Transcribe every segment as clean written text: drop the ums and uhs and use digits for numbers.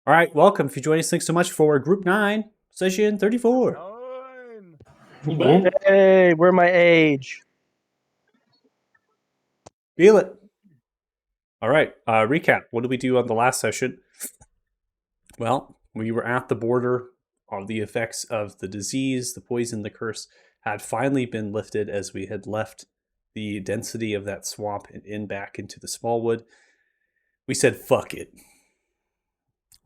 All right, welcome. If you join us, thanks so much for Group 9, Session 34. Nine. Whoop. Hey, we're my age. Feel it. All right, recap. What did we do on the last session? Well, we were at the border. All the effects of the disease, the poison, the curse had finally been lifted as we had left the density of that swamp and in back into the Smallwood. We said, fuck it.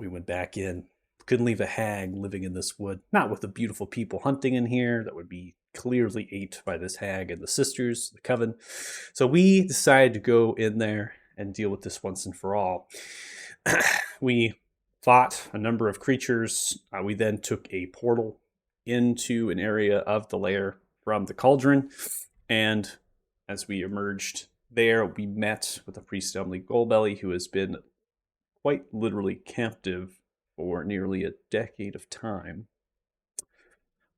We went back in. Couldn't leave a hag living in this wood, not with the beautiful people hunting in here that would be clearly ate by this hag and the sisters, the coven. So we decided to go in there and deal with this once and for all. We fought a number of creatures. We then took a portal into an area of the lair from the cauldron. And as we emerged there, we met with a priest, Emily Goldbelly, who has been quite literally captive for nearly a decade of time.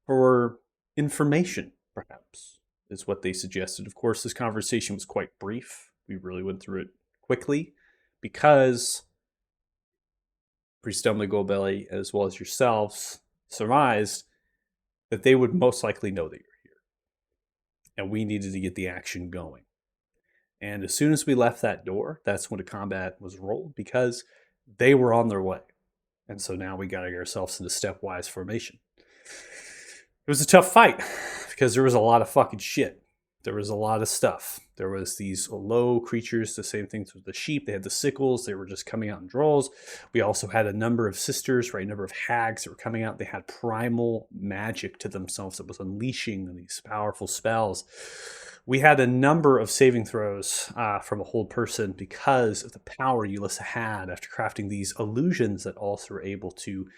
For information, perhaps, is what they suggested. Of course, this conversation was quite brief. We really went through it quickly because Priest Emily Goldbelly, as well as yourselves, surmised that they would most likely know that you're here. And we needed to get the action going. And as soon as we left that door, that's when the combat was rolled because they were on their way. And so now we got to get ourselves into stepwise formation. It was a tough fight because there was a lot of fucking shit. There was a lot of stuff. There was these low creatures, the same things with the sheep. They had the sickles. They were just coming out in drolls. We also had a number of sisters, right? A number of hags that were coming out. They had primal magic to themselves that was unleashing these powerful spells. We had a number of saving throws from a whole person because of the power Ulissa had after crafting these illusions that also were able to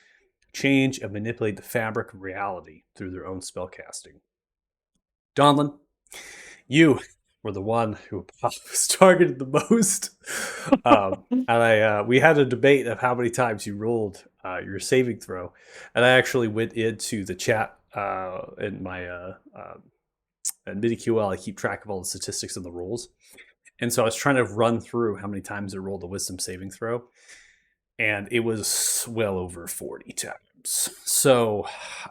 change and manipulate the fabric of reality through their own spellcasting. Donlin, you were the one who was targeted the most. And we had a debate of how many times you rolled your saving throw. And I actually went into the chat in my at MidiQL. I keep track of all the statistics and the rolls. And so I was trying to run through how many times I rolled a wisdom saving throw. And it was well over 40 times. So,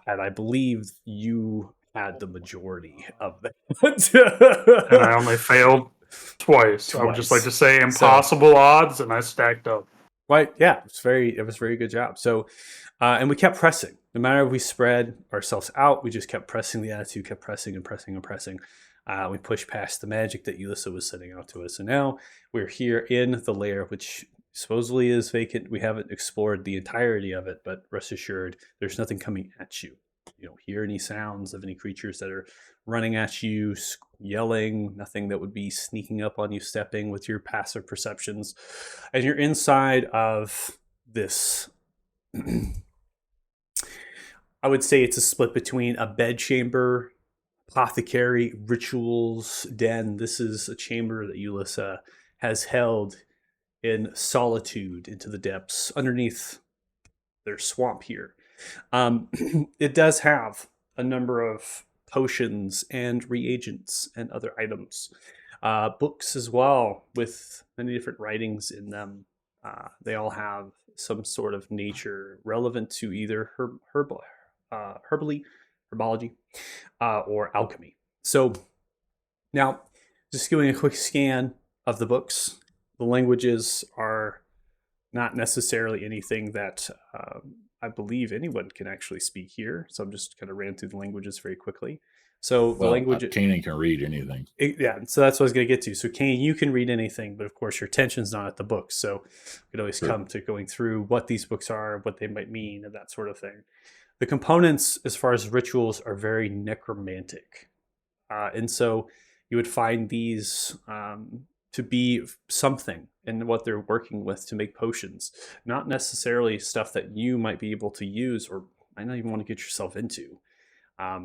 and I believe you had the majority of that. And I only failed twice. I would just like to say impossible odds, and I stacked up. Right? Yeah, it was very good job. So, and we kept pressing. No matter if we spread ourselves out, we just kept pressing the attitude, kept pressing and pressing and pressing. We pushed past the magic that Ulissa was setting out to us, and now we're here in the lair, which supposedly is vacant. We haven't explored the entirety of it, but rest assured, there's nothing coming at you. You don't hear any sounds of any creatures that are running at you, yelling, nothing that would be sneaking up on you, stepping with your passive perceptions. And you're inside of this. I would say it's a split between a bedchamber, apothecary, rituals, den. This is a chamber that Ulissa has held in solitude into the depths underneath their swamp here. It does have a number of potions and reagents and other items. Books as well with many different writings in them. They all have some sort of nature relevant to either herbology, or alchemy. So now, just doing a quick scan of the books. The languages are not necessarily anything that I believe anyone can actually speak here. So I'm just kind of ran through the languages very quickly. So the language, Kanan can read anything. yeah. So that's what I was going to get to. So Kane, you can read anything, but of course your attention's not at the books. So you could always come to going through what these books are, what they might mean, and that sort of thing. The components, as far as rituals, are very necromantic, and so you would find these to be something in what they're working with to make potions, not necessarily stuff that you might be able to use or might not even want to get yourself into.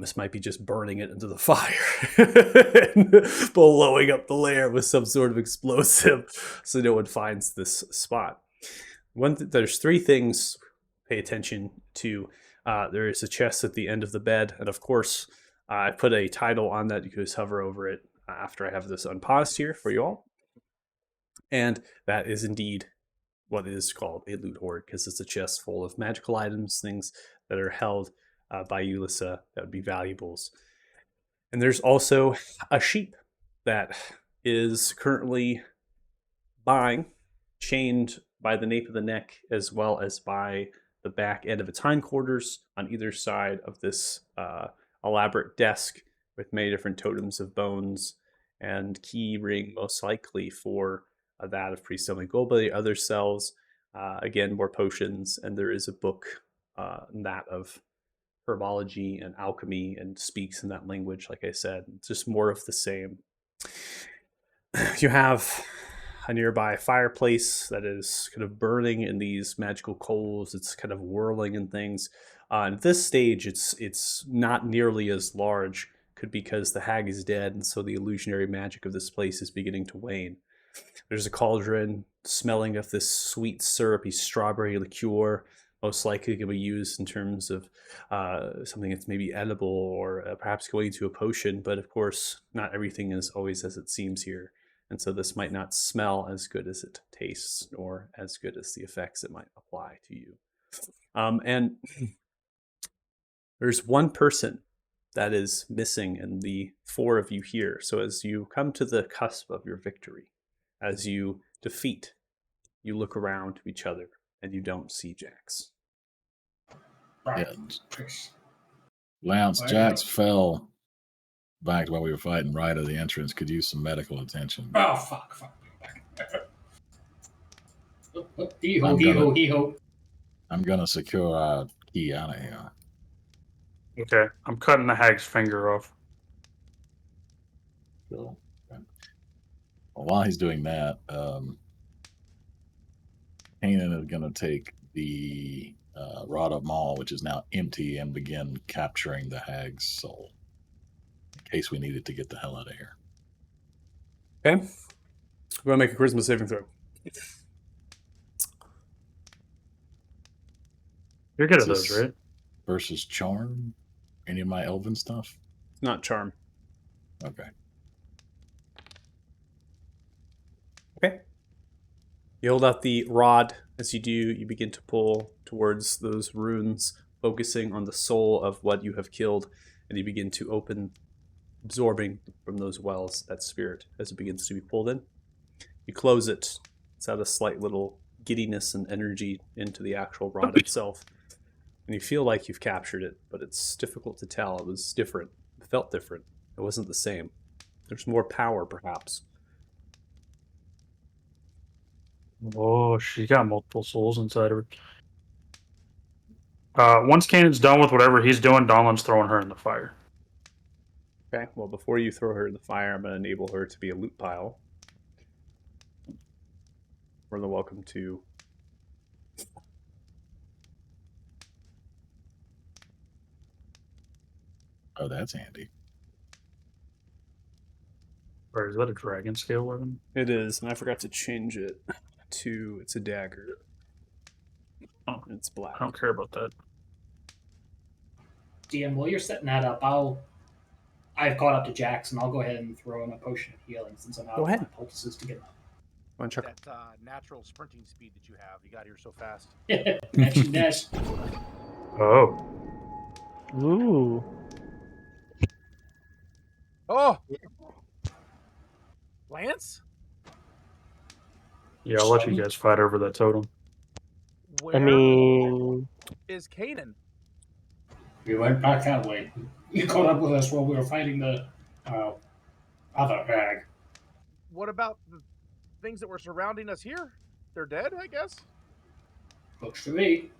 This might be just burning it into the fire and blowing up the lair with some sort of explosive so no one finds this spot. There's three things pay attention to. There is a chest at the end of the bed, and of course, I put a title on that. You can just hover over it after I have this unpaused here for you all. And that is indeed what is called a loot hoard, because it's a chest full of magical items, things that are held by Ulissa that would be valuables. And there's also a sheep that is currently buying, chained by the nape of the neck as well as by the back end of its hindquarters on either side of this elaborate desk with many different totems of bones and key ring, most likely for that of Priest Emily Golba. The other cells, again, more potions, and there is a book, that of herbology and alchemy, and speaks in that language. Like I said, just more of the same. You have a nearby fireplace that is kind of burning in these magical coals. It's kind of whirling and things. And at this stage, it's not nearly as large, could because the hag is dead, and so the illusionary magic of this place is beginning to wane. There's a cauldron smelling of this sweet syrupy strawberry liqueur, most likely going to be used in terms of something that's maybe edible or perhaps going into a potion. But of course, not everything is always as it seems here. And so this might not smell as good as it tastes, nor as good as the effects it might apply to you. And there's one person that is missing in the four of you here. So as you come to the cusp of your victory, as you defeat, you look around to each other and you don't see Jax. Right. Yeah. Lance, Why Jax not? fell back while we were fighting right at the entrance. Could use some medical attention. Oh, fuck. Hee-ho, I'm hee-ho, gonna- hee-ho. I'm gonna secure our key out of here. Okay, I'm cutting the hag's finger off. So, okay. Well, while he's doing that, Kanan is gonna take the Rod of Maul, which is now empty, and begin capturing the hag's soul. In case we needed to get the hell out of here. Okay? We're going to make a charisma saving throw. You're good at This those, right? Versus charm? Any of my elven stuff? It's not charm. Okay. Okay. You hold out the rod. As you do, you begin to pull towards those runes, focusing on the soul of what you have killed, and you begin to open, absorbing from those wells that spirit as it begins to be pulled in. You close it. It's out a slight little giddiness and energy into the actual rod itself. And you feel like you've captured it, but it's difficult to tell. It was different. It felt different. It wasn't the same. There's more power, perhaps. Oh, she got multiple souls inside of her. Once Kanan's done with whatever he's doing, Donlin's throwing her in the fire. Okay, well, before you throw her in the fire, I'm going to enable her to be a loot pile. More than welcome to... Oh, that's handy. Or is that a dragon scale weapon? It is, and I forgot to change it to... It's a dagger. Oh, It's black. I don't care about that. DM, while you're setting that up, I've caught up to Jax, and I'll go ahead and throw in a potion of healing since I'm out Go of ahead. my poultices to get One chuck. That natural sprinting speed that you have. You got here so fast. Action dash. Oh, Ooh. Oh, Lance, yeah, I'll let you guys fight over that totem. where I mean, is Kanan? We went back that way. You caught up with us while we were fighting the other hag. What about the things that were surrounding us here? They're dead, I guess. Looks to me.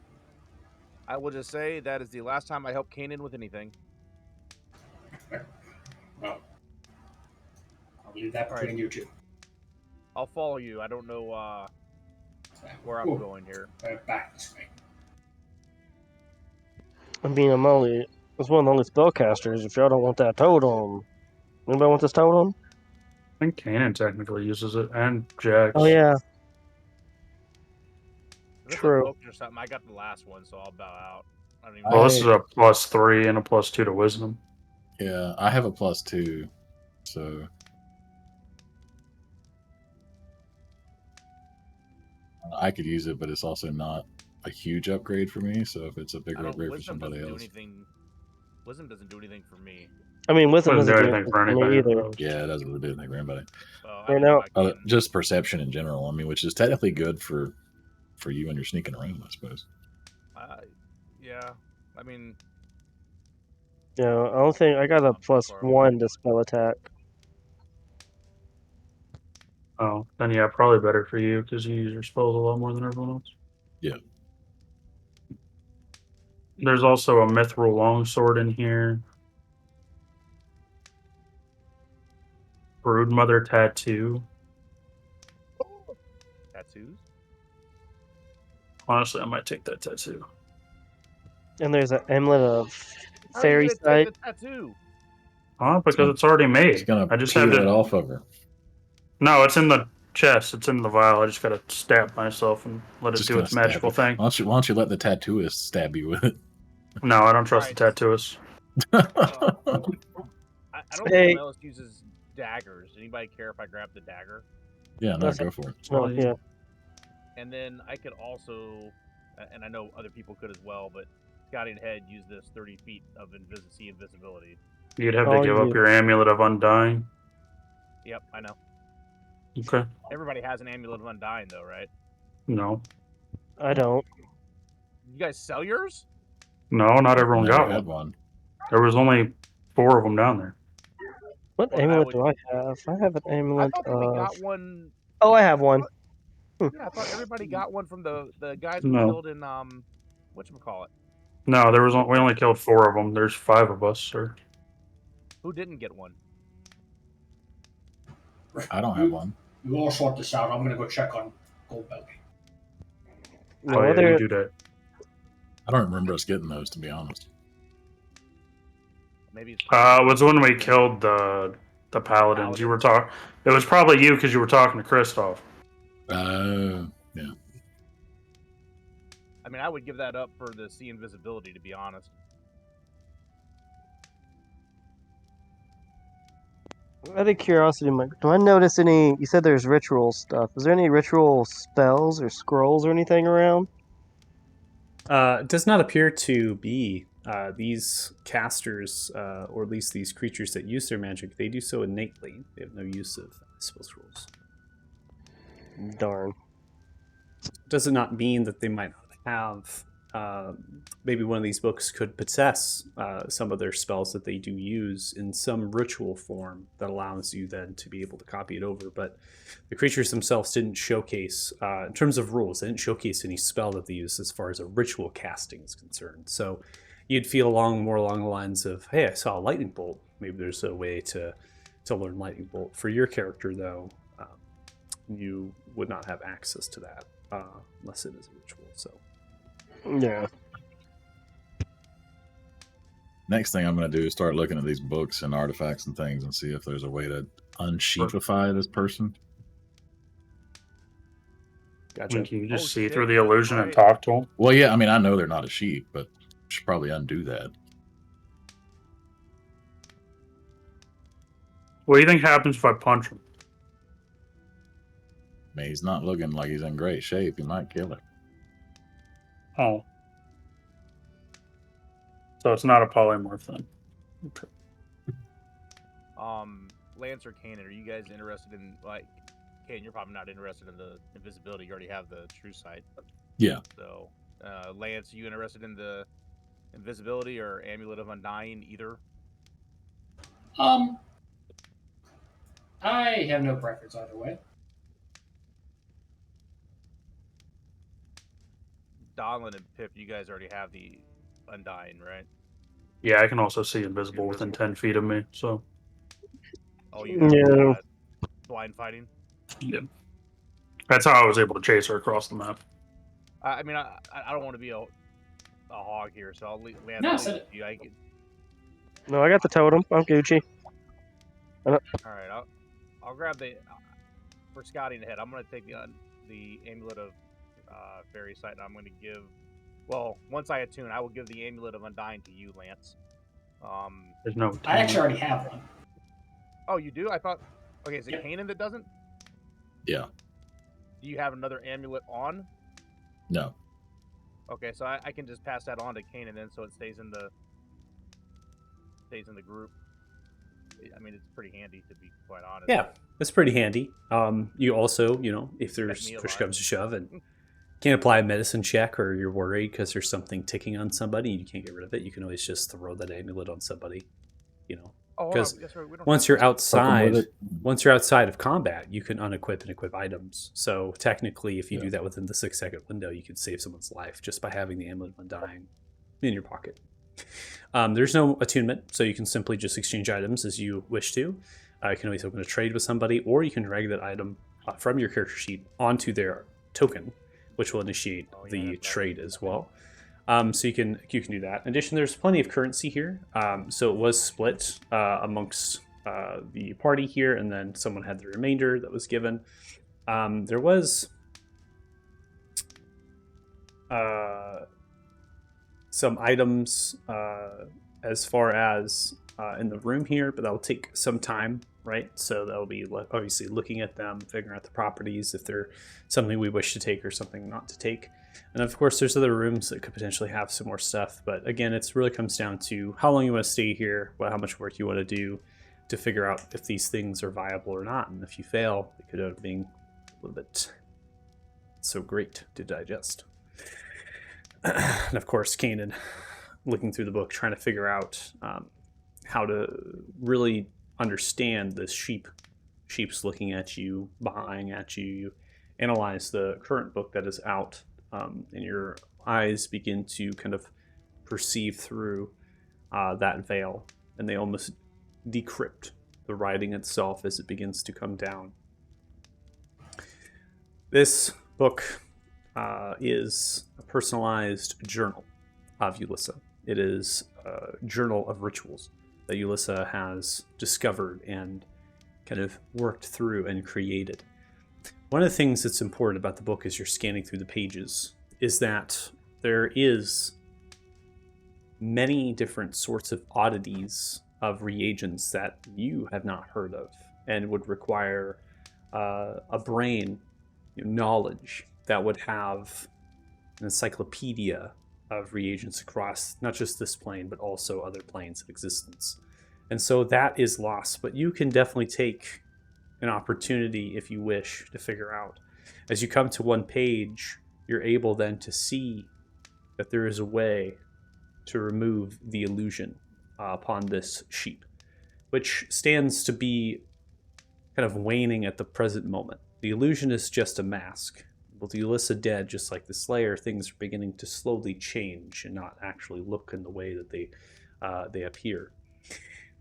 I will just say that is the last time I helped Kanan with anything. Well, I'll leave that between you two. I'll follow you. I don't know where I'm Ooh, going here. back this way. I mean, it's one of the only spellcasters. If y'all don't want that totem, anybody want this totem? I think Kanan technically uses it, and Jax. Oh yeah, If it's a True. potion or something, I got the last one, so I'll bow out. I don't even Well, this is a +3 and a +2 to wisdom. Yeah, I have a +2, so I could use it, but it's also not a huge upgrade for me. So if it's a I bigger don't. upgrade for Wisdom somebody doesn't do else, anything. Wisdom doesn't do anything for me. I mean, wisdom Doesn't doesn't do do anything for anything for anybody. me either. else. yeah, it doesn't really do anything for anybody. So I Right don't now- know. I can't. Just perception in general. I mean, which is technically good for you when you're sneaking around, I suppose. Yeah. I mean, Yeah, I don't think I got a Not too far away. +1 to spell attack. Oh, then yeah, probably better for you because you use your spells a lot more than everyone else. Yeah. There's also a mithril longsword in here. Broodmother tattoo. tattoos. Honestly, I might take that tattoo. And there's an amulet of How are fairy you gonna sight. take the tattoo? Huh? Because gonna- it's already It's made. gonna I just peel have it to. off of her. No, it's in the chest. It's in the vial. I just gotta stab myself and let it Just do gonna its magical stab thing. Why don't you let the tattooist stab you with it? No, I don't trust Right. the tattooist. I don't Hey. think Melis uses daggers. Anybody care if I grab the dagger? Yeah, no, That's- go for it. Oh, yeah. And then I could also, and I know other people could as well, but Scouting Head use this 30 feet of invisibility. You'd have Oh, to give yeah. up your amulet of undying. Yep, I know. Okay. Everybody has an amulet of undying, though, right? No. I don't. You guys sell yours? No, not everyone Never got had one. one. There was only 4 of them down there. What Well, I amulet would- do I have? I have an I amulet thought that we of. got one. Oh, I have one. Yeah, I thought everybody got one from the guys we No. killed in whatchamacallit. No, there was we only killed 4 of them. There's 5 of us, sir. Who didn't get one? I don't have one. You all sort this out. I'm gonna go check on Goldbelly. No, Oh yeah, other- you do that. I don't remember us getting those, to be honest. Maybe it's It was when we killed the paladins. You were talking. It was probably you because you were talking to Kristoff. Yeah. I mean, I would give that up for the see invisibility, to be honest. Out of curiosity, Mike, do I notice any? You said there's ritual stuff. Is there any ritual spells or scrolls or anything around? It does not appear to be. These casters, or at least these creatures that use their magic, they do so innately. They have no use of spell scrolls. Darn. Does it not mean that they might not have? Maybe one of these books could possess some of their spells that they do use in some ritual form that allows you then to be able to copy it over. But the creatures themselves didn't showcase, in terms of rules, they didn't showcase any spell that they use as far as a ritual casting is concerned. So you'd feel more along the lines of, hey, I saw a lightning bolt. Maybe there's a way to learn lightning bolt. For your character, though, you would not have access to that unless it is a ritual. So. Yeah. Next thing I'm going to do is start looking at these books and artifacts and things and see if there's a way to unsheathify this person. Gotcha. Can you just Oh, see shit, through the that's illusion and right. talk to them? Well, yeah, I mean, I know they're not a sheep, but should probably undo that. What do you think happens if I punch him? I mean, he's not looking like he's in great shape. He might kill her. Oh. So it's not a polymorph then. Okay. Lance or Kanan, are you guys interested in, like, Kanan, you're probably not interested in the invisibility. You already have the true sight. Yeah. So, Lance, you interested in the invisibility or amulet of undying? Either. I have no preference either way. Donlin and Pip, you guys already have the undying, right? Yeah, I can also see invisible within 10 feet of me. So Oh, you have Yeah. blind fighting. yeah, that's how I was able to chase her across the map. I mean, I don't want to be a hog here, so I'll leave. Lance, No, I'll said leave it to you. No, I got the totem. I'm Gucci. All right, I'll grab the for scouting ahead. I'm gonna take the amulet of fairy sight, and I'm gonna give. Well, once I attune, I will give the amulet of undying to you, Lance. There's no. I actually already have one. Oh, you do? I thought. Okay, is it Yep. Kanan that doesn't? Yeah. Do you have another amulet on? No. Okay, so I can just pass that on to Kanan then, so it stays in the group. I mean, it's pretty handy to be quite honest. Yeah, that's pretty handy. You also, if there's me push alive. comes to shove and can't apply a medicine check, or you're worried because there's something ticking on somebody and you can't get rid of it, you can always just throw that amulet on somebody. Oh, because that's right, we don't once have you're to- outside, with it. once you're outside of combat, you can unequip and equip items. So technically, if you Yeah. do that within the 6-second window, you could save someone's life just by having the amulet when dying in your pocket. There's no attunement, so you can simply just exchange items as you wish to. You can always open a trade with somebody, or you can drag that item from your character sheet onto their token, which will initiate Oh, yeah, the that's trade right. as well. So you can do that. In addition, there's plenty of currency here. So it was split amongst the party here, and then someone had the remainder that was given. There was some items as far as in the room here, but that'll take some time, right? So that'll be obviously looking at them, figuring out the properties, if they're something we wish to take or something not to take. And of course, there's other rooms that could potentially have some more stuff. But again, it really comes down to how long you want to stay here, how much work you want to do to figure out if these things are viable or not. And if you fail, it could end up being a little bit so great to digest. And of course, Kanan, looking through the book, trying to figure out how to really understand this sheep. Sheep's looking at you, buying at you. You analyze the current book that is out, and your eyes begin to kind of perceive through that veil, and they almost decrypt the writing itself as it begins to come down. This book is a personalized journal of Ulyssa. It is a journal of rituals that Ulyssa has discovered and kind of worked through and created. One of the things that's important about the book as you're scanning through the pages is that there is many different sorts of oddities of reagents that you have not heard of and would require a brain knowledge that would have an encyclopedia of reagents across not just this plane, but also other planes of existence. And so that is lost, but you can definitely take an opportunity, if you wish, to figure out. As you come to one page, you're able then to see that there is a way to remove the illusion upon this sheep, which stands to be kind of waning at the present moment. The illusion is just a mask. With Ulyssa dead, just like the Slayer, things are beginning to slowly change and not actually look in the way that they appear.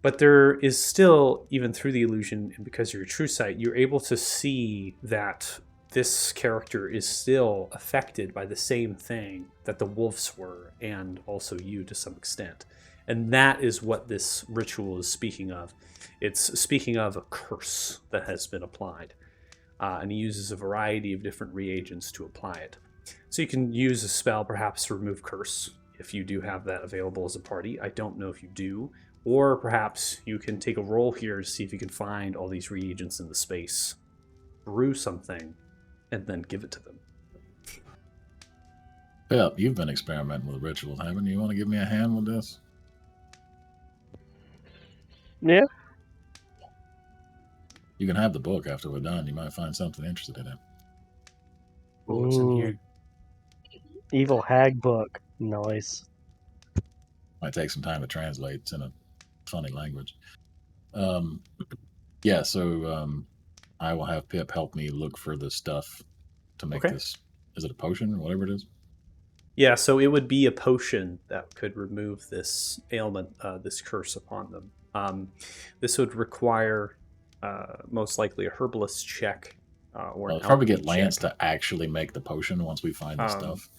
But there is still, even through the illusion, and because of your true sight, you're able to see that this character is still affected by the same thing that the wolves were, and also you to some extent. And that is what this ritual is speaking of. It's speaking of a curse that has been applied. And he uses a variety of different reagents to apply it. So you can use a spell perhaps to remove curse if you do have that available as a party. I don't know if you do. Or perhaps you can take a roll here to see if you can find all these reagents in the space, brew something, and then give it to them. Pep, you've been experimenting with rituals, haven't you? You want to give me a hand with this? Yeah. You can have the book after we're done. You might find something interested in it. What's in Ooh. here? Evil hag book. Nice. Might take some time to translate. It's in a funny language. Yeah, so I will have Pip help me look for the stuff to make Okay. this. Is it a potion or whatever it is? Yeah, so it would be a potion that could remove this ailment, this curse upon them. This would require most likely a herbalist check or I'll an probably get alchemy Lance check. to actually make the potion once we find the stuff.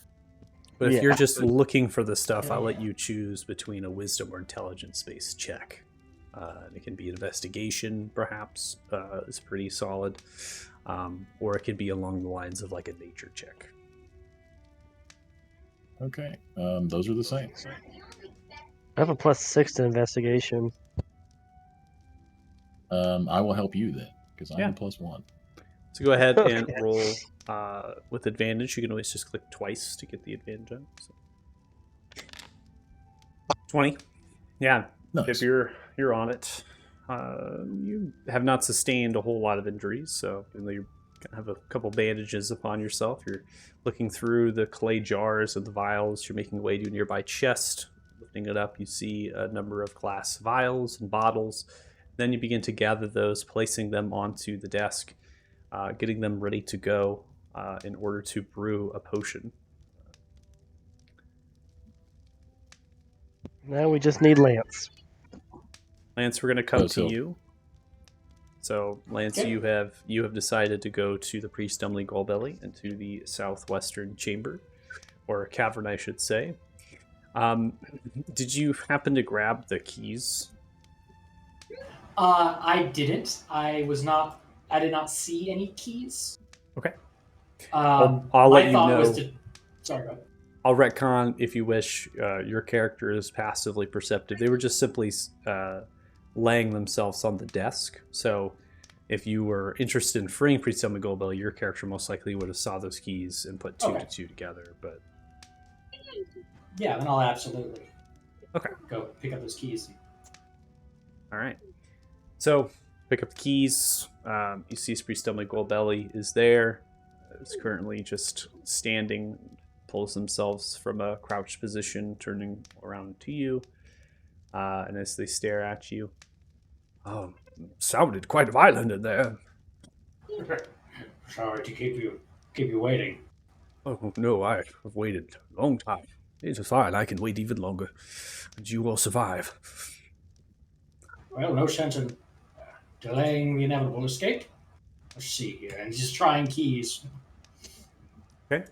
But if Yeah. you're just looking for the stuff, I'll let you choose between a wisdom or intelligence-based check. It can be investigation, perhaps, is pretty solid. Or it could be along the lines of like a nature check. Okay, those are the same. I have a +6 to investigation. I will help you then, because I'm Yeah. a +1. So go ahead and Okay. roll with advantage. You can always just click twice to get the advantage on. So. 20. Yeah, Nice. if you're on it, you have not sustained a whole lot of injuries, so you have a couple bandages upon yourself. You're looking through the clay jars and the vials. You're making your way to a nearby chest. Lifting it up, you see a number of glass vials and bottles. Then you begin to gather those, placing them onto the desk, getting them ready to go in order to brew a potion. Now we just need Lance. Lance, we're going to come Oh, to so- you. So, Lance, Okay. you have decided to go to the Priest Dumbly Goldbelly into the southwestern chamber, or cavern, I should say. Did you happen to grab the keys? I didn't. I did not see any keys. Okay. I'll let you know. Sorry, go ahead. I'll retcon if you wish. Your character is passively perceptive. They were just simply laying themselves on the desk. So if you were interested in freeing Priest Dumbly Goldbelly, your character most likely would have saw those keys and put two Okay. to two together. But Yeah, then I'll absolutely okay. go pick up those keys. All right. So pick up the keys. You see Priest Dumbly Goldbelly is there. Is currently just standing, pulls themselves from a crouched position, turning around to you. And as they stare at you, sounded quite violent in there. Sorry to keep you waiting. Oh, no, I have waited a long time. It's fine, I can wait even longer. And you will survive. Well, no sense in delaying the inevitable escape. Let's see here, and just trying keys. Okay.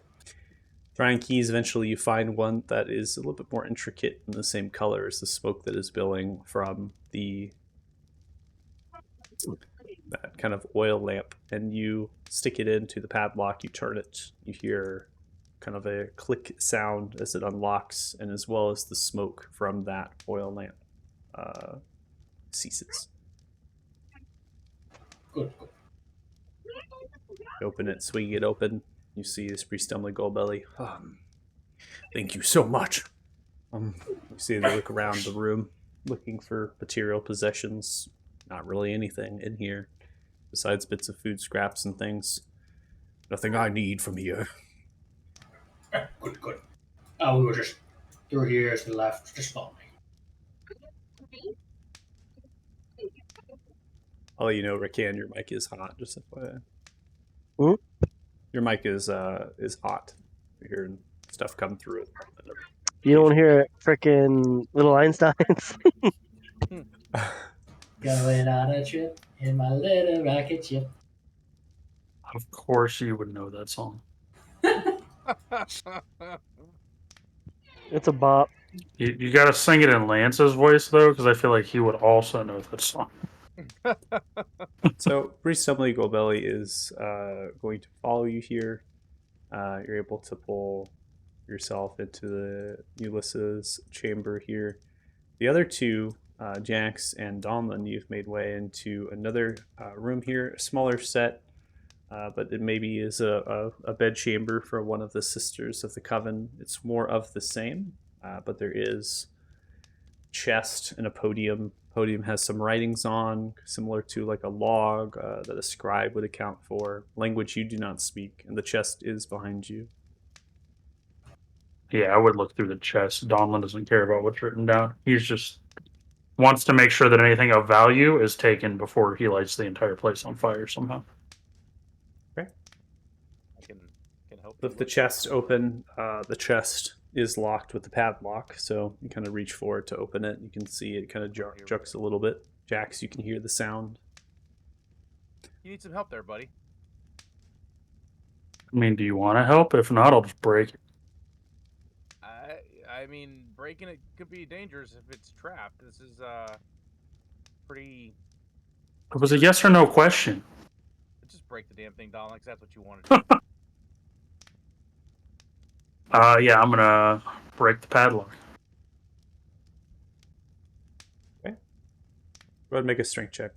Trying keys, eventually you find one that is a little bit more intricate and the same color as the smoke that is billowing from that kind of oil lamp, and you stick it into the padlock, you turn it, you hear kind of a click sound as it unlocks, and as well as the smoke from that oil lamp ceases. Good. You open it, swing it open, you see this Priest Dumbly Goldbelly. Thank you so much. You see they look around the room, looking for material possessions. Not really anything in here, besides bits of food scraps and things. Nothing I need from here. Good. We were just through here as we left. Just follow me. I'll let you know, Rakan, your mic is hot. Just FYI. Hmm? Your mic is hot. You're hearing stuff come through it. You don't hear frickin' little Einsteins? Going on a trip in my little rocket ship. Of course, you would know that song. It's a bop. You got to sing it in Lance's voice though, because I feel like he would also know that song. So, Priest Dumbly Goldbelly is going to follow you here. You're able to pull yourself into the Ulysses chamber here. The other two, Jax and Donlin, you've made way into another room here, a smaller set, but it maybe is a bed chamber for one of the sisters of the coven. It's more of the same, but there is a chest and a podium. Podium has some writings on, similar to like a log that a scribe would account for, language you do not speak, and the chest is behind you. Yeah, I would look through the chest. Donlin doesn't care about what's written down. He's just wants to make sure that anything of value is taken before he lights the entire place on fire somehow. I can help. Lift the chest open. The chest is locked with the padlock, so you kind of reach forward to open it. You can see it kind of jerks a little bit. Jax, you can hear the sound. You need some help there, buddy. I mean, do you want to help? If not, I'll just break it. I mean, breaking it could be dangerous if it's trapped. This is pretty. It was a yes or no question. Just break the damn thing, Donlin, 'cause that's what you wanted to do. Yeah, I'm gonna break the padlock. Go ahead and make a strength check.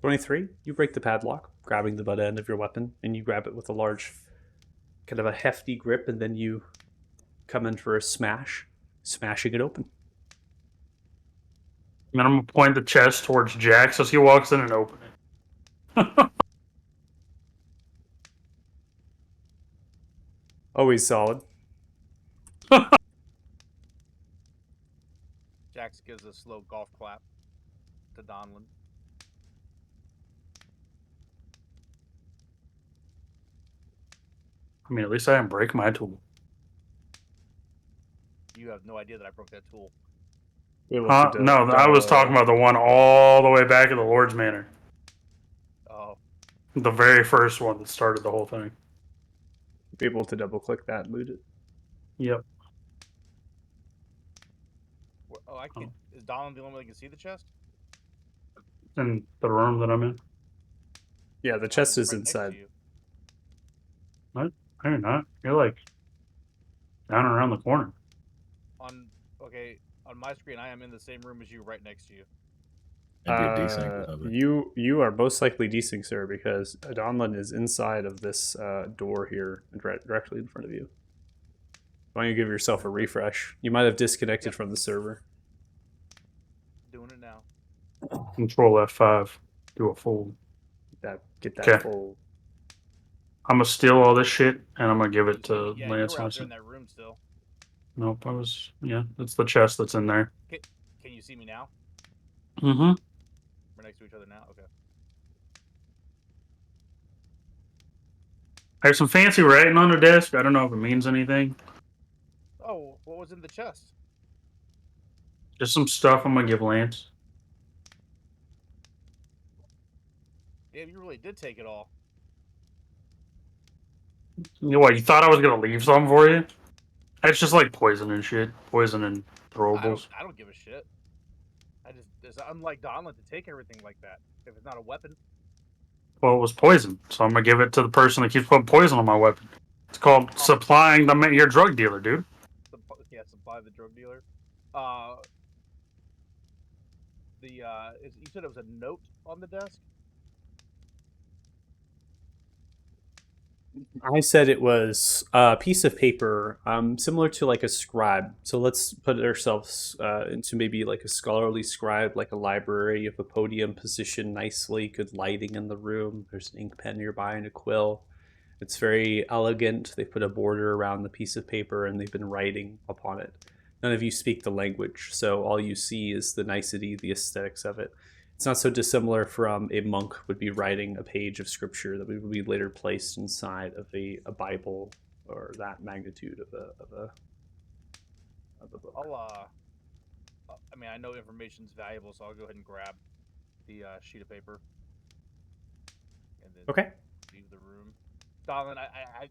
23. You break the padlock, grabbing the butt end of your weapon, and you grab it with a large, kind of a hefty grip, and then you come in for a smash, smashing it open. And then I'm gonna point the chest towards Jax as he walks in and open it. Always solid. Jax gives a slow golf clap to Donlin. I mean, at least I didn't break my tool. You have no idea that I broke that tool. We Huh? No, I was talking about the one all the way back at the Lord's Manor. Oh, The very first one that started the whole thing. Be able to double click that and loot it. Yep. oh, I can. Is Donlin the only one that can see the chest? In the room that I'm in. Yeah, the chest is Right next to inside. you. No, you're not. You're like down around the corner. On my screen, I am in the same room as you, right next to you. Maybe a desync. Over. You are most likely desync, sir, because Donlin is inside of this door here, directly in front of you. Why don't you give yourself a refresh? You might have disconnected from the server. Doing it now. Control F5. Do a fold. Get that Okay. full. I'm gonna steal all this shit and I'm gonna give it to Yeah, Lance. you were out there in that room still. Nope, I was. Yeah, that's the chest that's in there. Can you see me now? Mm-hmm. We're next to each other now. Okay. There's some fancy writing on the desk. I don't know if it means anything. Oh, what was in the chest? Just some stuff I'm gonna give Lance. Yeah, you really did take it all. You know what? You thought I was gonna leave something for you? It's just like poison and shit. Poison and throwables. I don't give a shit. It's unlike Donlin to take everything like that. If it's not a weapon. Well, it was poison, so I'm gonna give it to the person that keeps putting poison on my weapon. It's called supplying your drug dealer, dude. Supply the drug dealer. You said it was a note on the desk? I said it was a piece of paper, similar to like a scribe. So let's put ourselves into maybe like a scholarly scribe, like a library. You have a podium positioned nicely, good lighting in the room. There's an ink pen nearby and a quill. It's very elegant. They put a border around the piece of paper and they've been writing upon it. None of you speak the language, so all you see is the nicety, the aesthetics of it. It's not so dissimilar from a monk would be writing a page of scripture that would be later placed inside of a Bible or that magnitude of a book. I mean, I know information's valuable, so I'll go ahead and grab the sheet of paper. And then Okay. leave the room. Donlin,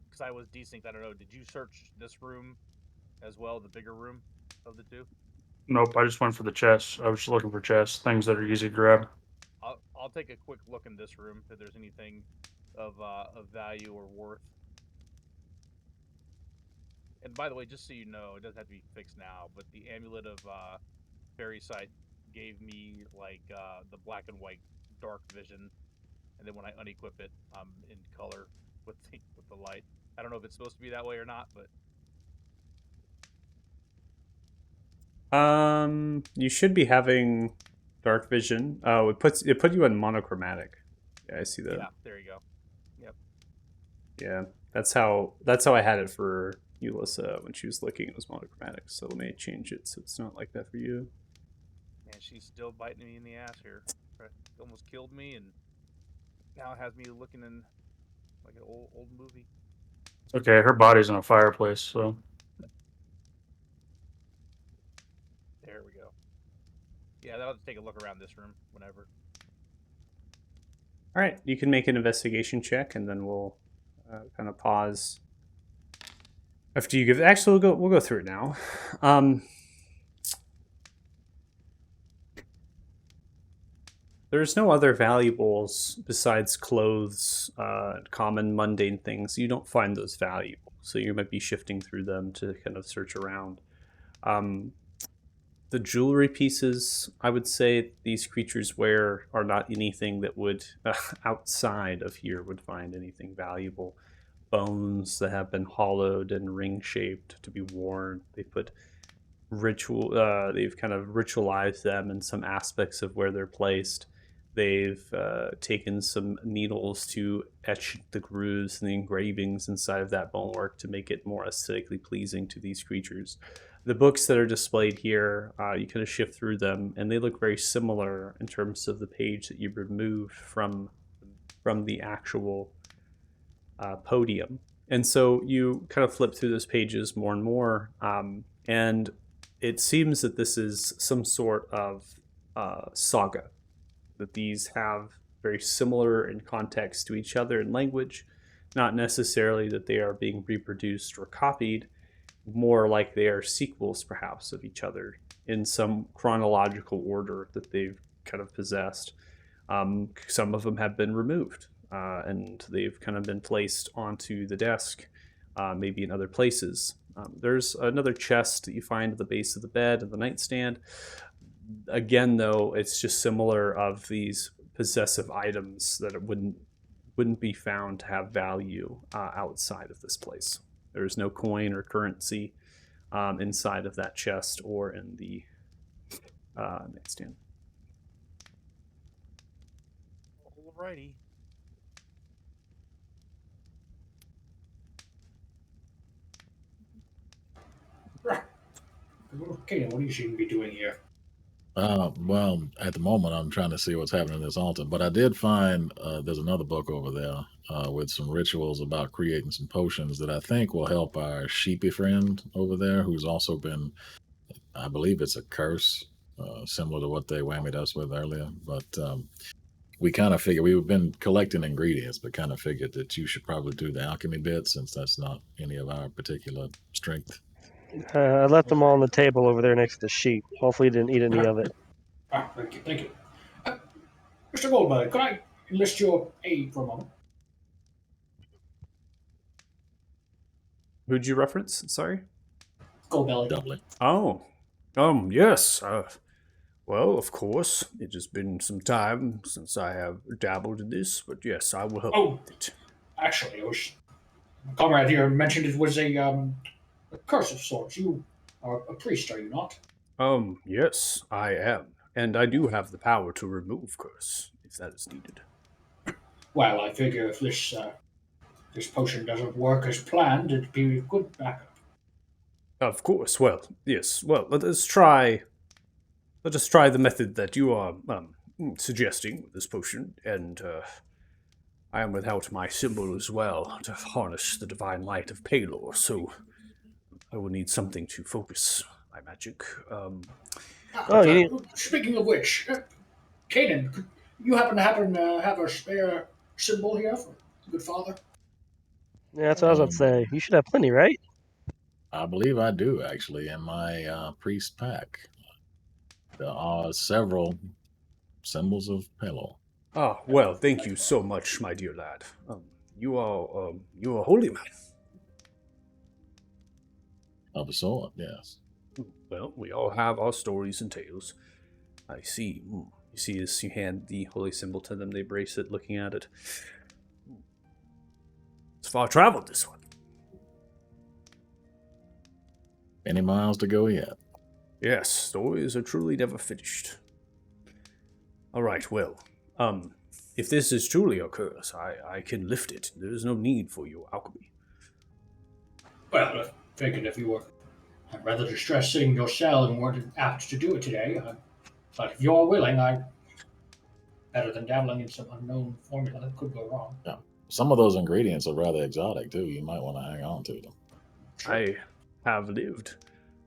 because I was desynced, I don't know, did you search this room as well, the bigger room of the two? Nope, I just went for the chest. I was just looking for chests, things that are easy to grab. I'll take a quick look in this room if there's anything of value or worth. And by the way, just so you know, it doesn't have to be fixed now, but the amulet of Fairy Sight gave me like the black and white dark vision, and then when I unequip it, I'm in color with the light. I don't know if it's supposed to be that way or not, but you should be having dark vision. Oh, it put you in monochromatic. Yeah, I see that. yeah, there you go. Yep. Yeah, that's how I had it for Ulissa when she was looking. It was monochromatic. So let me change it so it's not like that for you. Man, she's still biting me in the ass here. Almost killed me, and now it has me looking in like an old movie. It's okay, her body's in a fireplace, so. There we go. Yeah, I'll just take a look around this room whenever. All right, you can make an investigation check, and then we'll kind of pause after you give. Actually, we'll go through it now. There's no other valuables besides clothes, common mundane things. You don't find those valuable, so you might be shifting through them to kind of search around. the jewelry pieces I would say these creatures wear are not anything that would outside of here would find anything valuable. Bones that have been hollowed and ring shaped to be worn. They put they've kind of ritualized them in some aspects of where they're placed. They've taken some needles to etch the grooves and the engravings inside of that bonework to make it more aesthetically pleasing to these creatures. The books that are displayed here, you kind of shift through them, and they look very similar in terms of the page that you removed from the actual podium. And so you kind of flip through those pages more and more, and it seems that this is some sort of saga, that these have very similar in context to each other in language, not necessarily that they are being reproduced or copied, more like they are sequels perhaps of each other in some chronological order that they've kind of possessed. Some of them have been removed and they've kind of been placed onto the desk, maybe in other places. There's another chest that you find at the base of the bed and the nightstand. Again, though, it's just similar of these possessive items that it wouldn't be found to have value outside of this place. There's no coin or currency inside of that chest or in the nightstand. Alrighty. Okay, what do you seem to be doing here? Well, at the moment, I'm trying to see what's happening in this altar, but I did find there's another book over there with some rituals about creating some potions that I think will help our sheepy friend over there, who's also been, I believe it's a curse, similar to what they whammied us with earlier. But we kind of figured we've been collecting ingredients, but kind of figured that you should probably do the alchemy bit since that's not any of our particular strength. I left them all on the table over there next to the sheep. Hopefully, you didn't eat any of it. Thank you, thank you. Mr. Goldberg, could I enlist your aid for a moment? Who'd you reference? Sorry. Goldbelly. Doubly. Oh, yes. Well, of course, it has been some time since I have dabbled in this, but yes, I will help Oh. with it. Actually, my comrade here mentioned it was a curse of sorts. You are a priest, are you not? Yes, I am, and I do have the power to remove curse if that is needed. Well, I figure if this potion doesn't work as planned, it'd be a good backup. Of course. Well, yes. Well, let us try the method that you are suggesting with this potion, and I am without my symbol as well to harness the divine light of Palor, so I will need something to focus my magic. Speaking of which, Kanan, could you happen to have a spare symbol here for good father? Yeah, that's what I was about to say. You should have plenty, right? I believe I do actually in my priest pack. There are several symbols of Pelo. Ah, well, thank you so much, my dear lad. You are a holy man. Of a sort, yes. Well, we all have our stories and tales. I see. You see as you hand the holy symbol to them, they brace it, looking at it. It's far traveled, this one. Any miles to go yet? Yes, stories are truly never finished. All right, well, if this is truly a curse, I can lift it. There is no need for your alchemy. Well, I figured if you were rather distressed sitting in your cell and weren't apt to do it today, but if you're willing, better than dabbling in some unknown formula that could go wrong. Yeah. Some of those ingredients are rather exotic too. You might want to hang on to them. I have lived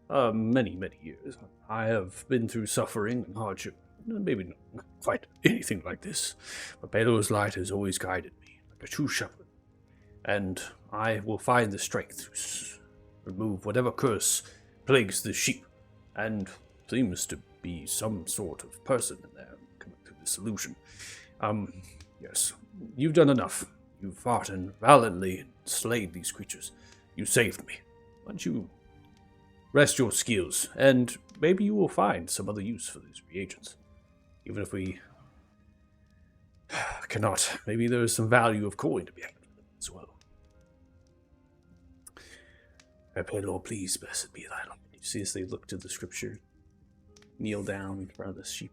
many, many years. I have been through suffering and hardship. Maybe not quite anything like this, but Pelor's light has always guided me like a true shepherd. And I will find the strength to remove whatever curse plagues the sheep, and seems to be some sort of person in there coming to the solution. Yes, you've done enough. You fought and valiantly slayed these creatures. You saved me. Why don't you rest your skills, and maybe you will find some other use for these reagents. Even if we cannot, maybe there is some value of coin to be had as well. I pray, Lord, please, blessed be thy name. You see as they look to the scripture, kneel down in front of the sheep.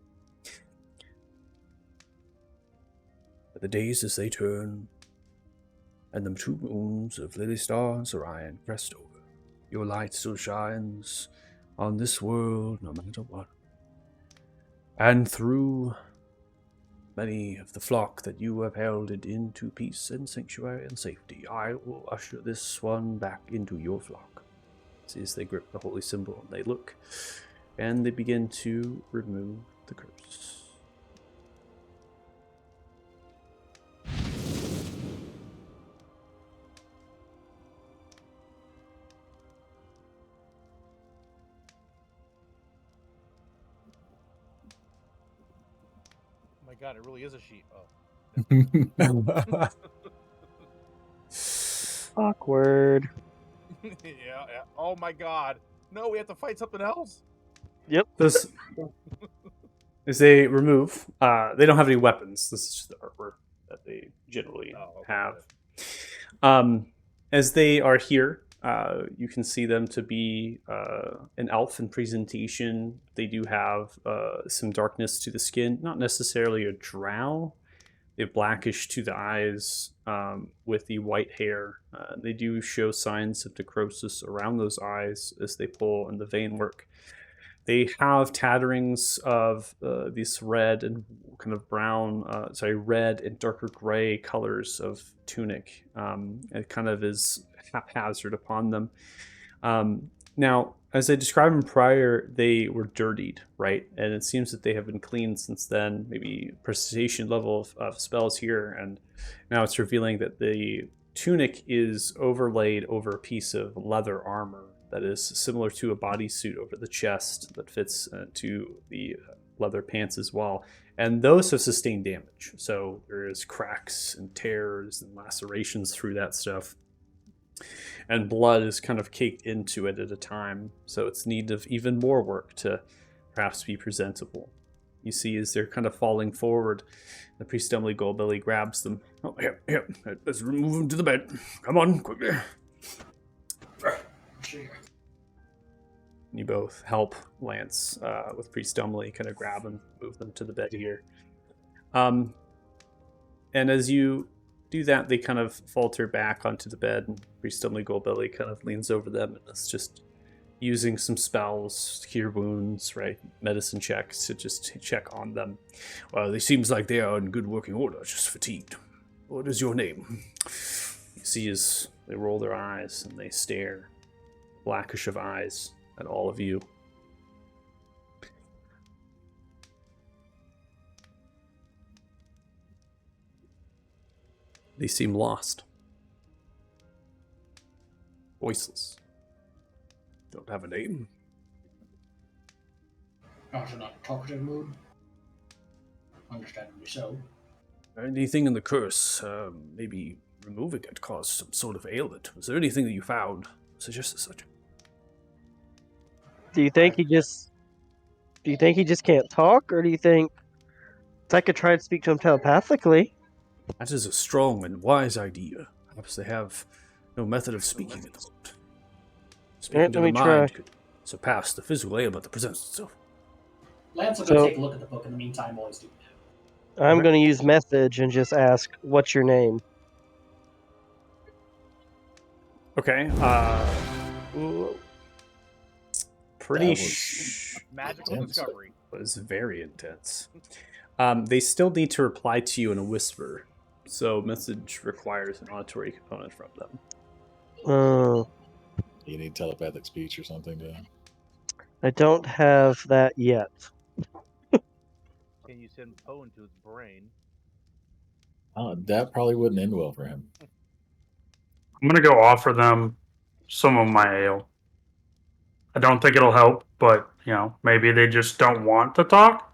But the days as they turn, and the 2 moons of Lily Star and Orion crest over, your light still shines on this world no matter what. And through many of the flock that you have held it into peace and sanctuary and safety, I will usher this one back into your flock. See as they grip the holy symbol, they look, and they begin to remove the curse. Oh my god, it really is a sheep. Oh. Awkward. Yeah. Oh my god. No, we have to fight something else. Yep. This, as they remove, they don't have any weapons. This is just the artwork that they generally have. As they are here, you can see them to be an elf in presentation. They do have some darkness to the skin, not necessarily a drow. They have blackish to the eyes with the white hair. They do show signs of necrosis around those eyes as they pull in the vein work. They have tatterings of these red and kind of brown, red and darker gray colors of tunic. It kind of is haphazard upon them. Now, as I described them prior, they were dirtied, right? And it seems that they have been cleaned since then, maybe presentation level of spells here. And now it's revealing that the tunic is overlaid over a piece of leather armor that is similar to a bodysuit over the chest that fits to the leather pants as well. And those have sustained damage. So there is cracks and tears and lacerations through that stuff. And blood is kind of caked into it at a time. So it's need of even more work to perhaps be presentable. You see as they're kind of falling forward, the priest Emily Goldbelly grabs them. Oh, here, let's remove them to the bed. Come on, quickly. You both help Lance with Priest Emily, kind of grab them, move them to the bed here. And as you do that, they kind of falter back onto the bed, and Priest Emily Goldbelly kind of leans over them and is just using some spells to cure wounds, right? Medicine checks to just check on them. Well, it seems like they are in good working order, just fatigued. What is your name? You see as they roll their eyes and they stare, blackish of eyes, at all of you. They seem lost. Voiceless. Don't have a name. Not in a talkative mood. Understandably so. Anything in the curse, maybe removing it caused some sort of ailment. Was there anything that you found suggested such? Do you think he just can't talk, or do you think I could try to speak to him telepathically? That is a strong and wise idea. Perhaps they have no method of speaking at the moment. Speaking to the mind could surpass the physical ailment that presents itself. Lance will go take a look at the book in the meantime while he's doing that. I'm going to use message and just ask, "What's your name?" Okay. Pretty Magical intense. discovery. was very intense. They still need to reply to you in a whisper, so message requires an auditory component from them. You need telepathic speech or something to. I don't have that yet. Can you send Poe into his brain? That probably wouldn't end well for him. I'm gonna go offer them some of my ale. I don't think it'll help, but maybe they just don't want to talk.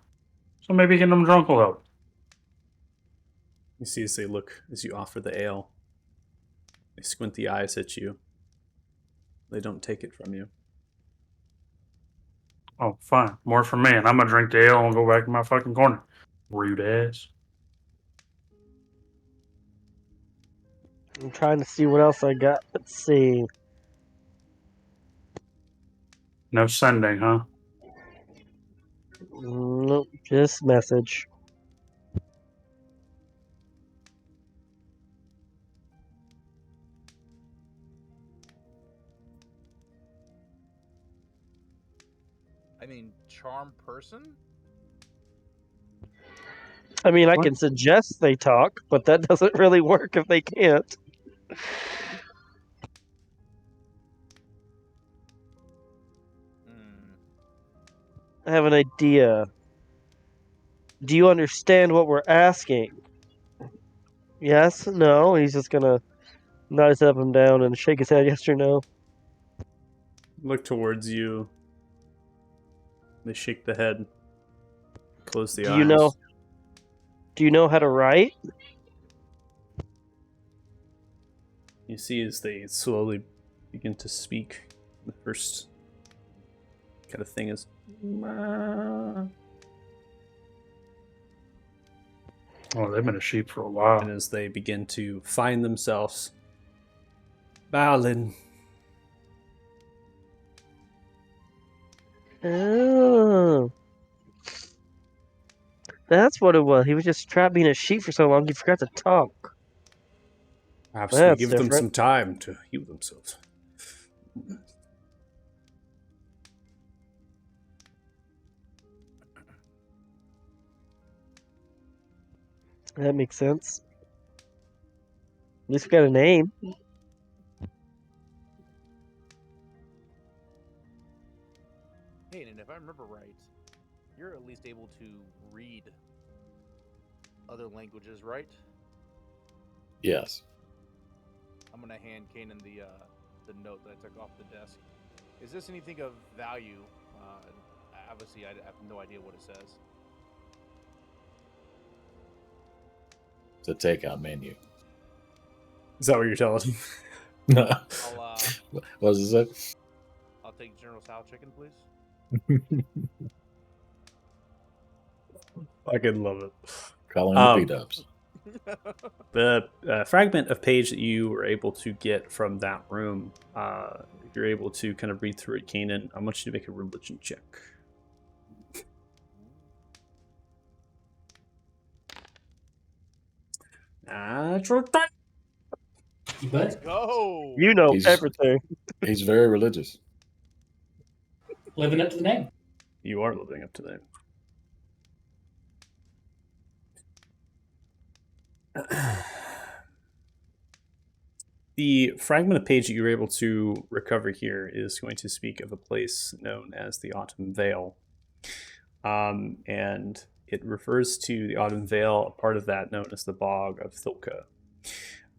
So maybe getting them drunk will help. You see as they look, as you offer the ale, they squint the eyes at you. They don't take it from you. Oh, fine. More for me, and I'm gonna drink the ale and go back in my fucking corner. Rude ass. I'm trying to see what else I got. Let's see. No sending, huh? Nope, just message. I mean, charm person? I mean, I What? can suggest they talk, but that doesn't really work if they can't. Hmm. I have an idea. Do you understand what we're asking? Yes? No? He's just gonna nod his head up and down and shake his head yes or no. Look towards you. They shake the head. Close the eyes. Do you know how to write? You see as they slowly begin to speak. The first kind of thing is. Oh, they've been a sheep for a while. And as they begin to find themselves. Balin. Oh. That's what it was. He was just trapped being a sheep for so long he forgot to talk. Perhaps we That's give them different. some time to heal themselves. That makes sense. At least we got a name. Hey, and if I remember right, you're at least able to read other languages, right? Yes. I'm gonna hand Kanan the note that I took off the desk. Is this anything of value? Obviously, I have no idea what it says. It's a takeout menu. Is that what you're telling him? I'll What does it say? I'll take General Tso chicken, please. I can love it. Calling the P-dubs. The fragment of page that you were able to get from that room, if you're able to kind of read through it, Kanan, I want you to make a religion check. Natural 20. You bet. Go. You know He's- everything. He's very religious. Living up to the name. You are living up to that. The fragment of page that you were able to recover here is going to speak of a place known as the Autumn Vale. And it refers to the Autumn Vale, a part of that known as the Bog of Thilka,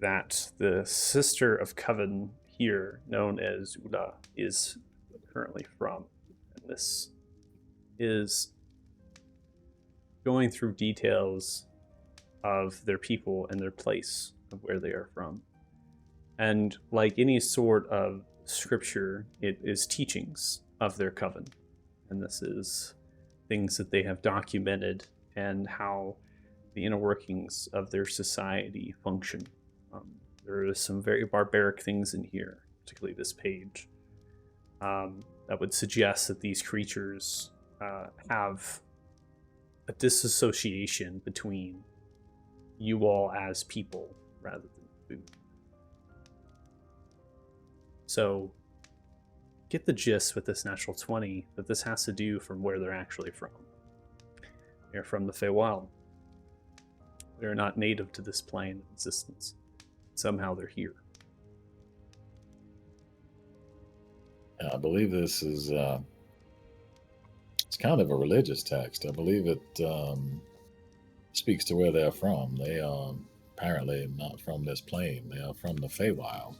that the sister of Coven here, known as Ula, is currently from. And this is going through details of their people and their place of where they are from. And like any sort of scripture, it is teachings of their coven. And this is things that they have documented and how the inner workings of their society function. There are some very barbaric things in here, particularly this page, that would suggest that these creatures have a disassociation between you all as people rather than food. So get the gist with this natural 20 that this has to do from where they're actually from. They're from the Feywild. They're not native to this plane of existence. Somehow they're here. I believe this is it's kind of a religious text. I believe it speaks to where they're from. They are apparently not from this plane. They are from the Feywild.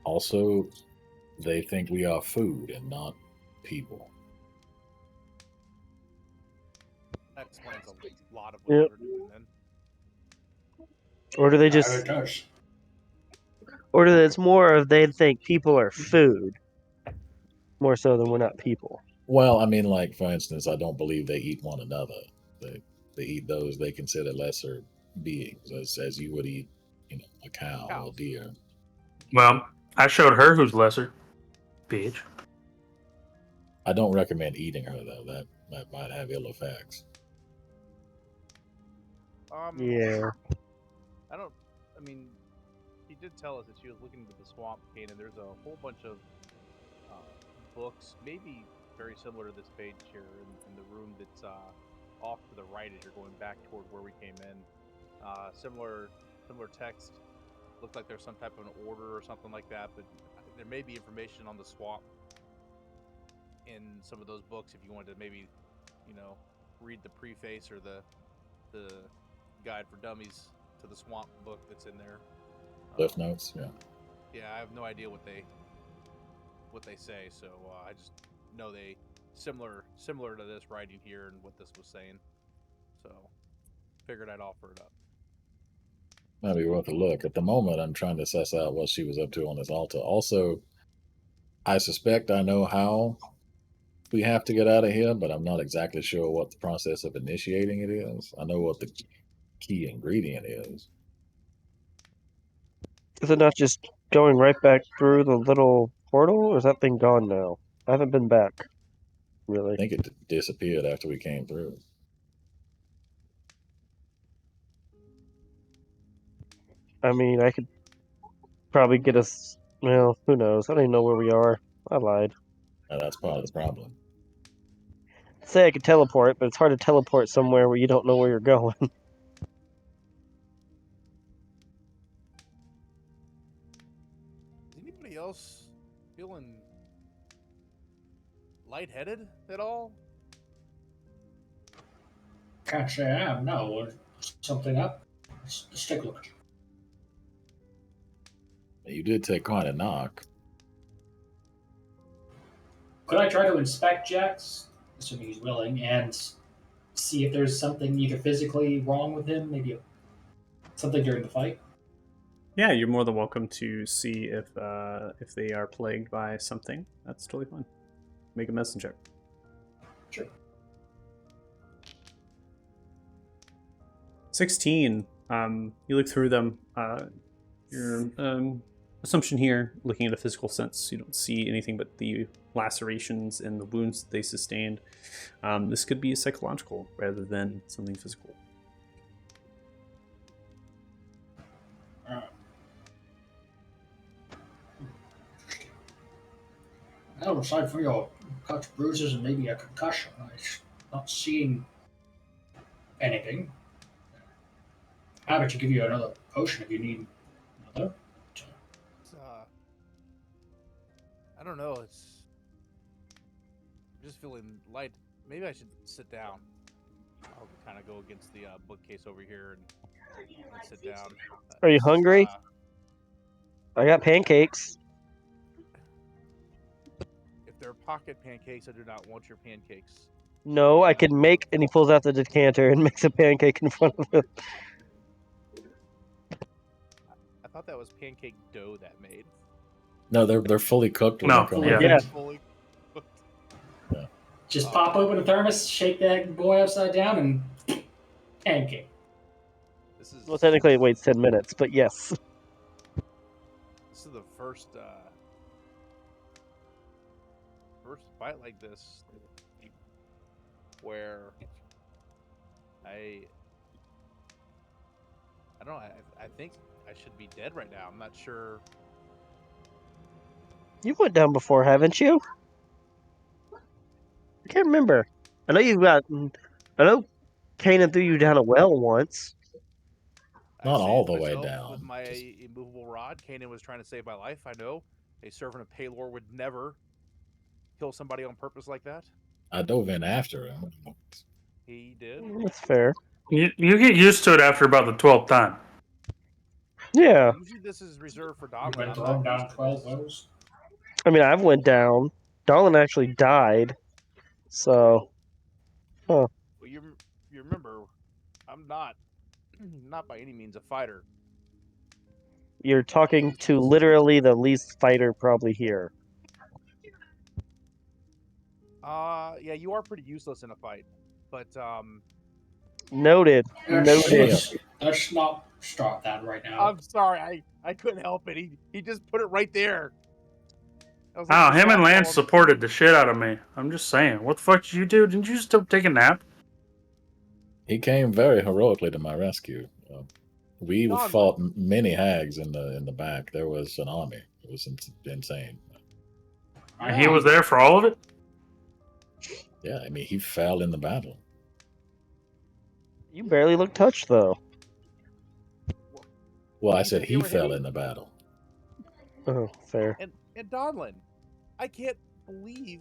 Also, they think we are food and not people. That explains a lot of what Yep. they're doing then. Or do they It just does. Or that it's more of they think people are food, more so than we're not people. Well, I mean, like for instance, I don't believe they eat one another. They eat those they consider lesser beings, as you would eat, a cow or a Cows. deer. Well, I showed her who's lesser. Bitch. I don't recommend eating her though. That might have ill effects. Yeah. I don't. I mean, he did tell us that she was looking into the swamp cane, and there's a whole bunch of books, maybe very similar to this page here in the room that's off to the right as you're going back toward where we came in. Similar text. Looked like there's some type of an order or something like that, but there may be information on the swamp in some of those books if you wanted to maybe, read the preface or the guide for dummies to the swamp book that's in there. Cliff notes, yeah. Yeah, I have no idea what they say, so I just know they similar to this writing here and what this was saying. So figured I'd offer it up. Might be worth a look. At the moment, I'm trying to suss out what she was up to on this altar. Also, I suspect I know how we have to get out of here, but I'm not exactly sure what the process of initiating it is. I know what the key ingredient is. Is it not just going right back through the little portal, or is that thing gone now? I haven't been back, really. I think it disappeared after we came through. I mean, I could probably get us. Well, who knows? I don't even know where we are. I lied. Now, that's part of the problem. Say I could teleport, but it's hard to teleport somewhere where you don't know where you're going. Is anybody else feeling lightheaded at all? Can't say I am. No, something up. Let's take a look. You did take quite a knock. Could I try to inspect Jax, assuming he's willing, and see if there's something either physically wrong with him, maybe something during the fight? Yeah, you're more than welcome to see if they are plagued by something. That's totally fine. Make a medicine check. Sure. 16. You look through them. Your assumption here, looking at a physical sense, you don't see anything but the lacerations and the wounds that they sustained. This could be psychological rather than something physical. Well, aside from your cuts, bruises, and maybe a concussion, I'm not seeing anything. Happy to give you another potion if you need another. It's, I don't know. I'm just feeling light. Maybe I should sit down. I'll kind of go against the bookcase over here and sit down. Are you hungry? I got pancakes. If they're pocket pancakes, I do not want your pancakes. No, I can make. And he pulls out the decanter and makes a pancake in front of him. I thought that was pancake dough that made. No, they're fully cooked. When No, they come yeah. out. Yeah. Fully cooked. Just pop open a thermos, shake that boy upside down, and pancake. This is Well, technically it waits 10 minutes, but yes. This is the first fight like this where I don't know. I think I should be dead right now. I'm not sure. You went down before, haven't you? I can't remember. I know I know Kanan threw you down a well once. I Not all saved the way myself down, with my just- immovable rod. Kanan was trying to save my life. I know a servant of Palor would never kill somebody on purpose like that. I dove in after him. He did. That's fair. You get used to it after about the 12th time. Yeah. Usually this is reserved for You Doblin. went I'm thrown not down used to 12 this. woes. I mean, I've went down. Dolan actually died. So, Well, you remember, I'm not by any means a fighter. you're talking to literally the least fighter probably here. Yeah, you are pretty useless in a fight, but Noted. Noted. Let's not start that right now. I'm sorry, I couldn't help it. He just put it right there. I was Oh, the him and softball Lance on the supported field. the shit out of me. I'm just saying. What the fuck did you do? Didn't you just take a nap? He came very heroically to my rescue. We Don, fought many hags in the back. There was an army. It was insane. And he was there for all of it? Yeah, I mean, he fell in the battle. You barely look touched, though. Well, I You said think they he were fell hitting? in the battle. Oh, fair. And Donlin, I can't believe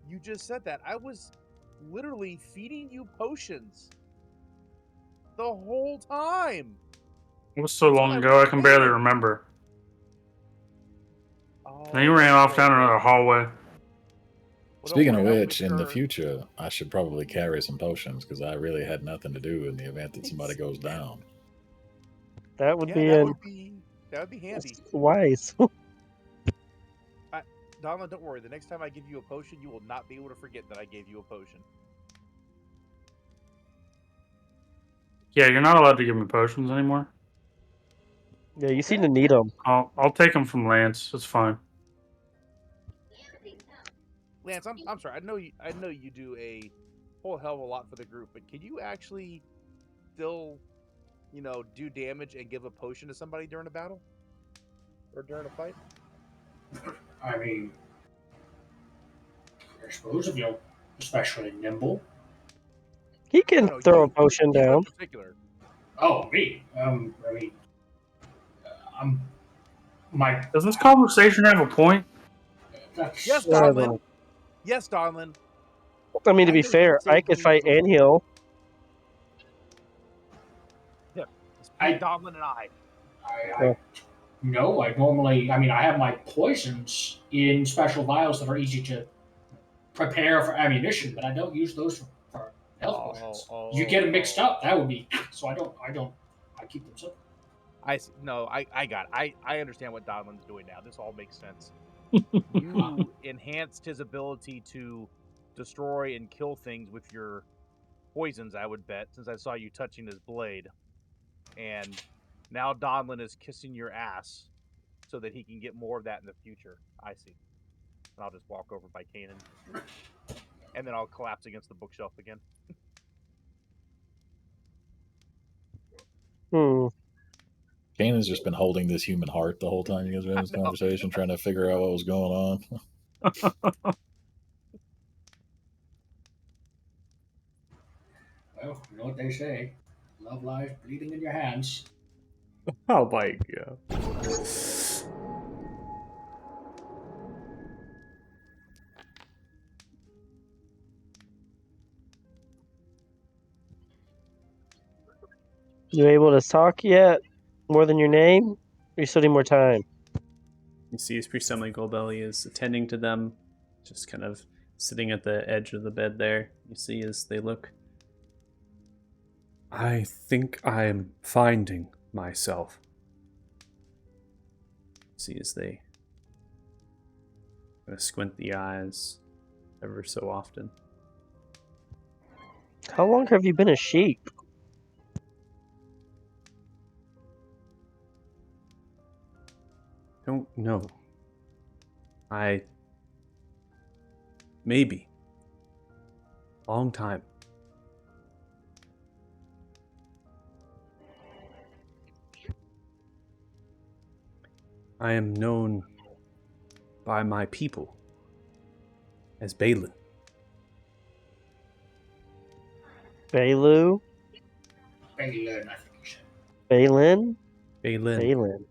you just said that. I was literally feeding you potions the whole time. It was so Until long I ago, I can barely fainted. remember. Oh, Then he ran off down another hallway. Well, don't Speaking of worry, I will which, make in the sure- future, I should probably carry some potions because I really had nothing to do in the event that somebody goes down. That would Yeah, be that would be handy. wise. Donlin, don't worry. The next time I give you a potion, you will not be able to forget that I gave you a potion. Yeah, you're not allowed to give me potions anymore. Yeah, you seem to need them. I'll take them from Lance. It's fine. Lance, I'm sorry. I know you do a whole hell of a lot for the group, but can you actually still, do damage and give a potion to somebody during a battle or during a fight? I mean, I suppose if you're especially nimble. He can No, throw a you potion in down. particular. Oh, me. I mean, I'm my. Does this conversation have a point? That's, Yes, Yeah, Donlin. Yes, Donlin. I mean, to I be know you fair, say I could me fight as a- and heal. It's between Donlin and I. No, I normally. I mean, I have my poisons in special vials that are easy to prepare for ammunition, but I don't use those for health potions. You get them mixed up, that would be. So I don't. I keep them simple. I got it. I understand what Donlin's doing now. This all makes sense. You enhanced his ability to destroy and kill things with your poisons, I would bet, since I saw you touching his blade. And now Donlin is kissing your ass so that he can get more of that in the future. I see. And I'll just walk over by Kanan. And then I'll collapse against the bookshelf again. Kanan's just been holding this human heart the whole time you guys were having this conversation, trying to figure out what was going on. Well, you know what they say. Love lies bleeding in your hands. Oh my god. You able to talk yet? More than your name? Or you still need more time? You see as Priest Emily Goldbelly is attending to them, just kind of sitting at the edge of the bed there. You see as they look. I think I'm finding myself. See as they kind of squint the eyes ever so often. How long have you been a sheep? Don't know. Maybe. Long time. I am known by my people as Balin. Balu? Balin, I think you said. Balin? Balin. Balin.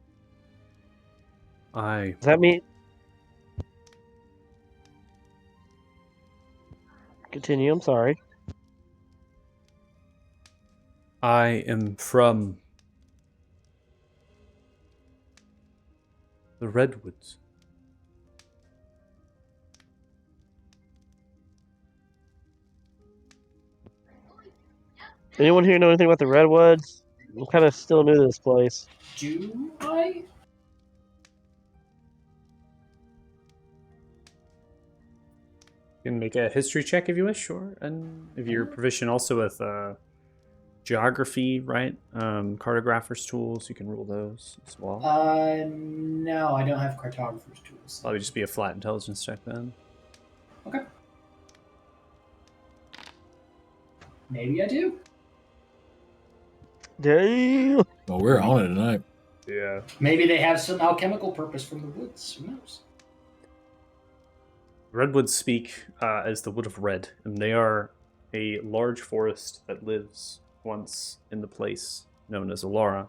I Does that mean... Continue, I'm sorry. am from the Redwoods. Anyone here know anything about the Redwoods? I'm kind of still new to this place. Do I? You can make a history check if you wish, sure. And if you're proficient also with geography, right? Cartographer's tools, you can rule those as well. No, I don't have cartographer's tools. Probably just be a flat intelligence check then. Okay. Maybe I do. Damn. Well, we're on it tonight. Yeah. Maybe they have some alchemical purpose from the woods. Who knows? Redwoods speak as the Wood of Red, and they are a large forest that lives once in the place known as Alara.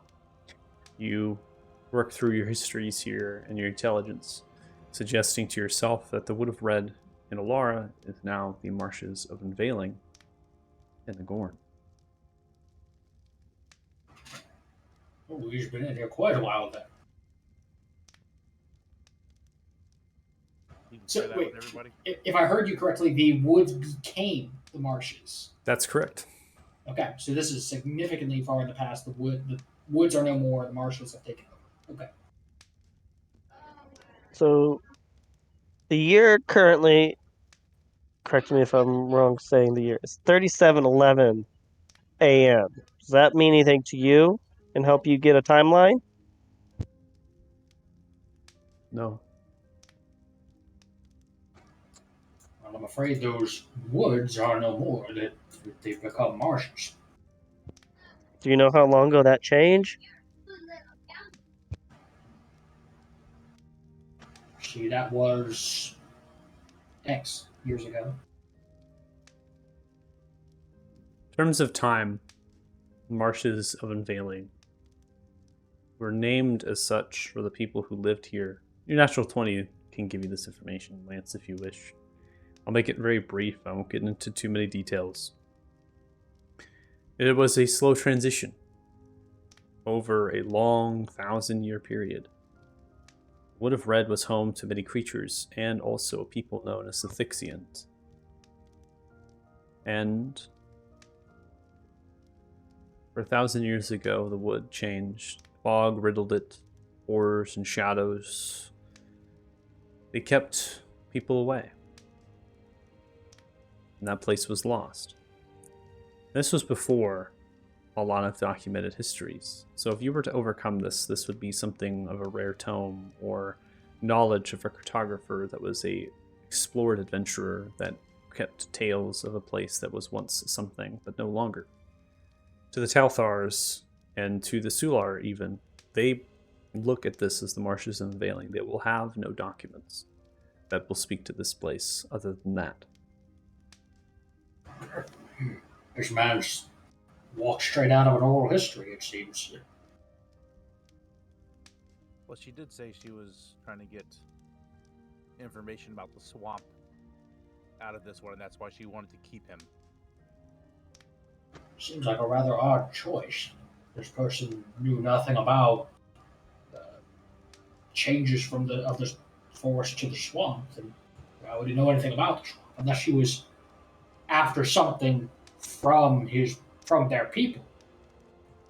You work through your histories here and your intelligence, suggesting to yourself that the Wood of Red in Alara is now the marshes of Unveiling in the Gorn. Oh, we've been in here quite a while then. You can So, share that wait. with everybody. If I heard you correctly, the woods became the marshes. That's correct. Okay, so this is significantly far in the past. The woods are no more. The marshes have taken over. Okay. So, the year currently, correct me if I'm wrong saying the year, is 3711 a.m. Does that mean anything to you and help you get a timeline? No. Well, I'm afraid those woods are no more. They've become marshes. Do you know how long ago that changed? See, that was X years ago. In terms of time, marshes of Unveiling were named as such for the people who lived here. Your natural 20 can give you this information, Lance, if you wish. I'll make it very brief. I won't get into too many details. It was a slow transition over a long 1,000-year period. Wood of Red was home to many creatures and also a people known as the Thixians. And for 1,000 years ago, the wood changed. Fog riddled it, horrors and shadows. They kept people away. And that place was lost. This was before a lot of documented histories. So if you were to overcome this, this would be something of a rare tome or knowledge of a cartographer that was a explored adventurer that kept tales of a place that was once something, but no longer. To the Talthars and to the Sular even, they look at this as the Marshes of Unveiling. They will have no documents that will speak to this place other than that. This man's walked straight out of an oral history, it seems. Well, she did say she was trying to get information about the swamp out of this one, and that's why she wanted to keep him. Seems like a rather odd choice. This person knew nothing about changes from the forest to the swamp, and I wouldn't know anything about the swamp unless she was after something from their people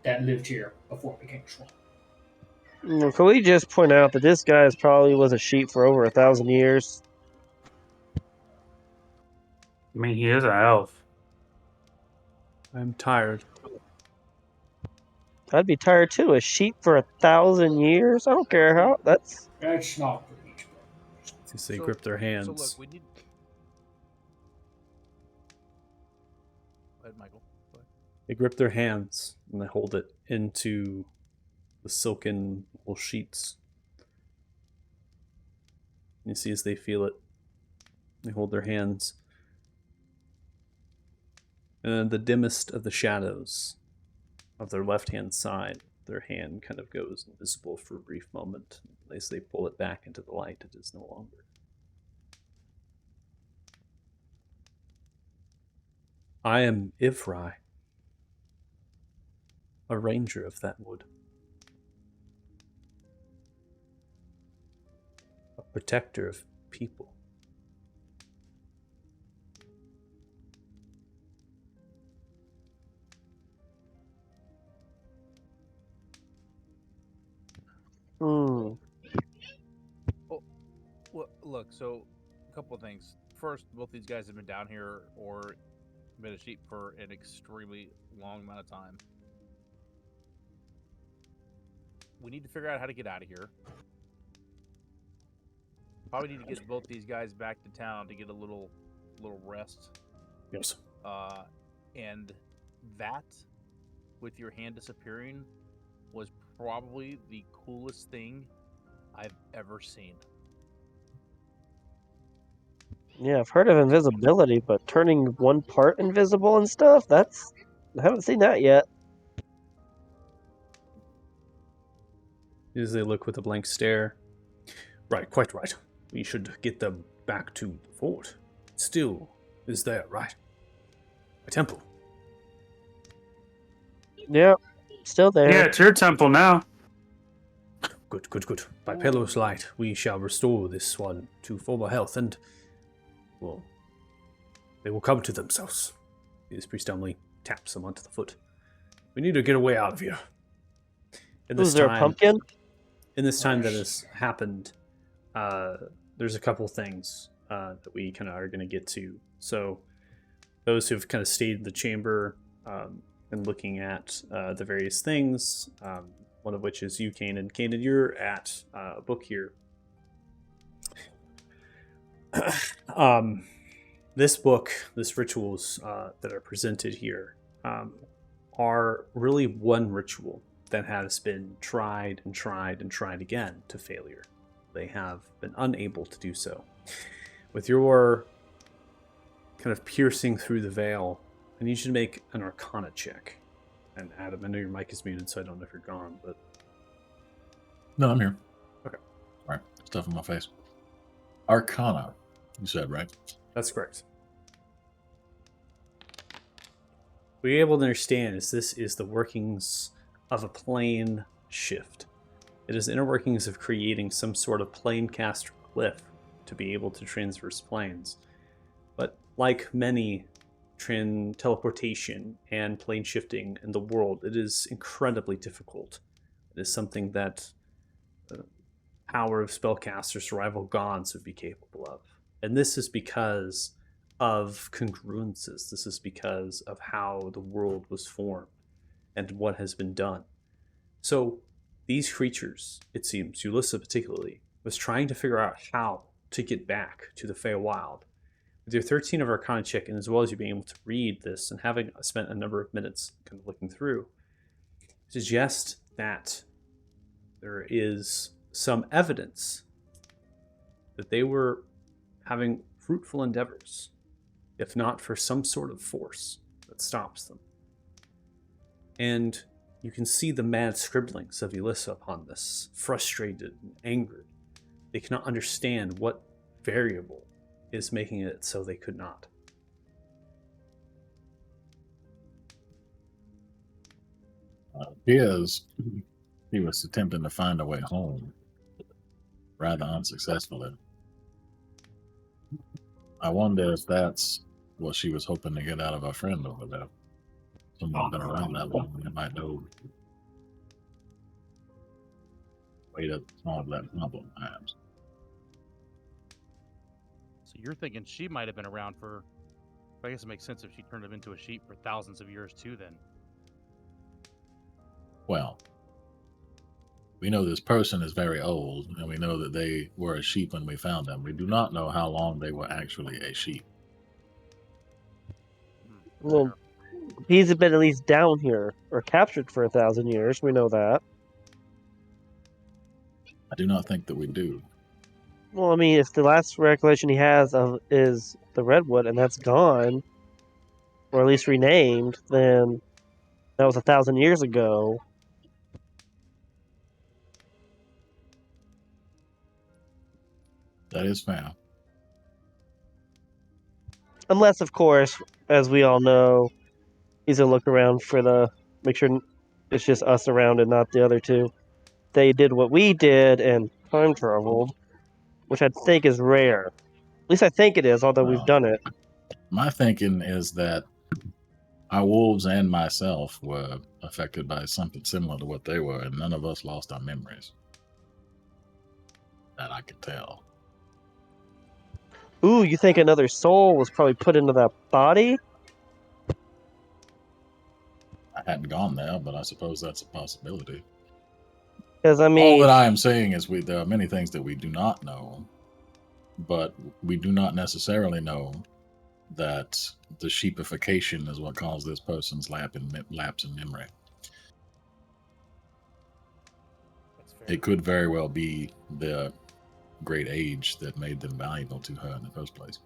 that lived here before it became a swamp. Can we just point out that this guy probably was a sheep for over 1,000 years? I mean, he is an elf. I'm tired. I'd be tired too. A sheep for 1,000 years? I don't care how. That's That's not bleach, Since they grip their hands. So look, we need. Go ahead, Michael. Go ahead. They grip their hands and they hold it into the silken little sheets. You see as they feel it, they hold their hands. And in the dimmest of the shadows of their left-hand side, their hand kind of goes invisible for a brief moment. As they pull it back into the light, it is no longer. I am Ivrai, a ranger of that wood. A protector of people. Well, look. So, a couple of things. first, both these guys have been down here or been a sheep for an extremely long amount of time. We need to figure out how to get out of here. Probably need to get both these guys back to town to get a little rest. Yes. And that, with your hand disappearing, was probably the coolest thing I've ever seen. Yeah, I've heard of invisibility, but turning one part invisible and stuff, I haven't seen that yet. As they look with a blank stare. Right, quite right. We should get them back to the fort. It still is there, right? A temple. Yeah, still there. Yeah, it's your temple now. Good, good, good. By Pelos light, we shall restore this one to former health, and, well, they will come to themselves. This priest Emily taps them onto the foot. We need to get away out of here. Is there a pumpkin? In this time that has happened, there's a couple things that we kind of are going to get to. So, those who've kind of stayed in the chamber and looking at the various things, one of which is you, Kanan. Kanan, you're at a book here. This book, this rituals that are presented here, are really one ritual that has been tried and tried and tried again to failure. They have been unable to do so. With your kind of piercing through the veil, I need you to make an Arcana check. And Adam, I know your mic is muted, so I don't know if you're gone, but... No, I'm here. Okay. All right. Stuff in my face. Arcana, you said, right? That's correct. What you're able to understand is this is the workings of a plane shift. It is inner workings of creating some sort of plane cast cliff to be able to transverse planes. But like many teleportation and plane shifting in the world, it is incredibly difficult. It is something that the power of spellcasters, rival gods, would be capable of. And this is because of congruences. This is because of how the world was formed and what has been done. So these creatures, it seems, Ulissa particularly, was trying to figure out how to get back to the Feywild. With your 13 of Arcana check, and as well as you being able to read this and having spent a number of minutes kind of looking through, suggest that there is some evidence that they were having fruitful endeavors, if not for some sort of force that stops them. And you can see the mad scribblings of Ulissa upon this, frustrated and angered. They cannot understand what variable is making it so they could not. Appears he was attempting to find a way home, rather unsuccessfully. I wonder if that's what she was hoping to get out of her friend over there. Someone been around that long, they might know way to solve that problem, perhaps. So you're thinking she might have been around for... I guess it makes sense if she turned him into a sheep for thousands of years too, then. Well, we know this person is very old, and we know that they were a sheep when we found them. We do not know how long they were actually a sheep. Well, he's been at least down here, or captured for 1,000 years, we know that. I do not think that we do. Well, I mean, if the last recollection he has of is the Redwood, and that's gone, or at least renamed, then that was 1,000 years ago. That is fair. Unless, of course, as we all know, he's gonna look around for make sure it's just us around and not the other two. They did what we did and time traveled, which I think is rare. At least I think it is, although we've done it. My thinking is that our wolves and myself were affected by something similar to what they were, and none of us lost our memories. That I could tell. Ooh, you think another soul was probably put into that body? I hadn't gone there, but I suppose that's a possibility. Because I All mean, that I am saying is there are many things that we do not know, but we do not necessarily know that the sheepification is what caused this person's lapse in memory. That's fair. It could very well be their great age that made them valuable to her in the first place.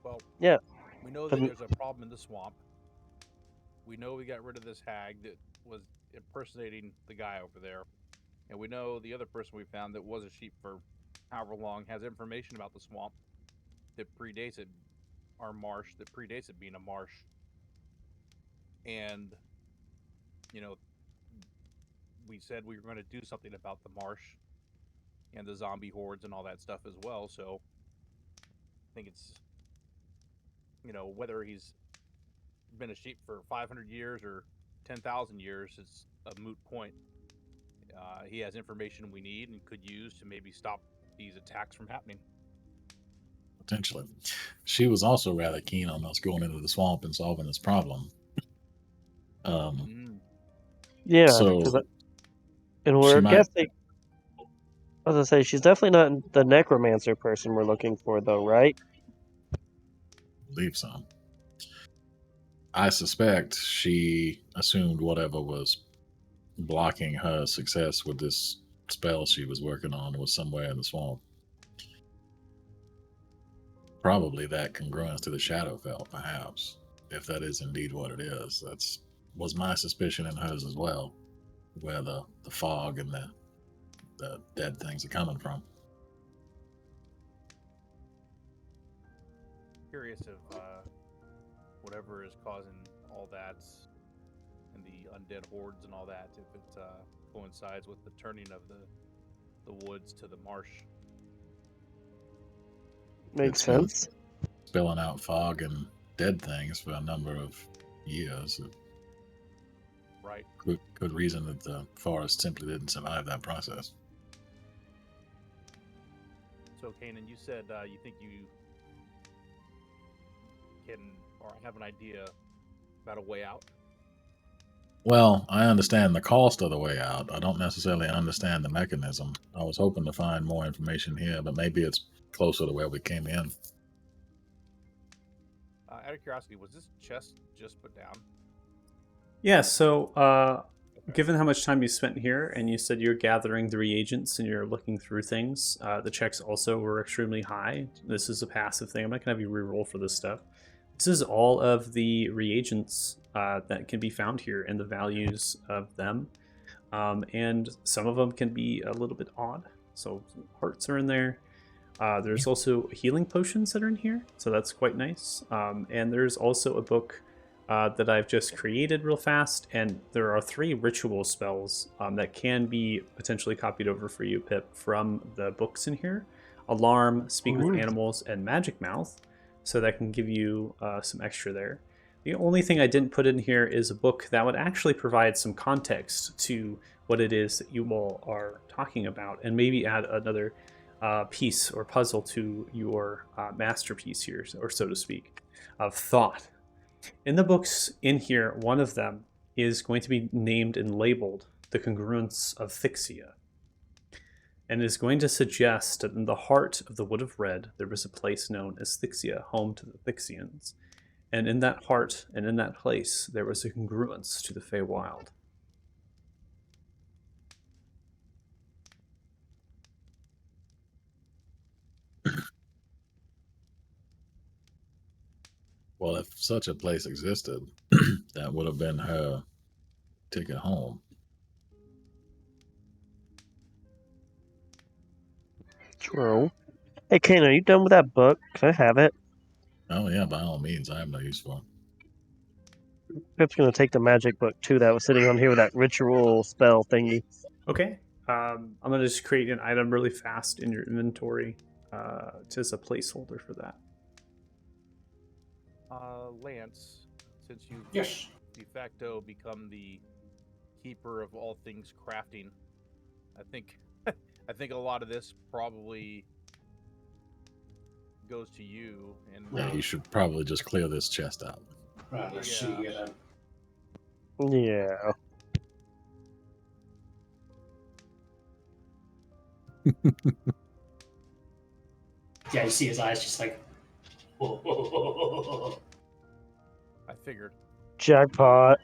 Well, Yeah. we know But- that there's a problem in the swamp. We know we got rid of this hag that was impersonating the guy over there. And we know the other person we found that was a sheep for however long has information about the swamp that predates it, our marsh, that predates it being a marsh. And, you know, we said we were going to do something about the marsh and the zombie hordes and all that stuff as well. So I think it's, you know, whether he's been a sheep for 500 years or 10,000 years, it's a moot point. He has information we need and could use to maybe stop these attacks from happening. Potentially. She was also rather keen on us going into the swamp and solving this problem. yeah. So 'cause and we're might- guessing. I was gonna say she's definitely not the necromancer person we're looking for, though, right? believe so. I suspect she assumed whatever was blocking her success with this spell she was working on was somewhere in the swamp. Probably that congruence to the Shadowfell, perhaps, if that is indeed what it is. That's was my suspicion and hers as well, where the fog and the dead things are coming from. Curious if whatever is causing all that and the undead hordes and all that, if it coincides with the turning of the woods to the marsh. Makes It's been sense. spilling out fog and dead things for a number of years. Right. Good reason that the forest simply didn't survive that process. So, Kanan, you said you think you can or have an idea about a way out. Well, I understand the cost of the way out. I don't necessarily understand the mechanism. I was hoping to find more information here, but maybe it's closer to where we came in. Out of curiosity, was this chest just put down? Yeah, so given how much time you spent here, and you said you're gathering the reagents and you're looking through things, the checks also were extremely high. This is a passive thing. I'm not going to have you reroll for this stuff. This is all of the reagents that can be found here and the values of them. And some of them can be a little bit odd. So hearts are in there. There's also healing potions that are in here, so that's quite nice. And there's also a book that I've just created real fast, and there are 3 ritual spells that can be potentially copied over for you, Pip, from the books in here. Alarm, Speak with Animals, and Magic Mouth, so that can give you some extra there. The only thing I didn't put in here is a book that would actually provide some context to what it is that you all are talking about, and maybe add another piece or puzzle to your masterpiece here, or so to speak, of thought. In the books in here, one of them is going to be named and labeled The Congruence of Thixia, and is going to suggest that in the heart of the Wood of Red there was a place known as Thixia, home to the Thixians, and in that heart and in that place there was a congruence to the Feywild. Well, if such a place existed, that would have been her ticket home. True. Hey, Kane, are you done with that book? Can I have it? Oh yeah, by all means, I have no use for it. Pip's gonna take the magic book too that was sitting on here with that ritual spell thingy. Okay, I'm going to just create an item really fast in your inventory as a placeholder for that. Lance, since you've Yes. de facto become the keeper of all things crafting, I think I think a lot of this probably goes to you, and Yeah, you should probably just clear this chest out. Right, let's Yeah. see. Yeah. Yeah, you see his eyes just like. I figured. Jackpot.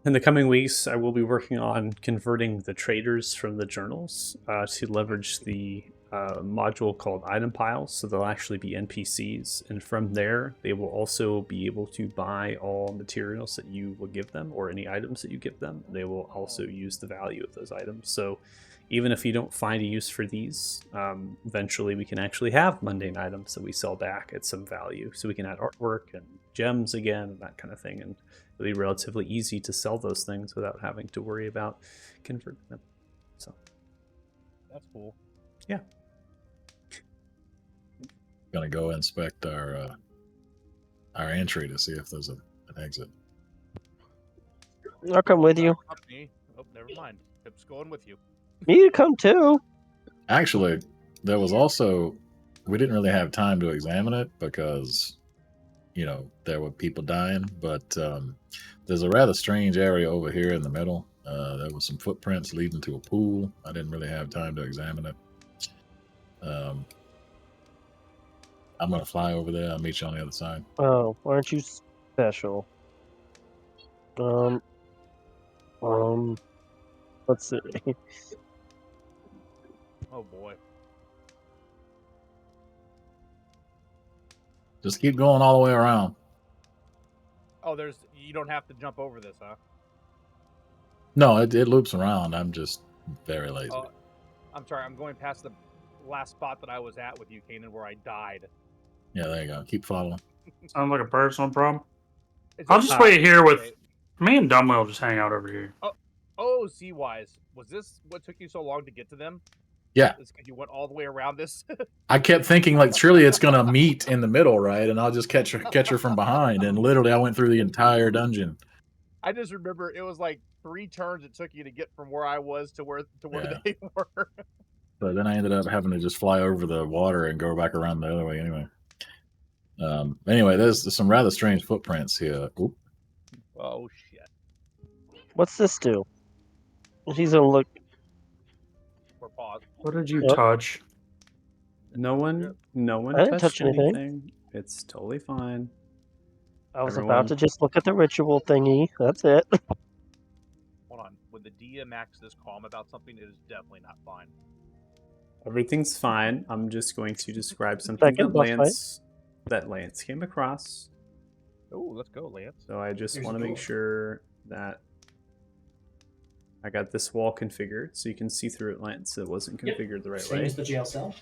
In the coming weeks, I will be working on converting the traders from the journals to leverage the module called Item Piles, so they'll actually be NPCs, and from there, they will also be able to buy all materials that you will give them, or any items that you give them. They will also use the value of those items. So even if you don't find a use for these, eventually we can actually have mundane items that we sell back at some value. So we can add artwork and gems again, and that kind of thing, and it'll be relatively easy to sell those things without having to worry about converting them. So That's cool. Gonna go inspect our entry to see if there's an exit. I'll come with you. Company. Oh, never mind. Pip's going with you. You come too. Actually, there was also, we didn't really have time to examine it because, you know, there were people dying, but there's a rather strange area over here in the middle. There was some footprints leading to a pool. I didn't really have time to examine it. I'm going to fly over there. I'll meet you on the other side. Oh, aren't you special? Let's see. Oh boy. Just keep going all the way around. Oh, you don't have to jump over this, huh? No, it loops around. I'm just very lazy. Oh, I'm sorry. I'm going past the last spot that I was at with you, Kanan, where I died. Yeah, there you go. Keep following. Sounds like a personal problem. Is I'll it- just wait here with okay. me and Dumb will just hang out over here. Oh, Z-Wise. Was this what took you so long to get to them? Yeah. It's because you went all the way around this? I kept thinking, like, surely it's going to meet in the middle, right? And I'll just catch her from behind. And literally, I went through the entire dungeon. I just remember it was like 3 turns it took you to get from where I was to where Yeah. they were. But then I ended up having to just fly over the water and go back around the other way anyway. Anyway, there's some rather strange footprints here. Oop. Oh, shit. What's this do? He's gonna look. For pause. What did you Yep. touch? no one I didn't touched touch anything. anything. It's totally fine. I was Everyone- about to just look at the ritual thingy. That's it. Hold on. When the DM acts this calm about something, it is definitely not fine. Everything's fine. I'm just going to describe something Second that boss fight. Lance came across. Oh, let's go, Lance. So I just Here's want to the make door. sure that I got this wall configured so you can see through it, Lance. It wasn't Yep. configured the right Same way. as the jail cell.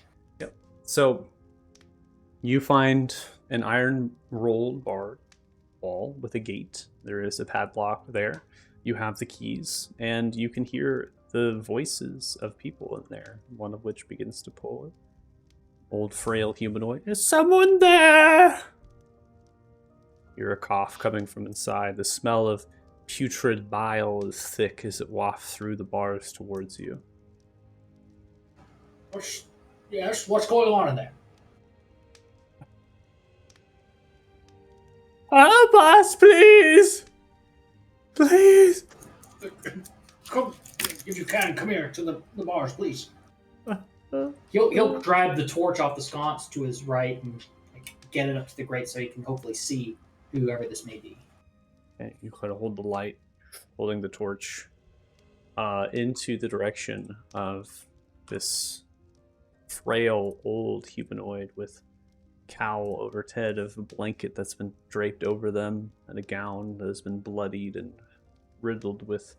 So you find an iron rolled barred wall with a gate. There is a padlock there. You have the keys, and you can hear the voices of people in there, one of which begins to pull. Old frail humanoid. Is someone there? Hear a cough coming from inside. The smell of putrid bile is thick as it wafts through the bars towards you. Yes, what's going on in there? Help us, please! Please! Come, if you can, come here to the bars, please. He'll drive the torch off the sconce to his right and get it up to the grate so he can hopefully see whoever this may be. Okay, you kind of hold the light, holding the torch, into the direction of this frail old humanoid with cowl over its head of a blanket that's been draped over them and a gown that has been bloodied and riddled with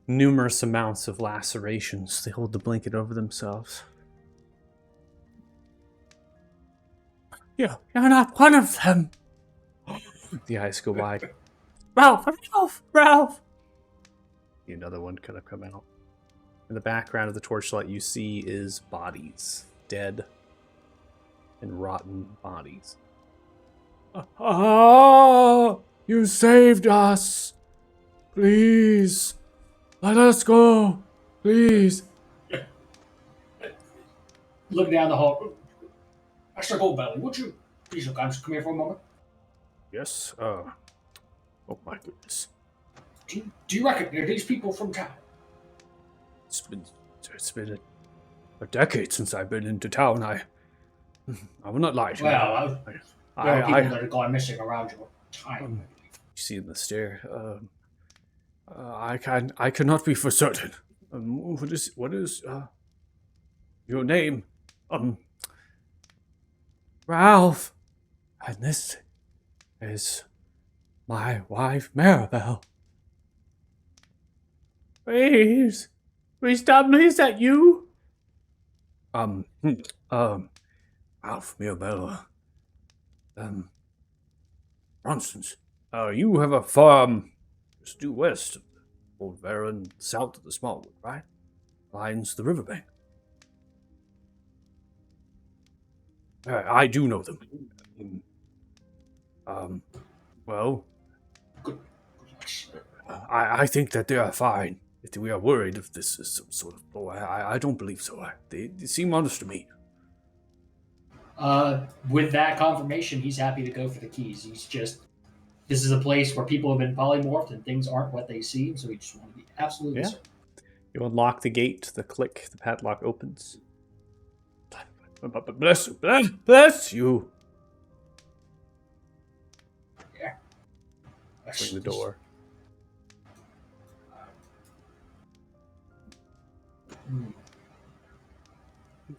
numerous amounts of lacerations. They hold the blanket over themselves. You're not one of them. The eyes go wide. Ralph! Another one could have come out. In the background of the torchlight, you see is bodies, dead and rotten bodies. Oh, you saved us. Please, let us go. Please. look down the hall. Master Goldbelly, would you please come here for a moment? Yes. Oh my goodness. Do you recognize these people from town? It's been a decade since I've been into town. I will not lie to you. Well, there are people that have gone missing around your time. You see in the stair. I cannot be for certain. What is your name? Ralph. And this is my wife, Maribel. Please stop me. Is that you? Ralph, Mirabella. Ronsons. You have a farm just due west of Old Varon, south of the Smallwood, right? Lines the riverbank. I do know them. Well, I think that they are fine. If we are worried if this is some sort of blow, I don't believe so. They seem honest to me. With that confirmation, he's happy to go for the keys. This is a place where people have been polymorphed and things aren't what they seem, so he just want to be absolutely certain. You unlock the gate, the padlock opens. Bless you. Yeah. Swing the door.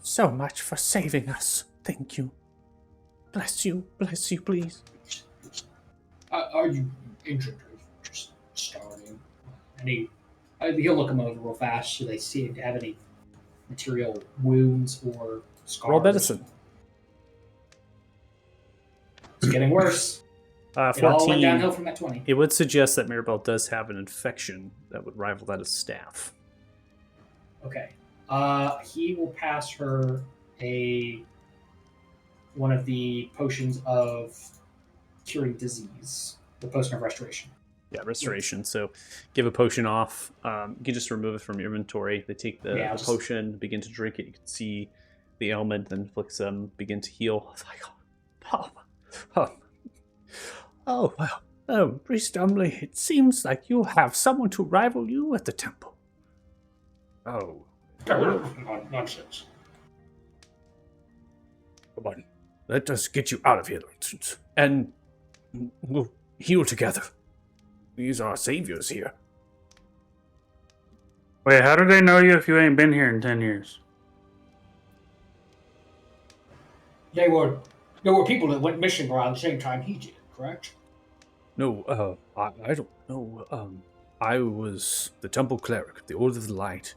So much for saving us. Thank you. Bless you, please. Are you injured? Just starting. He'll look him over real fast. Do they seem to have any material wounds or scars? Roll medicine. It's getting worse. 14. It all went downhill from that 20. It would suggest that Mirabelle does have an infection that would rival that of staph. Okay. He will pass her one of the potions of curing disease, the potion of restoration. Yeah, restoration. So give a potion off. You can just remove it from your inventory. They take the potion, begin to drink it. You can see the ailment, then flicks them, begin to heal. It's like, well, Priest Umley, it seems like you have someone to rival you at the temple. Oh. Nonsense. Come on. Let us get you out of here, nonsense. And we'll heal together. These are saviors here. Wait, how do they know you if you ain't been here in 10 years? There were people that went missing around the same time he did, correct? No, I don't know. I was the temple cleric of the Order of the Light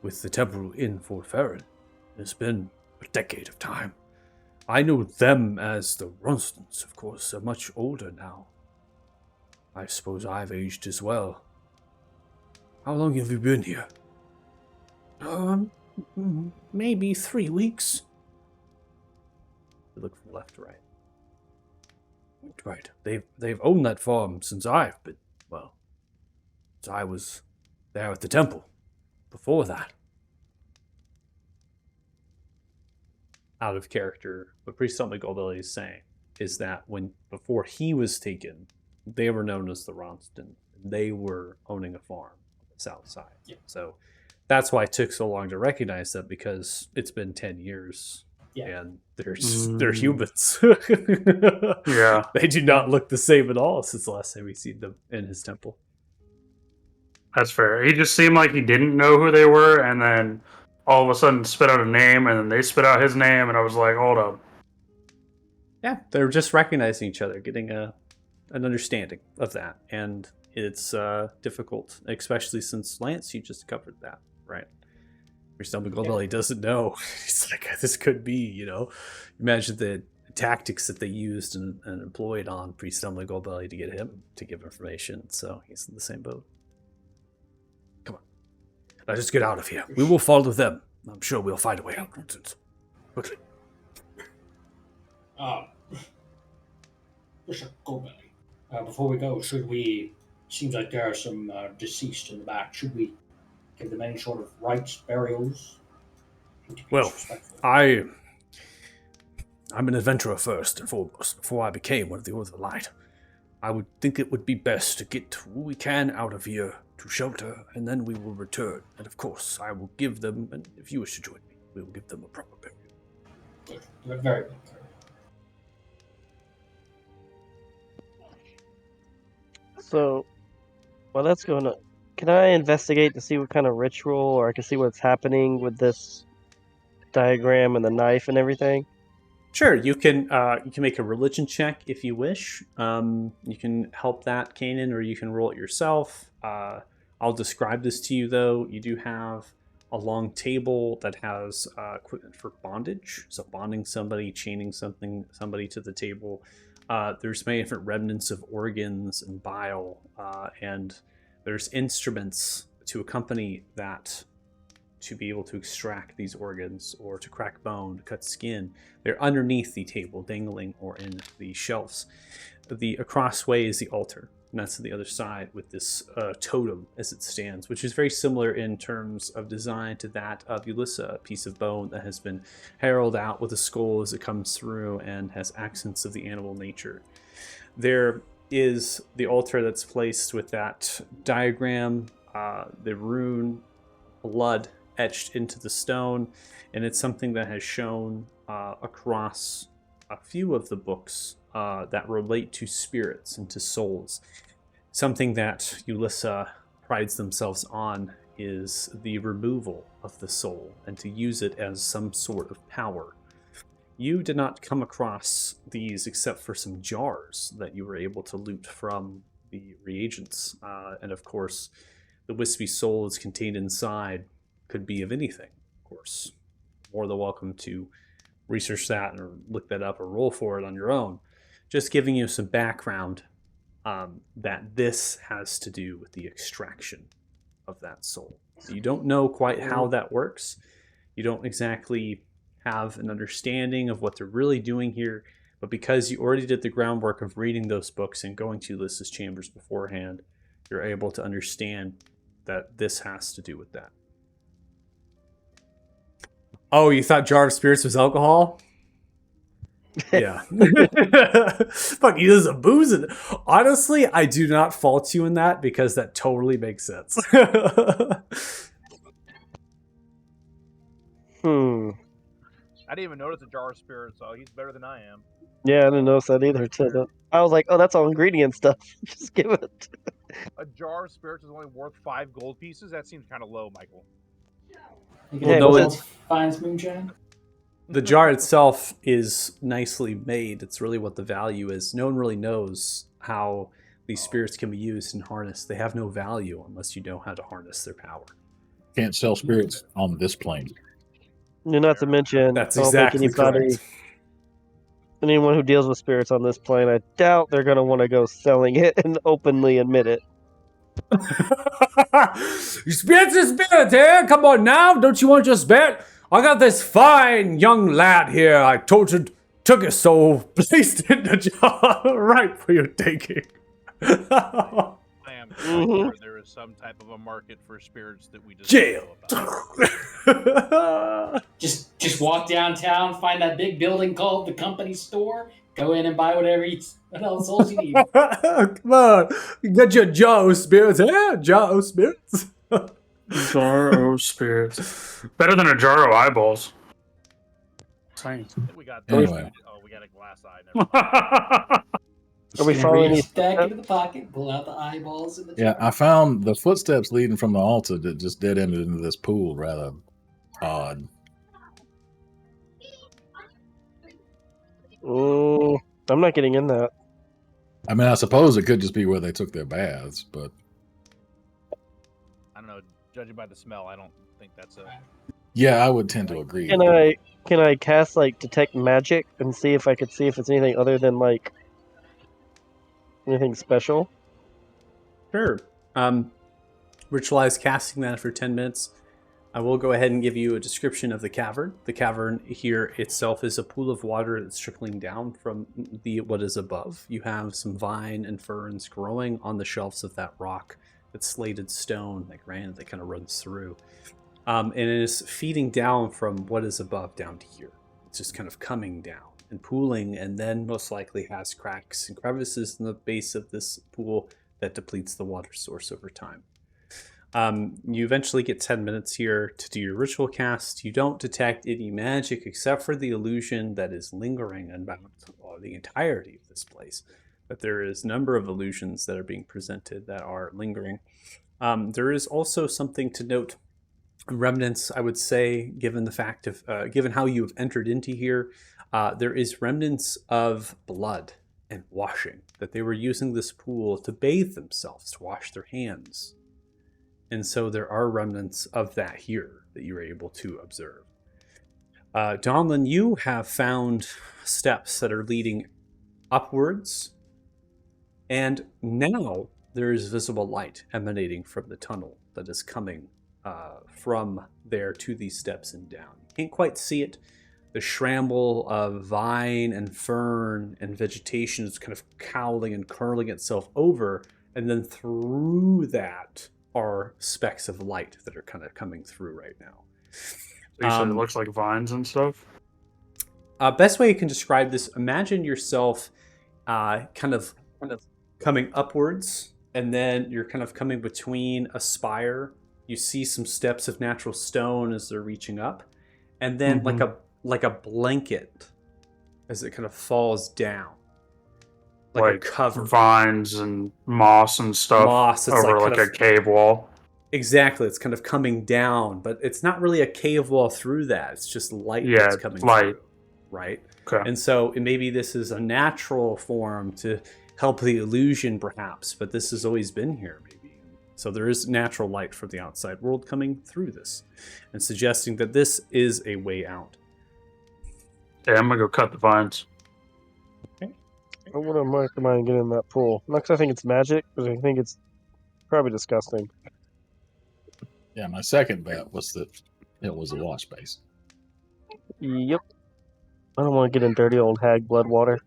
with the temple in Fort Farron. It's been a decade of time. I know them as the Ronstons, of course. They're much older now. I suppose I've aged as well. How long have you been here? Maybe 3 weeks. You look from left to right. Right. They've owned that farm since I was there at the temple. Before that. Out of character, what Priest Umley Goldbelly is saying is that before he was taken, they were known as the Ronston. They were owning a farm on the south side. Yeah. So that's why it took so long to recognize them, because it's been 10 years. Yeah. And they're humans. Yeah. They do not look the same at all since the last time we seen them in his temple. That's fair. He just seemed like he didn't know who they were, and then all of a sudden spit out a name, and then they spit out his name, and I was like, hold up. Yeah, they're just recognizing each other, getting an understanding of that. And it's difficult, especially since Lance, you just covered that, right? Priest Umley Goldbelly doesn't know. He's like, this could be, Imagine the tactics that they used and employed on Priest Umley Goldbelly to get him to give information. So he's in the same boat. Come on. Let's just get out of here. We will follow them. I'm sure we'll find a way out. Quickly. Mr. Goldbelly, before we go, seems like there are some deceased in the back. Should we give them any sort of rites, burials? Well, I'm an adventurer first and foremost. Before I became one of the Order of the Light, I would think it would be best to get what we can out of here to shelter, and then we will return. And of course, I will give them, and if you wish to join me, we will give them a proper burial. Good. Very good. So, while that's going on, can I investigate to see what kind of ritual, or I can see what's happening with this diagram and the knife and everything? Sure, you can make a religion check if you wish. You can help that, Kanan, or you can roll it yourself. I'll describe this to you, though. You do have a long table that has equipment for bondage, so bonding somebody, chaining somebody to the table. There's many different remnants of organs and bile, and there's instruments to accompany that to be able to extract these organs or to crack bone, to cut skin. They're underneath the table, dangling or in the shelves. The across way is the altar, and that's the other side with this totem as it stands, which is very similar in terms of design to that of Yulissa, a piece of bone that has been heralded out with a skull as it comes through and has accents of the animal nature. There is the altar that's placed with that diagram, the rune blood etched into the stone, and it's something that has shown across a few of the books that relate to spirits and to souls. Something that Yulissa prides themselves on is the removal of the soul and to use it as some sort of power. You did not come across these except for some jars that you were able to loot from the reagents. And of course, the wispy soul is contained inside could be of anything, of course. More than welcome to research that or look that up or roll for it on your own. Just giving you some background that this has to do with the extraction of that soul. You don't know quite how that works. You don't exactly have an understanding of what they're really doing here, but because you already did the groundwork of reading those books and going to Yulissa's chambers beforehand, you're able to understand that this has to do with that. Oh, you thought Jar of Spirits was alcohol? Yeah. Fuck, you, there's a booze in it. Honestly, I do not fault you in that because that totally makes sense. I didn't even notice a jar of spirits, so he's better than I am. Yeah, I didn't notice that either. I was like, oh, that's all ingredient stuff. Just give it. A jar of spirits is only worth 5 gold pieces? That seems kind of low, Michael. Well, no, finds moonshine. The jar itself is nicely made. It's really what the value is. No one really knows how these spirits can be used and harnessed. They have no value unless you know how to harness their power. Can't sell spirits on this plane. Not to mention, That's I don't think exactly correct. Anyone who deals with spirits on this plane, I doubt they're going to want to go selling it and openly admit it. Spirits is spirit, eh? Come on now, don't you want your spirit? I got this fine young lad here. I told you, took his soul, placed it in the jar, right for your taking. I am sure there is some type of a market for spirits that we just jail. Don't know about. Just walk downtown, find that big building called the company store, go in and buy whatever else you need. Come on, you got your jar of spirits, eh? Jar of spirits. Jar of spirits. Better than a jar of eyeballs. Same. We got Anyway. Oh, we got a glass eye. Never mind. Are we following Reach back into the pocket, pull out the eyeballs in the jar. Yeah, I found the footsteps leading from the altar that just dead ended into this pool. Rather odd. I'm not getting in that. I mean, I suppose it could just be where they took their baths, but I don't know. Judging by the smell, I don't think that's a. yeah, I would tend to agree. Can I cast like detect magic and see if I could see if it's anything other than like anything special? Sure. Ritualize casting that for 10 minutes. I will go ahead and give you a description of the cavern. The cavern here itself is a pool of water that's trickling down from what is above. You have some vine and ferns growing on the shelves of that rock, that slated stone, that granite that kind of runs through. and it is feeding down from what is above down to here. It's just kind of coming down and pooling, and then most likely has cracks and crevices in the base of this pool that depletes the water source over time. You eventually get 10 minutes here to do your ritual cast. You don't detect any magic except for the illusion that is lingering about the entirety of this place. But there is a number of illusions that are being presented that are lingering. There is also something to note. Remnants, I would say, given the fact of given how you have entered into here, there is remnants of blood and washing, that they were using this pool to bathe themselves, to wash their hands. And so there are remnants of that here that you're able to observe. Donlin, you have found steps that are leading upwards, and now there is visible light emanating from the tunnel that is coming from there to these steps and down. You can't quite see it. The shramble of vine and fern and vegetation is kind of cowling and curling itself over, and then through that are specks of light that are kind of coming through right now. So you said it looks like vines and stuff? Best way you can describe this, imagine yourself kind of coming upwards, and then you're kind of coming between a spire. You see some steps of natural stone as they're reaching up, and then like a blanket as it kind of falls down. Like a cover. Vines and moss and stuff Moss, it's over like like a cave wall. Exactly, it's kind of coming down, but it's not really a cave wall through that. It's just light that's coming light. through, right? Okay. And so maybe this is a natural form to help the illusion, perhaps, but this has always been here, maybe. So there is natural light from the outside world coming through this, and suggesting that this is a way out. Yeah, I'm gonna go cut the vines. I wouldn't mind getting in that pool. Not 'cause I think it's magic, because I think it's probably disgusting. Yeah, my second bet was that it was a wash base. Yep. I don't want to get in dirty old hag blood water.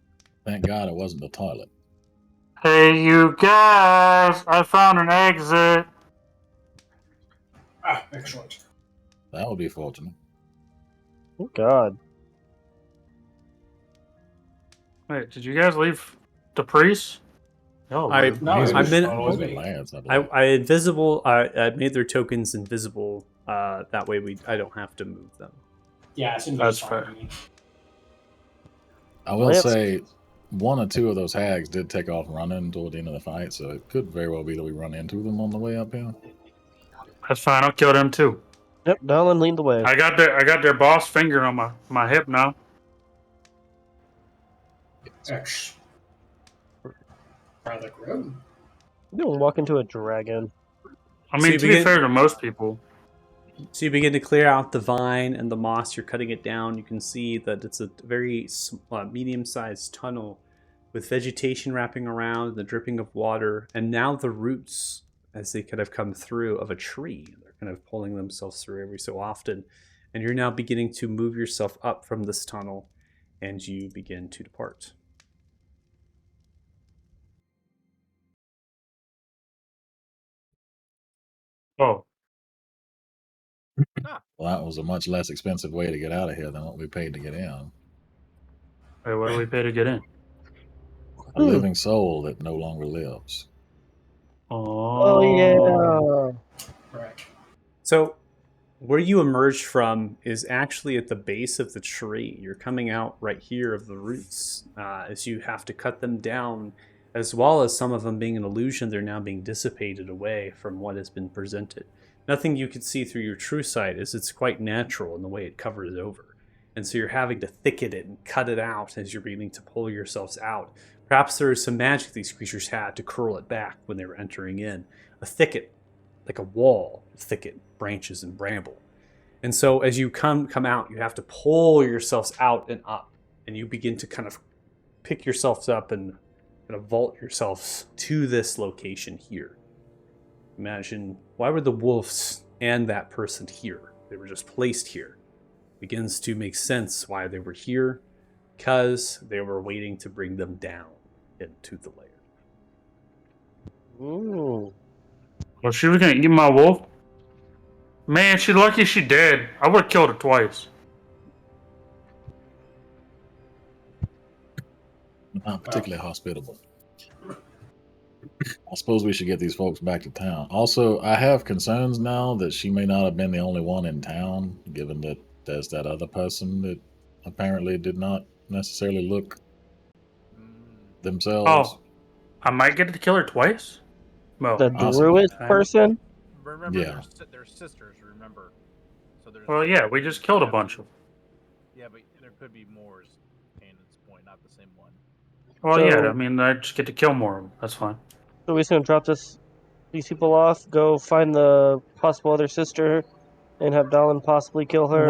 Thank God it wasn't a toilet. Hey, you guys! I found an exit. Ah, excellent. That would be fortunate. Oh God. Wait, did you guys leave the priest? Oh, I made their tokens invisible. That way I don't have to move them. Yeah, it's That's fair. I will say one or two of those hags did take off running toward the end of the fight, so it could very well be that we run into them on the way up here. That's fine. I'll kill them too. Yep, Donlin leaned away. I got their boss finger on my hip now. X. Rather grim. You don't walk into a dragon. I mean, to be fair to most people. So you begin to clear out the vine and the moss. You're cutting it down. You can see that it's a very medium-sized tunnel with vegetation wrapping around, the dripping of water, and now the roots, as they kind of come through, of a tree. They're kind of pulling themselves through every so often. And you're now beginning to move yourself up from this tunnel, and you begin to depart. Oh. Well, that was a much less expensive way to get out of here than what we paid to get in. Wait, what do we pay to get in? A living soul that no longer lives. Oh yeah. Right. So where you emerge from is actually at the base of the tree. You're coming out right here of the roots as you have to cut them down, as well as some of them being an illusion. They're now being dissipated away from what has been presented. Nothing you could see through your true sight, as it's quite natural in the way it covers over. And so you're having to thicket it and cut it out as you're beginning to pull yourselves out. Perhaps there is some magic these creatures had to curl it back when they were entering in. A thicket, like a wall, thicket, branches, and bramble. And so as you come out, you have to pull yourselves out and up. And you begin to kind of pick yourselves up and kind of vault yourselves to this location here. Imagine, why were the wolves and that person here? They were just placed here. Begins to make sense why they were here, because they were waiting to bring them down into the lair. Ooh. Well, she was gonna eat my wolf. Man, she's lucky she did. I would have killed her twice. Not particularly hospitable. I suppose we should get these folks back to town. Also, I have concerns now that she may not have been the only one in town, given that there's that other person that apparently did not necessarily look themselves. Oh, I might get to kill her twice? Well, The Possibly. druid I- person? Remember, Yeah. they're sisters. Remember, so there's. well, yeah, we just killed a bunch of them. Yeah, but there could be more. Is Kanan's point, not the same one. Well, So- yeah, I mean, I just get to kill more of them. That's fine. So we're just gonna drop these people off, go find the possible other sister, and have Dallin possibly kill her.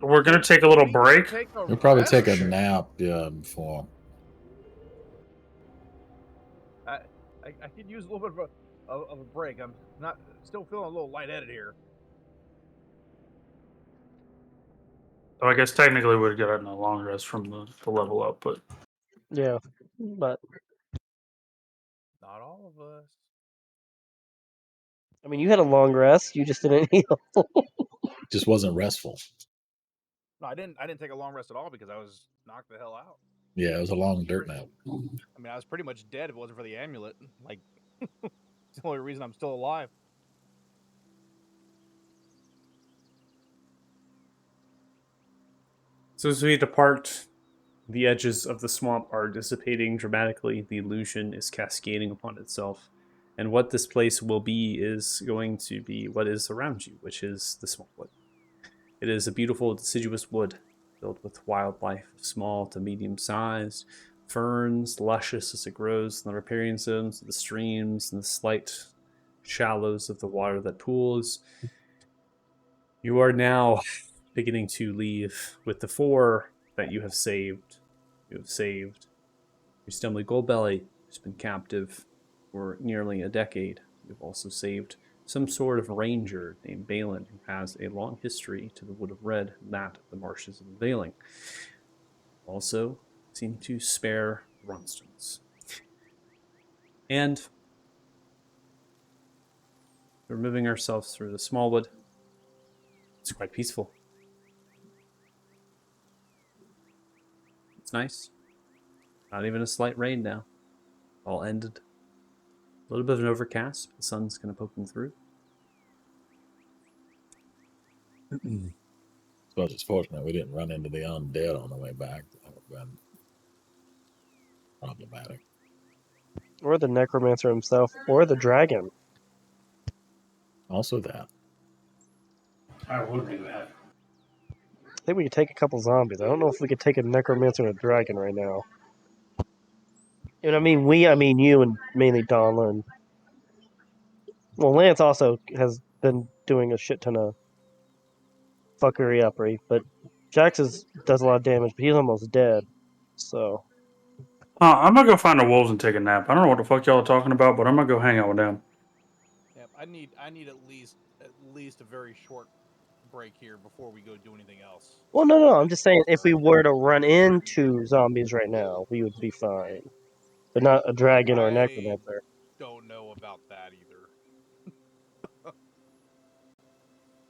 We're gonna take a little We can break. take a We'll probably rest. take a nap before. I could use a little bit of a break. I'm still feeling a little lightheaded here. So I guess technically we'd get a long rest from the level up, but Yeah, but Not all of us. I mean, you had a long rest. You just didn't heal. Just wasn't restful. No, I didn't take a long rest at all because I was knocked the hell out. Yeah, it was a long dirt nap. I mean, I was pretty much dead if it wasn't for the amulet. Like, it's the only reason I'm still alive. So as we depart, the edges of the swamp are dissipating dramatically. The illusion is cascading upon itself. And what this place will be is going to be what is around you, which is the small wood. It is a beautiful deciduous wood filled with wildlife of small to medium size, ferns, luscious as it grows in the riparian zones of the streams and the slight shallows of the water that pools. You are now beginning to leave with the 4 that you have saved. You have saved your Stumley Goldbelly, who's been captive for nearly a decade. You've also saved some sort of ranger named Balin, who has a long history to the Wood of Red, that of the Marshes of the Veiling. Also, seem to spare Runstones. And we're moving ourselves through the Smallwood. It's quite peaceful. It's nice. Not even a slight rain now. All ended. A little bit of an overcast, but the sun's kind of poking through. Suppose it's fortunate we didn't run into the undead on the way back. That would have been problematic. Or the necromancer himself, or the dragon. Also that. I would do that. I think we could take a couple zombies. I don't know if we could take a necromancer and a dragon right now. And I mean you, and mainly Donlin. Well, Lance also has been doing a shit ton of fuckery uppery, but Jax does a lot of damage, but he's almost dead. So I'm gonna go find the wolves and take a nap. I don't know what the fuck y'all are talking about, but I'm gonna go hang out with them. Yep, I need at least a very short break here before we go do anything else. well, no. I'm just saying if we were to run into zombies right now, we would be fine, but not a dragon or a necromancer. Don't know about that either.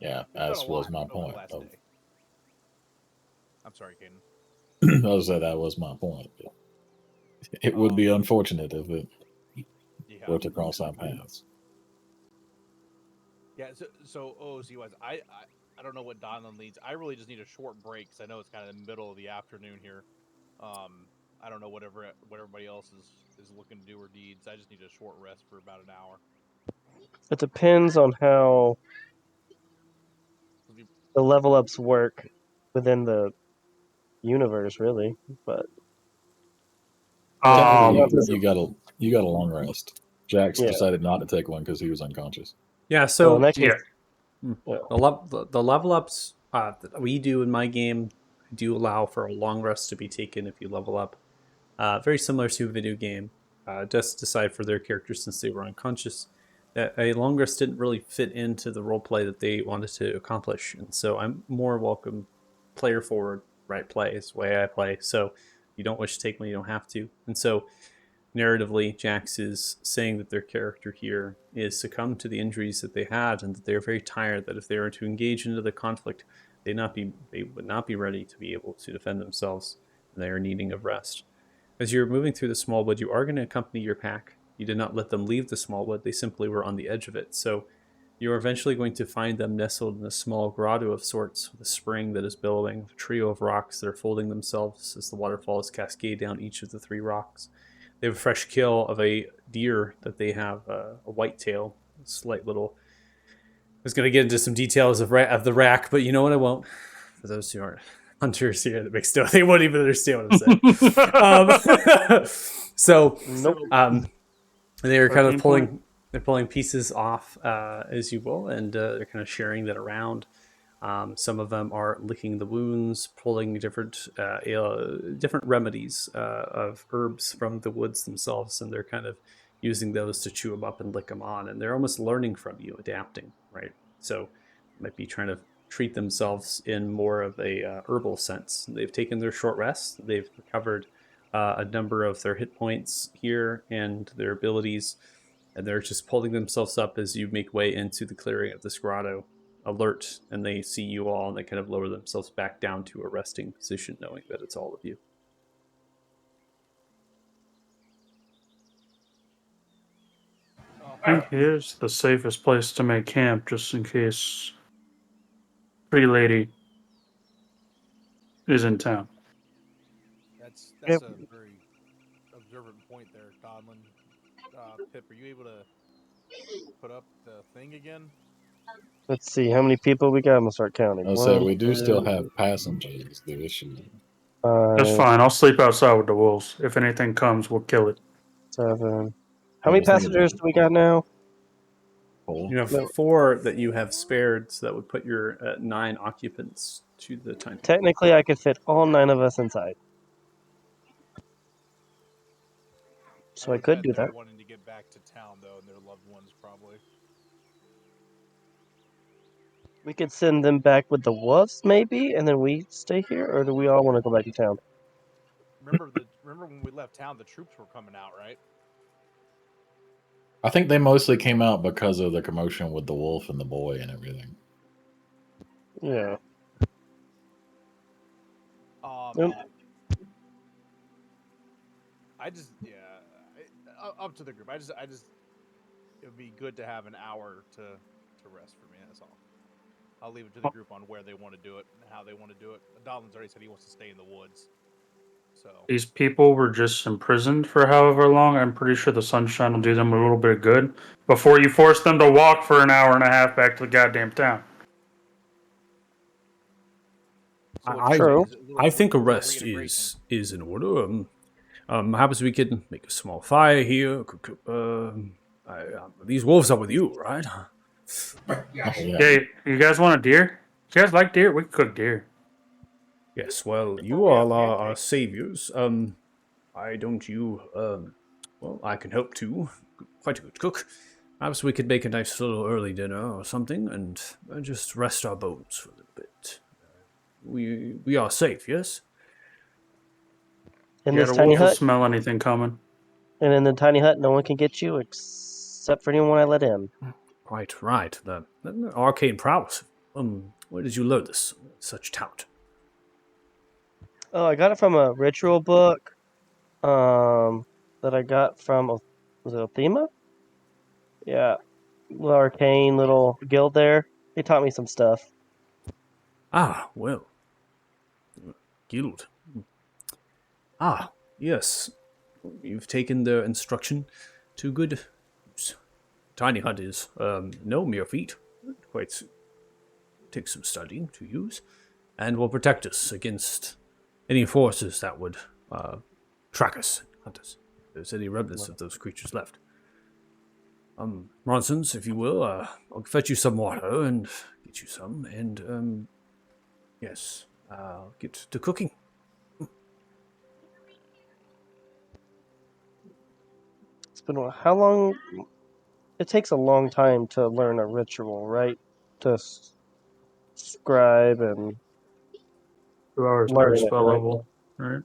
Yeah, We've done as a was lot my over the point. last day. I'm sorry, I Caden. was say that was my point. It would be unfortunate if it Yeah. were to cross our paths. Yeah, so OOC wise, I don't know what Donlin leads. I really just need a short break because I know it's kind of the middle of the afternoon here. I don't know what everybody else is looking to do or needs. I just need a short rest for about an hour. It depends on how the level ups work within the universe, really. But Technically, you got a long rest. Jax Yeah. decided not to take one because he was unconscious. Yeah, well, so in that case, the level ups that we do in my game do allow for a long rest to be taken if you level up. Very similar to a video game. Just decide for their characters, since they were unconscious, that a long rest didn't really fit into the roleplay that they wanted to accomplish. And so I'm more welcome player forward, right play is the way I play. So if you don't wish to take one, you don't have to. And so narratively, Jax is saying that their character here is succumbed to the injuries that they had, and that they're very tired. That if they were to engage into the conflict, they would not be ready to be able to defend themselves, and they are needing of rest. As you're moving through the small wood, you are going to accompany your pack. You did not let them leave the small wood; they simply were on the edge of it. So you are eventually going to find them nestled in a small grotto of sorts, with a spring that is billowing, a trio of rocks that are folding themselves as the waterfalls cascade down each of the 3 rocks. They have a fresh kill of a deer that they have a whitetail, a slight little. I was going to get into some details of the rack, but you know what? I won't. For those who aren't hunters here, that makes they won't even understand what I'm saying. So, Nope. they're kind of 13 pulling. They're pulling pieces off as you will, and they're kind of sharing that around. Some of them are licking the wounds, pulling different remedies of herbs from the woods themselves, and they're kind of using those to chew them up and lick them on. And they're almost learning from you, adapting, right? So might be trying to treat themselves in more of a herbal sense. They've taken their short rest. They've recovered a number of their hit points here and their abilities, and they're just pulling themselves up as you make way into the clearing of this grotto, alert, and they see you all, and they kind of lower themselves back down to a resting position, knowing that it's all of you. I think here's the safest place to make camp, just in case Pretty Lady is in town. That's Yep. a very observant point there, Donlin. Pip, are you able to put up the thing again? Let's see how many people we got. I'm gonna start counting. I'll say 1, we do still 2, have passengers. The issue. 5, That's fine. I'll sleep outside with the wolves. If anything comes, we'll kill it. 7. How I many was thinking passengers do we got now? Four. You have No. 4 that you have spared, so that would put your 9 occupants to the tiny. Technically, I could fit all 9 of us inside. So I would could bet do they're that. wanting to get back to town though, and their loved ones probably. We could send them back with the wolves, maybe, and then we stay here, or do we all want to go back to town? Remember when we left town, the troops were coming out, right? I think they mostly came out because of the commotion with the wolf and the boy and everything. Yeah. Um, I just up to the group. I just it would be good to have an hour to rest for me. That's all. I'll leave it to the group on where they want to do it and how they want to do it. Donlin's already said he wants to stay in the woods. So These people were just imprisoned for however long. I'm pretty sure the sunshine will do them a little bit of good before you force them to walk for an hour and a half back to the goddamn town. I- True. I think a rest is in order. Perhaps we could make a small fire here. These wolves are with you, right? Yes. Yeah. Hey, you guys want a deer? You guys like deer? We can cook deer. Yes. Well, Before you we have all are pancakes. saviors. Why don't you? Well, I can help too. Quite a good cook. Perhaps we could make a nice little early dinner or something, and just rest our bones for a little bit. We are safe, yes. In Yeah, this the tiny wolf will hut, smell anything coming. and in the tiny hut, no one can get you except for anyone I let in. Quite right. The arcane prowess. Where did you learn this? Such talent. Oh, I got it from a ritual book. That I got from was it Othema? Yeah, little arcane little guild there. They taught me some stuff. Ah, well. Guild. Ah, yes. You've taken their instruction to good use. Tiny hut is no mere feat. Quite takes some studying to use, and will protect us against any forces that would track us, hunt us. If there's any remnants of those creatures left. Ronsons, if you will, I'll fetch you some water and get you some, and yes, I'll get to cooking. It's been how long? It takes a long time to learn a ritual, right? To scribe and 2 hours per learn it, spell right? level, right?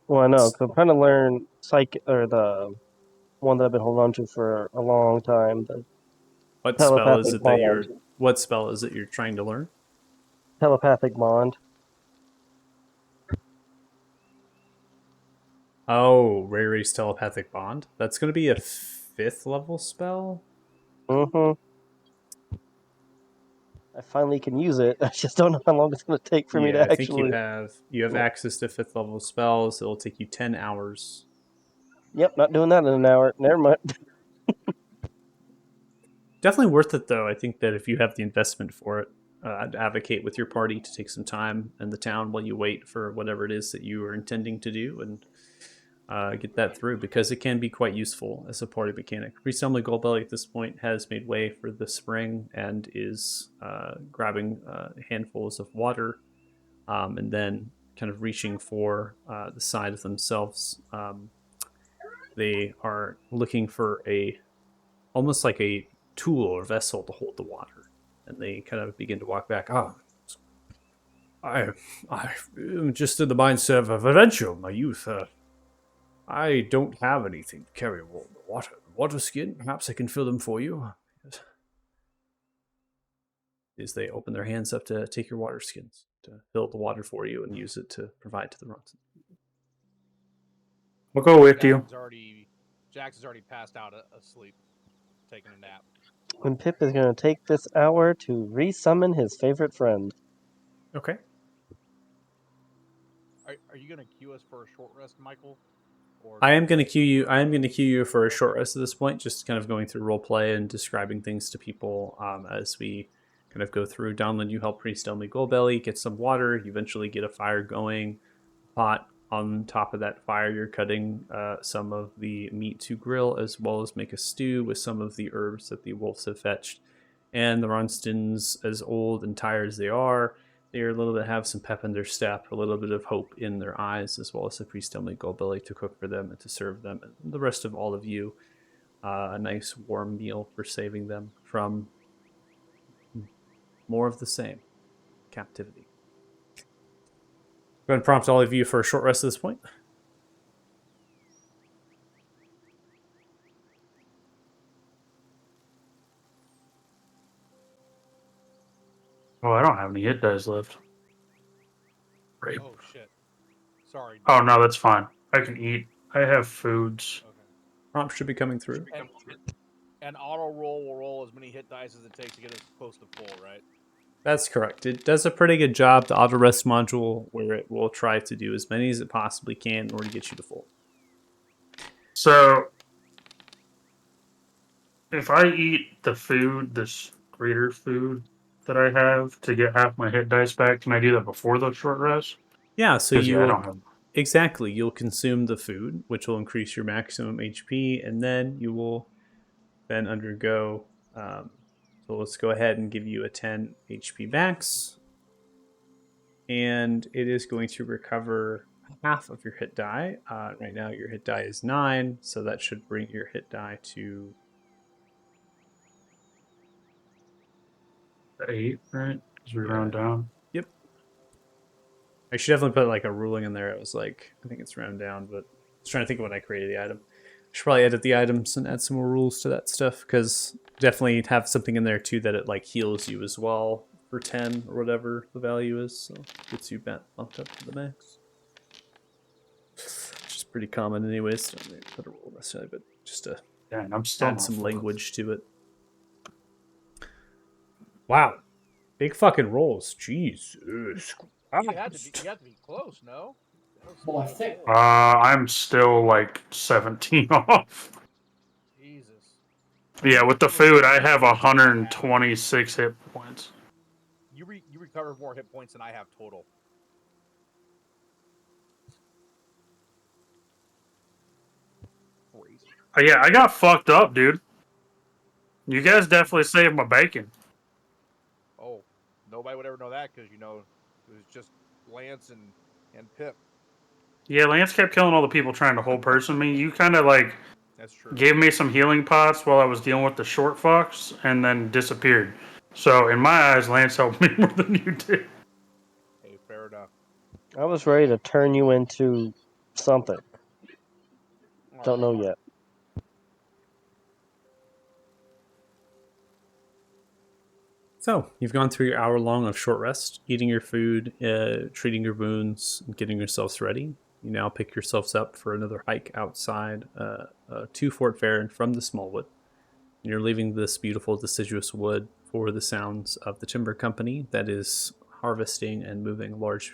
Well, I know, 'cause I'm trying to learn or the one that I've been holding on to for a long time. The What spell is telepathic it that you're? bond. What spell is it you're trying to learn? Telepathic bond. Oh, Ray Ray's telepathic bond. That's going to be a 5th level spell. Mm-hmm. I finally can use it. I just don't know how long it's going to take for me to I think actually. you have access to 5th level spells. It'll take you 10 hours. Yep, not doing that in an hour. Never mind. Definitely worth it, though. I think that if you have the investment for it, I'd advocate with your party to take some time in the town while you wait for whatever it is that you are intending to do and get that through, because it can be quite useful as a party mechanic. Priest Emily Goldbelly at this point has made way for the spring and is grabbing handfuls of water and then kind of reaching for the side of themselves. They are looking for almost like a tool or vessel to hold the water, and they kind of begin to walk back. I'm just in the mindset of adventure, my youth. I don't have anything to carry water skin. Perhaps I can fill them for you. As they open their hands up to take your water skins, to fill the water for you and use it to provide to the runs. We'll go with you. Jackson's already passed out asleep, taking a nap. And Pip is going to take this hour to resummon his favorite friend. Okay. Are you going to cue us for a short rest, Michael? Or I am going to cue you for a short rest at this point, just kind of going through role play and describing things to people as we kind of go through. Downland, you help Priest Emily Goldbelly get some water. You eventually get a fire going. Pot on top of that fire, you're cutting some of the meat to grill, as well as make a stew with some of the herbs that the wolves have fetched. And the Ronstons, as old and tired as they are a little bit have some pep in their step, a little bit of hope in their eyes, as well as the Priest Emily Goldbelly to cook for them and to serve them, and the rest of all of you a nice warm meal for saving them from more of the same captivity. Go ahead and prompt all of you for a short rest at this point. Oh, I don't have any hit dice left. Great. Oh shit! Sorry. Oh no, that's fine. I can eat. I have foods. Okay. Prompt should be coming through. And auto roll will roll as many hit dice as it takes to get us close to full, right? That's correct. It does a pretty good job, the auto rest module, where it will try to do as many as it possibly can in order to get you to full. So, if I eat the food, this greater food that I have to get half my hit dice back, can I do that before the short rest? Yeah, so 'Cause, you I will, don't have. exactly, you'll consume the food, which will increase your maximum HP, and then you will then undergo. So let's go ahead and give you a 10 HP max, and it is going to recover half of your hit die. Right now, your hit die is 9, so that should bring your hit die to 8, right? As we round down. Yep. I should definitely put like a ruling in there. It was like, I think it's round down, but I was trying to think of when I created the item. I should probably edit the items and add some more rules to that stuff, because definitely have something in there too that it like heals you as well for 10 or whatever the value is, so gets you bumped up to the max. Which is pretty common anyways, so I put a rule necessarily, but just to Dang, I'm still add not some full. language to it. Wow. Big fucking rolls. Jesus. You had to be close, no? Well, I think I'm still like 17 off. Jesus. Yeah, with the food, I have 126 hit points. You recovered more hit points than I have total. Crazy. Yeah, I got fucked up, dude. You guys definitely saved my bacon. Oh, nobody would ever know that because it was just Lance and Pip. Yeah, Lance kept killing all the people trying to whole person me. You kind of like That's true. gave me some healing pots while I was dealing with the short fox and then disappeared. So in my eyes, Lance helped me more than you did. Hey, fair enough. I was ready to turn you into something. Don't know yet. So, you've gone through your hour long of short rest, eating your food, treating your wounds, and getting yourselves ready. You now pick yourselves up for another hike outside to Fort Farron from the Smallwood. You're leaving this beautiful deciduous wood for the sounds of the timber company that is harvesting and moving large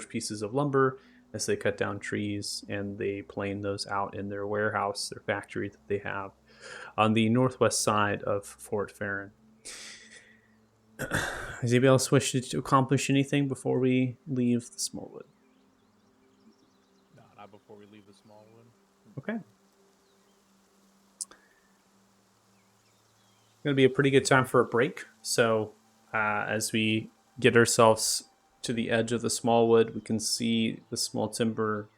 pieces of lumber as they cut down trees and they plane those out in their warehouse, their factory that they have on the northwest side of Fort Farron. Does anybody else wish to accomplish anything before we leave the Smallwood? No, not before we leave the small one. Okay. Going to be a pretty good time for a break. So as we get ourselves to the edge of the Smallwood, we can see the small timber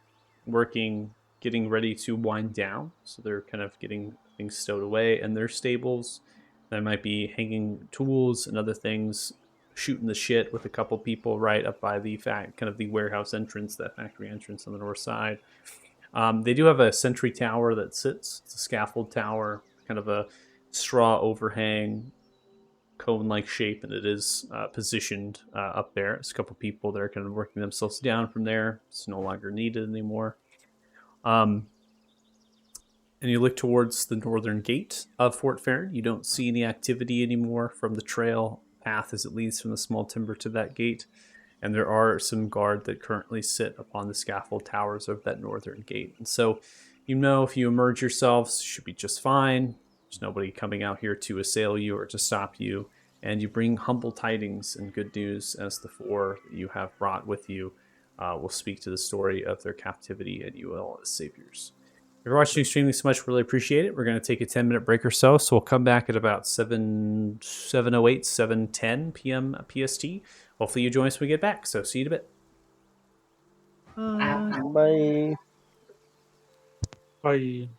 working, getting ready to wind down. So they're kind of getting things stowed away in their stables. They might be hanging tools and other things, shooting the shit with a couple people right up by the kind of the warehouse entrance, that factory entrance on the north side. They do have a sentry tower that sits. It's a scaffold tower, kind of a straw overhang, cone-like shape, and it is positioned up there. There's a couple people that are kind of working themselves down from there. It's no longer needed anymore. And you look towards the northern gate of Fort Farron. You don't see any activity anymore from the trail path as it leads from the small timber to that gate. And there are some guard that currently sit upon the scaffold towers of that northern gate. And so, you know, if you emerge yourselves, you should be just fine. There's nobody coming out here to assail you or to stop you. And you bring humble tidings and good news as the four that you have brought with you will speak to the story of their captivity and you all as saviors. If you're watching extremely so much, really appreciate it. We're going to take a 10-minute break or so. So we'll come back at about 7:10 p.m. PST. Hopefully you join us when we get back. So see you in a bit. Bye. Bye.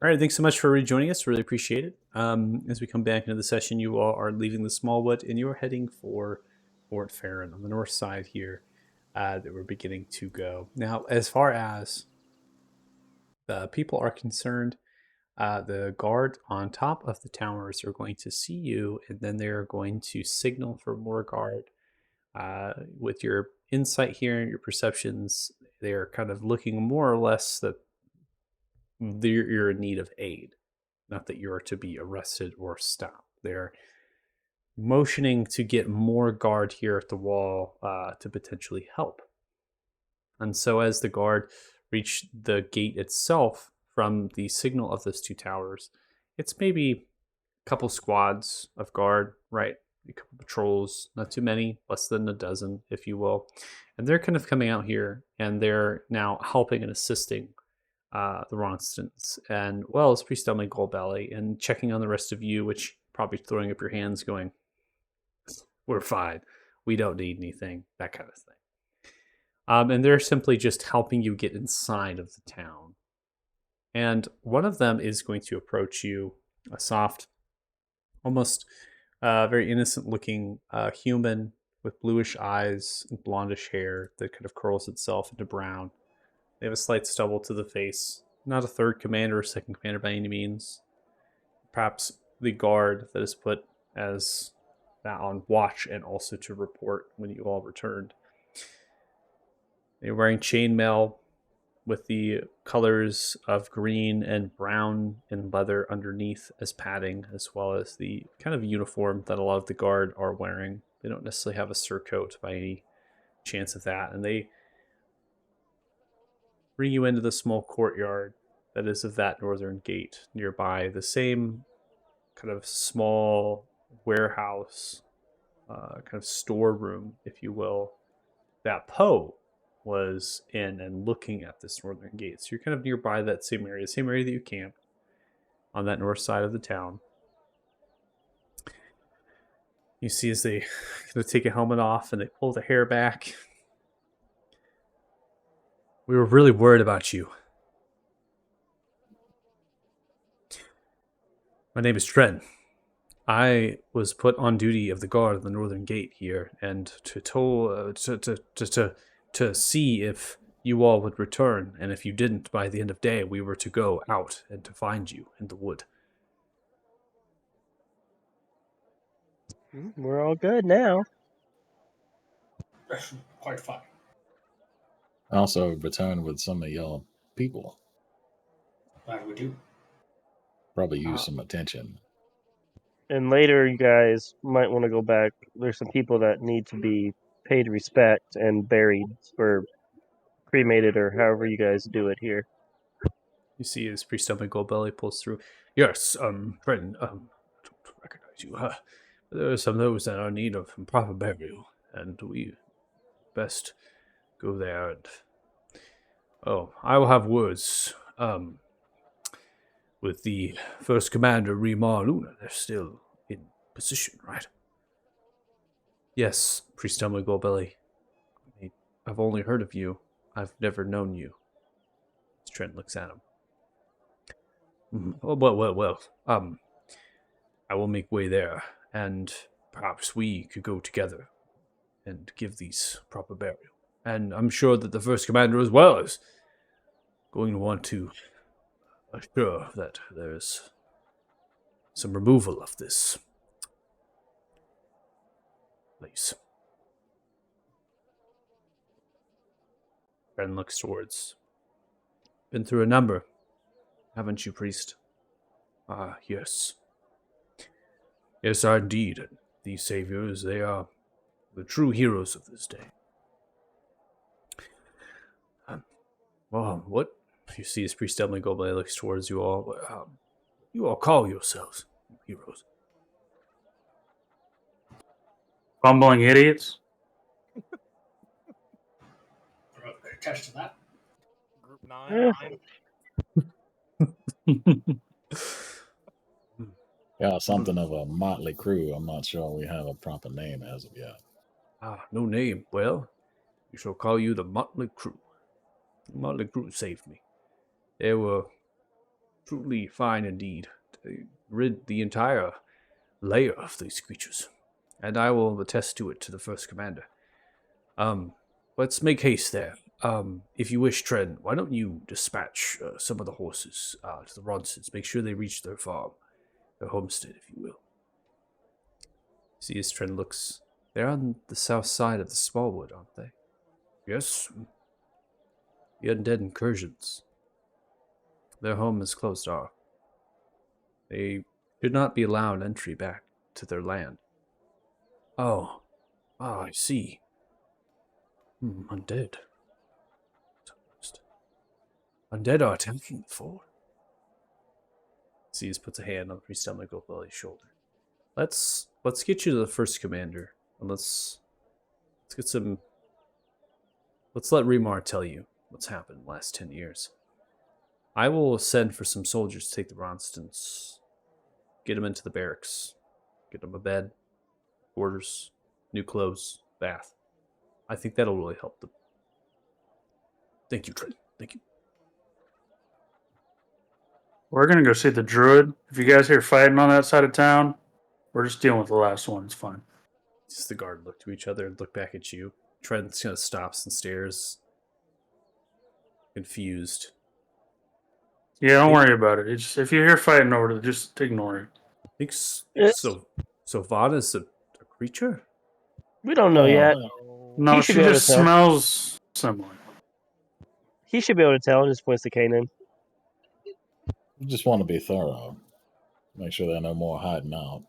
All right, thanks so much for rejoining us. Really appreciate it. As we come back into the session, you all are leaving the Smallwood and you're heading for Fort Farron on the north side here that we're beginning to go. Now, as far as the people are concerned, the guard on top of the towers are going to see you, and then they're going to signal for more guard. With your insight here and your perceptions, they're kind of looking more or less that you're in need of aid, not that you're to be arrested or stopped. They're motioning to get more guard here at the wall to potentially help. And so as the guard reach the gate itself from the signal of those two towers, it's maybe a couple squads of guard, right? A couple patrols, not too many, less than a dozen, if you will. And they're kind of coming out here and they're now helping and assisting the Ronstons, and well as Priest Emily Goldbelly, and checking on the rest of you, which probably throwing up your hands going, we're fine, we don't need anything, that kind of thing. And they're simply just helping you get inside of the town. And one of them is going to approach you, a soft, almost very innocent looking human with bluish eyes and blondish hair that kind of curls itself into brown. They have a slight stubble to the face. Not a third commander or second commander by any means. Perhaps the guard that is put as that on watch and also to report when you all returned. They're wearing chainmail with the colors of green and brown and leather underneath as padding, as well as the kind of uniform that a lot of the guard are wearing. They don't necessarily have a surcoat by any chance of that. And they bring you into the small courtyard that is of that northern gate nearby. The same kind of small warehouse, kind of storeroom, if you will, that Poe was in and looking at this northern gate. So you're kind of nearby that same area that you camped on that north side of the town. You see as they kind of take a helmet off and they pull the hair back. We were really worried about you. My name is Trent. I was put on duty of the guard of the northern gate here, and to see if you all would return, and if you didn't by the end of day, we were to go out and to find you in the wood. We're all good now. Quite fine. I also returned with some of y'all people. Glad we do. Probably use some attention. And later, you guys might want to go back. There's some people that need to be paid respect and buried or cremated or however you guys do it here. You see as Priest Emily Goldbelly pulls through. Yes, friend, I don't recognize you. There are some of those that are in need of proper burial, and we best go there and... Oh, I will have words, with the first commander, Remar Luna. They're still in position, right? Yes, Priest Emily Goldbelly. I've only heard of you. I've never known you. Trent looks at him. Well. I will make way there, and perhaps we could go together and give these proper burial. And I'm sure that the first commander as well is going to want to assure that there's some removal of this place. Ren looks towards. Been through a number, haven't you, priest? Ah, yes. Yes, indeed. These saviors, they are the true heroes of this day. Well, what you see as Priest Emily Goldbelly looks towards you all. You all call yourselves heroes. Bumbling idiots. Attached to that. Group 9. Yeah, something of a motley crew. I'm not sure we have a proper name as of yet. Ah, no name. Well, we shall call you the Motley Crew. The Motley Crew saved me. They were truly fine indeed to rid the entire layer of these creatures, and I will attest to it to the first commander. Let's make haste there. If you wish, Tren, why don't you dispatch some of the horses to the Ronsons? Make sure they reach their farm, their homestead, if you will. See as Tren looks. They're on the south side of the Smallwood, aren't they? Yes. The undead incursions. Their home is closed off. They should not be allowed entry back to their land. Oh, I see. Undead. Undead are attacking the fort. Sees puts a hand on Priest Goldbelly's shoulder. Let's get you to the first commander, and let's get some. Let's let Remar tell you what's happened in the last 10 years. I will send for some soldiers to take the Ronstons, get them into the barracks, get them a bed, quarters, new clothes, bath. I think that'll really help them. Thank you, Trent. Thank you. We're gonna go see the druid. If you guys hear fighting on that side of town, we're just dealing with the last one. It's fine. Just the guard look to each other and look back at you. Trent kind of stops and stares, confused. Yeah, don't worry about it. It's, if you hear fighting over there, just ignore it. I think so. Vana's a creature. We don't know yet. No, He she should be able to just tell. smells similar. He should be able to tell. And just points to Kanan. You just want to be thorough. Make sure there are no more hiding out.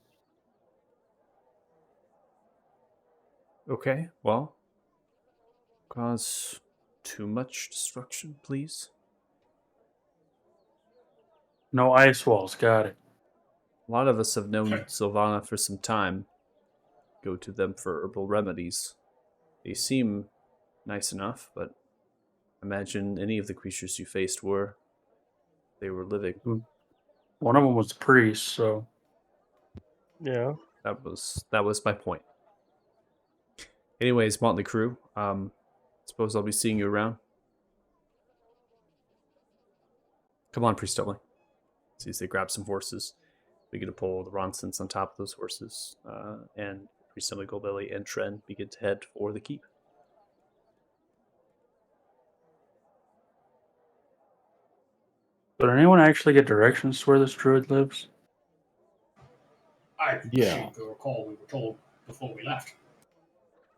Okay, well, cause too much destruction, please. No ice walls. Got it. A lot of us have known Sylvana for some time. Go to them for herbal remedies. They seem nice enough, but imagine any of the creatures you faced were. They were living. One of them was a priest, so Yeah. That was my point. Anyways, Motley Crew, suppose I'll be seeing you around. Come on, Priest Owen. See as they grab some horses. We get to pull the Ronsons on top of those horses, and Priest Goldbelly and Tren begin to head for the keep. did anyone actually get directions to where this druid lives? I Yeah. seem to recall we were told before we left.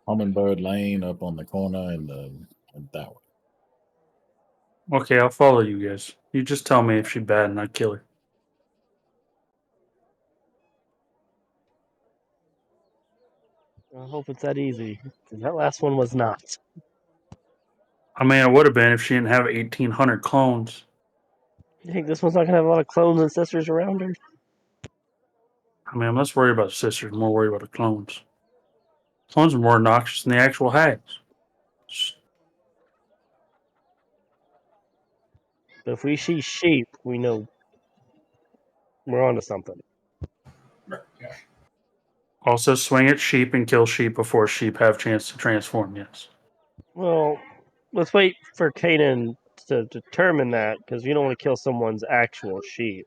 Hummingbird Lane up on the corner and that way. Okay, I'll follow you guys. You just tell me if she's bad and I kill her. I hope it's that easy. 'Cause that last one was not. I mean, it would have been if she didn't have 1,800 clones. You think this one's not gonna have a lot of clones and sisters around her? I mean, I'm less worried about sisters, more worried about the clones. Clones are more obnoxious than the actual hags. But if we see sheep, we know we're onto something. Yeah. Also, swing at sheep and kill sheep before sheep have chance to transform. Yes. Well, let's wait for Kanan to determine that, because you don't want to kill someone's actual sheep.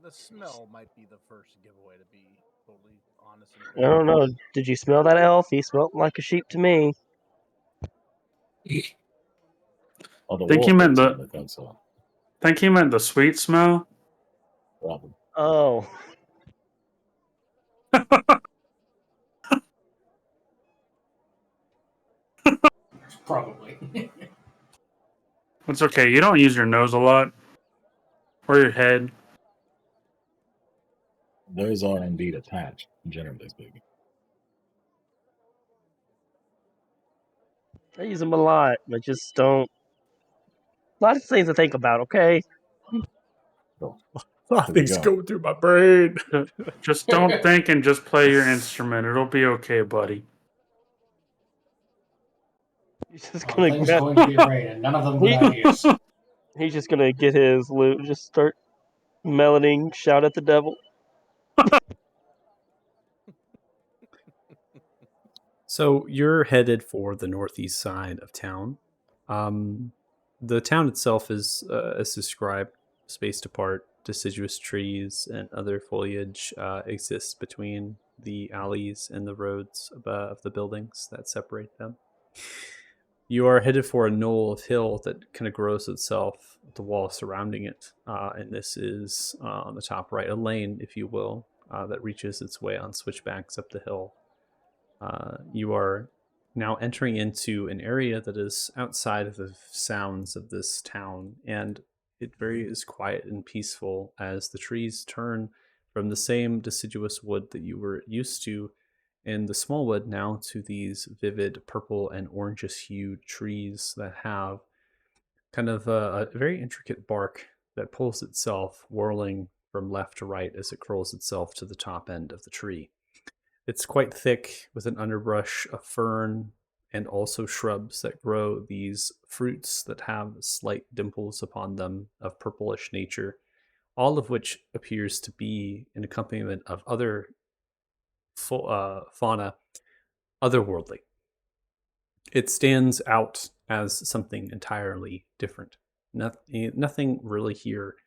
The smell might be the first giveaway, to be totally honest. I don't know. Did you smell that elf? He smelled like a sheep to me. Oh, the Think he wolf meant did the- think so. Think he meant the sweet smell? Probably. Oh, Probably. It's okay. You don't use your nose a lot. Or your head. Those are indeed attached, generally speaking. I use them a lot, but just don't. A lot of things to think about. Okay. A lot of things going through my brain. Just don't think and just play your instrument. It'll be okay, buddy. He's just All gonna things grab, going to be great, and none of them good ideas. he's just gonna get his lute, just start melodying, shout at the devil. So you're headed for the northeast side of town. The town itself is, as described, spaced apart. Deciduous trees and other foliage exist between the alleys and the roads above the buildings that separate them. You are headed for a knoll of hill that kind of grows itself, the wall surrounding it. And this is on the top right, a lane, if you will, that reaches its way on switchbacks up the hill. You are now entering into an area that is outside of the sounds of this town, and it is quiet and peaceful as the trees turn from the same deciduous wood that you were used to in the small wood now to these vivid purple and orangish hued trees that have kind of a very intricate bark that pulls itself whirling from left to right as it curls itself to the top end of the tree. It's quite thick with an underbrush of fern and also shrubs that grow these fruits that have slight dimples upon them of purplish nature, all of which appears to be an accompaniment of other fauna, otherworldly. It stands out as something entirely different. Nothing really here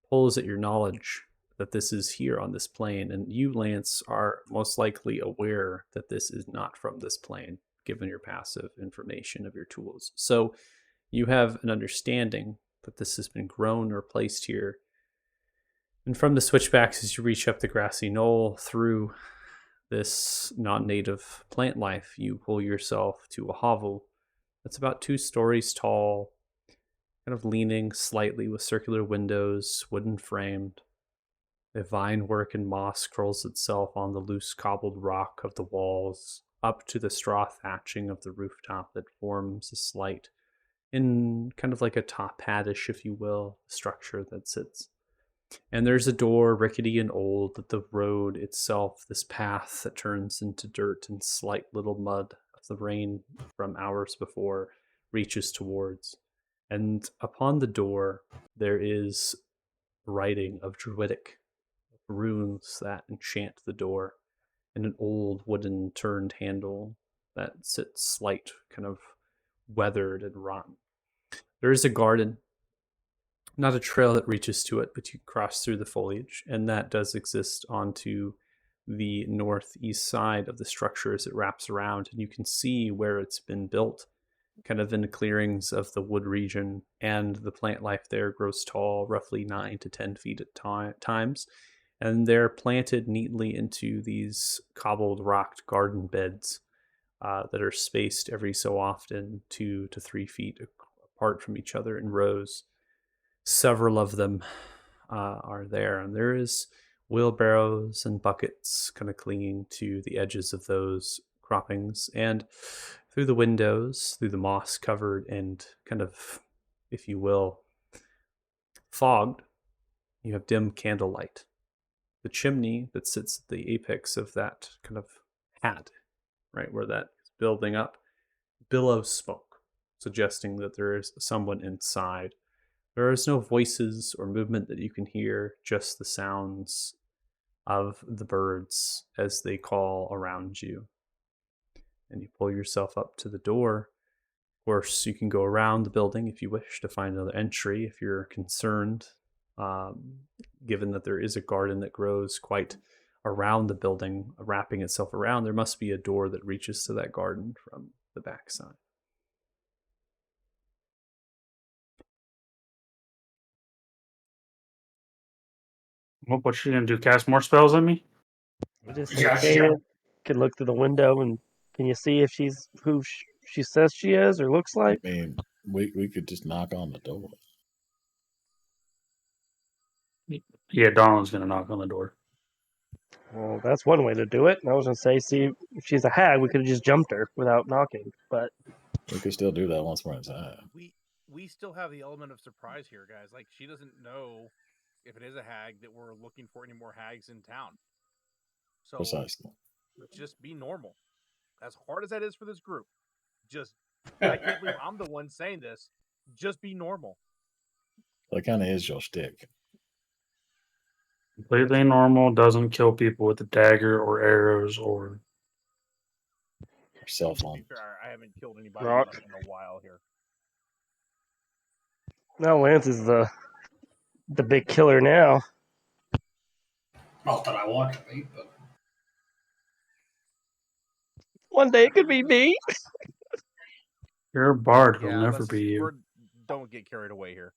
pulls at your knowledge that this is here on this plane, and you, Lance, are most likely aware that this is not from this plane, given your passive information of your tools. So you have an understanding that this has been grown or placed here. And from the switchbacks, as you reach up the grassy knoll through this non-native plant life, you pull yourself to a hovel that's about 2 stories tall, kind of leaning slightly with circular windows, wooden framed. The vine work and moss curls itself on the loose cobbled rock of the walls, up to the straw thatching of the rooftop that forms a slight, in kind of like a top hatish, if you will, structure that sits. And there's a door, rickety and old, that the road itself, this path that turns into dirt and slight little mud of the rain from hours before, reaches towards. And upon the door, there is writing of Druidic runes that enchant the door, and an old wooden turned handle that sits slight, kind of weathered and rotten. There is a garden, not a trail that reaches to it, but you cross through the foliage, and that does exist onto the northeast side of the structure as it wraps around, and you can see where it's been built, kind of in the clearings of the wood region, and the plant life there grows tall, roughly 9 to 10 feet at times, and they're planted neatly into these cobbled rocked garden beds that are spaced every so often 2 to 3 feet apart from each other in rows. Several of them are there, and there is wheelbarrows and buckets kind of clinging to the edges of those croppings, and through the windows, through the moss covered and kind of, if you will, fogged, you have dim candlelight. The chimney that sits at the apex of that kind of hat, right where that is building up, billows smoke, suggesting that there is someone inside. There is no voices or movement that you can hear, just the sounds of the birds as they call around you. And you pull yourself up to the door. Of course, you can go around the building if you wish to find another entry if you're concerned, given that there is a garden that grows quite around the building, wrapping itself around. There must be a door that reaches to that garden from the backside. What's she gonna do? Cast more spells at me? Just Yeah, could look through the window, and can you see if she's who she says she is or looks like? I mean, we could just knock on the door. Yeah, Darlin's gonna knock on the door. Well, that's one way to do it. And I was gonna say, see if she's a hag, we could have just jumped her without knocking. But We could still do that once we're inside. We still have the element of surprise here, guys. Like, she doesn't know if it is a hag that we're looking for any more hags in town. So Precisely. just be normal. As hard as that is for this group, just I can't believe I'm the one saying this. Just be normal. That kind of is your shtick. Completely normal, doesn't kill people with a dagger or arrows or. Cell To be phone. fair, I haven't killed anybody Rock. in a while here. Now Lance is the big killer now. Not that I want to be, but One day it could be me. You're a bard. It'll Yeah, never be you. don't get carried away here.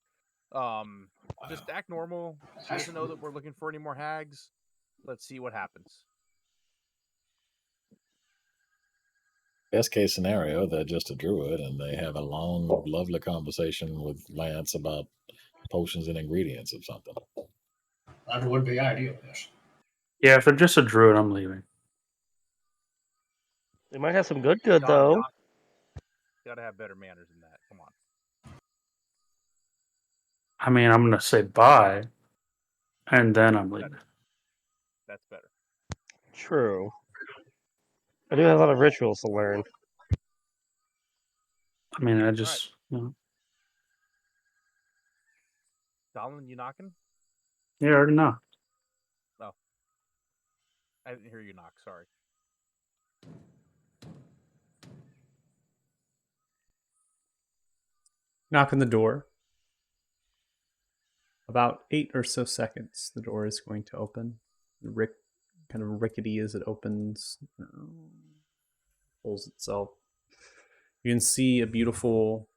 Just act normal. He doesn't know that we're looking for any more hags. Let's see what happens. Best case scenario, they're just a druid and they have a long, lovely conversation with Lance about potions and ingredients of something. that would be ideal. Yes. Yeah, if they're just a druid, I'm leaving. They might have some good though. John, gotta have better manners than that. Come on. I mean, I'm gonna say bye, and then I'm leaving. That's better. True. I do have a lot of rituals to learn. I mean, I just you know, Donlin, you knocking? you already know. I didn't hear you knock. Sorry. Knock on the door. About 8 or so seconds, the door is going to open. Kind of rickety as it opens, pulls itself. You can see a beautiful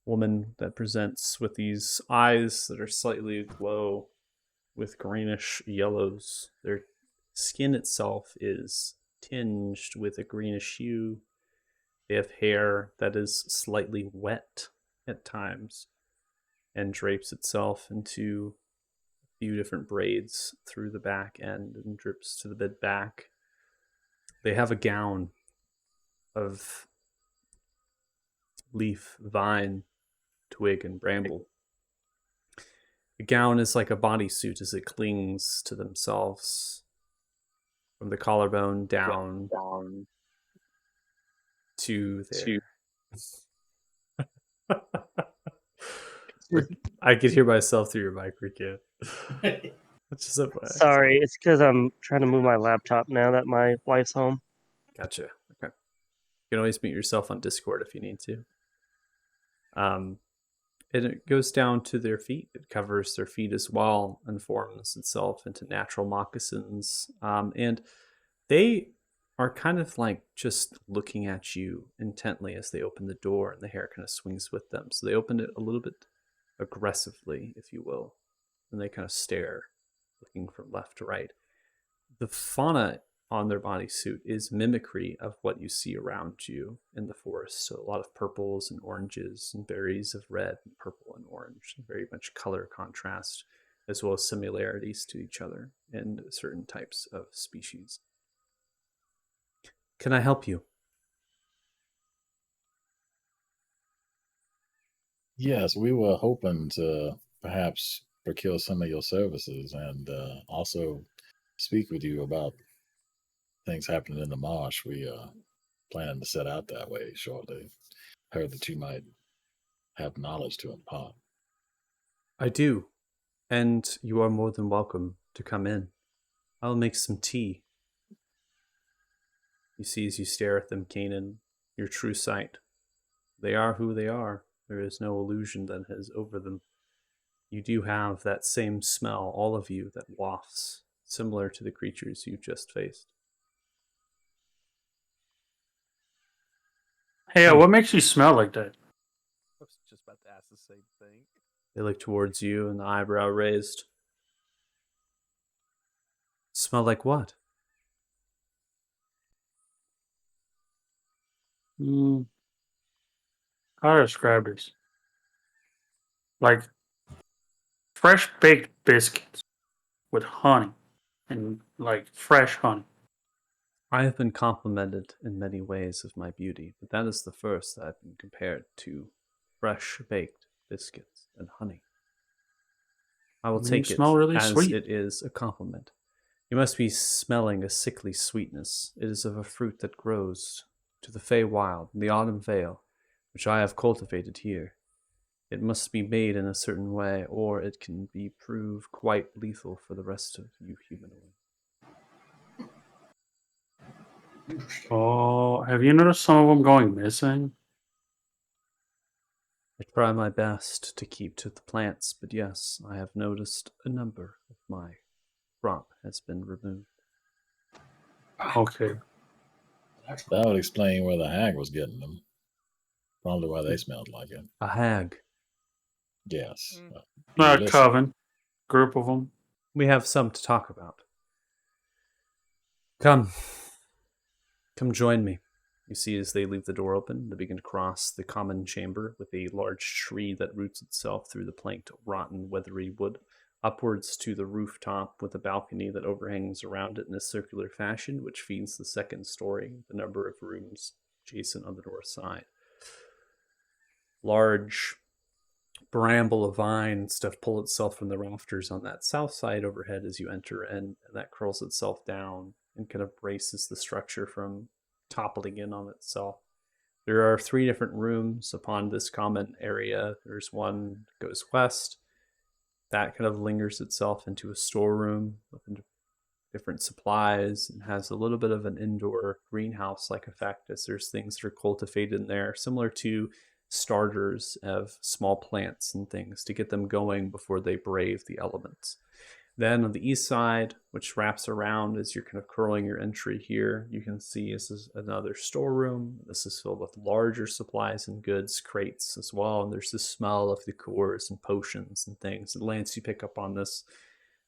woman that presents with these eyes that are slightly aglow with greenish yellows. Their skin itself is tinged with a greenish hue. They have hair that is slightly wet at times and drapes itself into a few different braids through the back end and drips to the mid back. They have a gown of leaf, vine, twig, and bramble. The gown is like a bodysuit as it clings to themselves from the collarbone down to there. I could hear myself through your mic, Ricky. It's just Sorry, it's because I'm trying to move my laptop now that my wife's home. Gotcha. Okay. You can always mute yourself on Discord if you need to. And it goes down to their feet. It covers their feet as well and forms itself into natural moccasins. And they are kind of like just looking at you intently as they open the door, and the hair kind of swings with them. So they open it a little bit aggressively, if you will, and they kind of stare, looking from left to right. The fauna on their bodysuit is mimicry of what you see around you in the forest. So a lot of purples and oranges and berries of red and purple and orange, very much color contrast, as well as similarities to each other and certain types of species. Can I help you? Yes, we were hoping to perhaps procure some of your services and also speak with you about things happening in the marsh. We planning to set out that way shortly. Heard that you might have knowledge to impart. I do, and you are more than welcome to come in. I'll make some tea. You see as you stare at them, Kanan, your true sight. They are who they are. There is no illusion that has over them. You do have that same smell, all of you, that wafts, similar to the creatures you've just faced. Hey, what makes you smell like that? I was just about to ask the same thing. They look towards you and the eyebrow raised. Smell like what? How do I describe this? Like fresh baked biscuits with honey and like fresh honey. I have been complimented in many ways of my beauty, but that is the first that I've been compared to fresh baked biscuits and honey. I will You take it smell really as sweet. it is a compliment. You must be smelling a sickly sweetness. It is of a fruit that grows to the Feywild in the autumn vale, which I have cultivated here. It must be made in a certain way, or it can prove quite lethal for the rest of you humanoid. Interesting. Oh, have you noticed some of them going missing? I try my best to keep to the plants, but yes, I have noticed a number of my crop has been removed. Okay. That's That would explain where the hag was getting them. Probably why they smelled like it. A hag. Yes. Mm. Listen. Coven. Group of them. We have some to talk about. Come join me. You see, as they leave the door open, they begin to cross the common chamber with a large tree that roots itself through the planked, rotten, weathery wood, upwards to the rooftop with a balcony that overhangs around it in a circular fashion, which feeds the second story, the number of rooms adjacent on the north side. Large bramble of vine and stuff pull itself from the rafters on that south side overhead as you enter, and that curls itself down and kind of braces the structure from toppling in on itself. There are 3 different rooms upon this common area. There's one that goes west. That kind of lingers itself into a storeroom with different supplies and has a little bit of an indoor greenhouse-like effect, as there's things that are cultivated in there, similar to starters of small plants and things to get them going before they brave the elements. Then on the east side, which wraps around as you're kind of curling your entry here, you can see this is another storeroom. This is filled with larger supplies and goods, crates as well. And there's this smell of liqueurs and potions and things. And Lance, you pick up on this,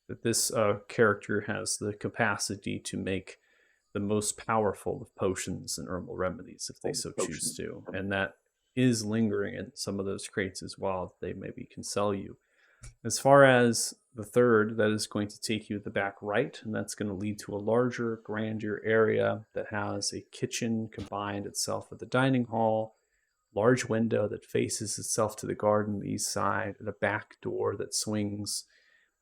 that this character has the capacity to make the most powerful of potions and herbal remedies if they so choose to. And that is lingering in some of those crates as well that they maybe can sell you. As far as the third, that is going to take you to the back right, and that's going to lead to a larger, grander area that has a kitchen combined itself with a dining hall, large window that faces itself to the garden on the east side, and a back door that swings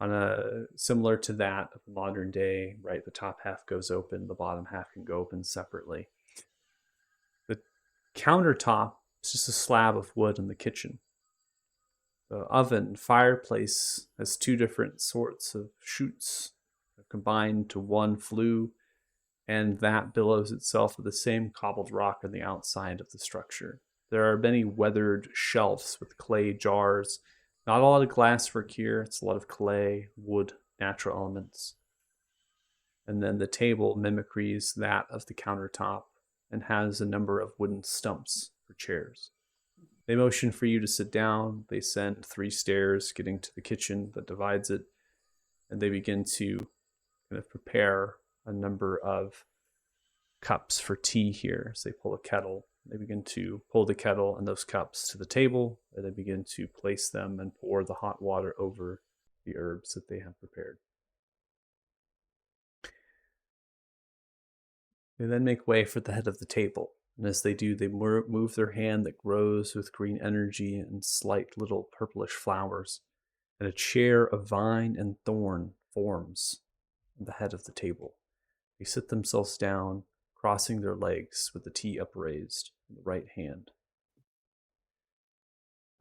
on a similar to that of modern day, right? The top half goes open, the bottom half can go open separately. The countertop is just a slab of wood in the kitchen. The oven, fireplace has 2 different sorts of chutes combined to one flue, and that billows itself with the same cobbled rock on the outside of the structure. There are many weathered shelves with clay jars. Not a lot of glasswork here. It's a lot of clay, wood, natural elements. And then the table mimicries that of the countertop and has a number of wooden stumps for chairs. They motion for you to sit down. They send 3 stairs getting to the kitchen that divides it, and they begin to kind of prepare a number of cups for tea here. As they pull a kettle, they begin to pull the kettle and those cups to the table, and they begin to place them and pour the hot water over the herbs that they have prepared. They then make way for the head of the table. And as they do, they move their hand that grows with green energy and slight little purplish flowers. And a chair of vine and thorn forms at the head of the table. They sit themselves down, crossing their legs with the tea upraised in the right hand.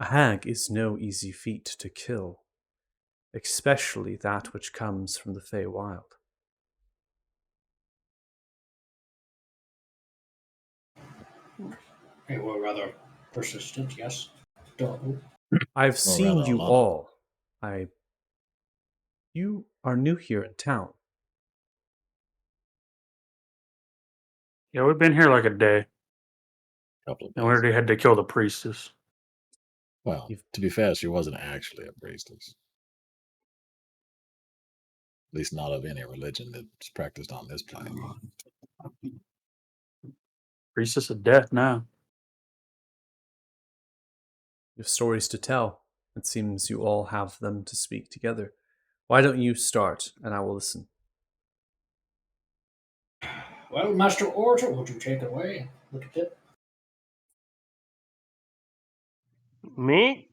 A hag is no easy feat to kill, especially that which comes from the Feywild. They were rather persistent, yes. Adorable. I've seen rather you a lot. all. You are new here in town. Yeah, we've been here like a day, Couple of and we days. already had to kill the priestess. Well, to be fair, she wasn't actually a priestess. At least not of any religion that's practiced on this planet. Priestess of death now. You have stories to tell. It seems you all have them to speak together. Why don't you start, and I will listen. Well, Master Orator, would you take it away? Look at it. Me?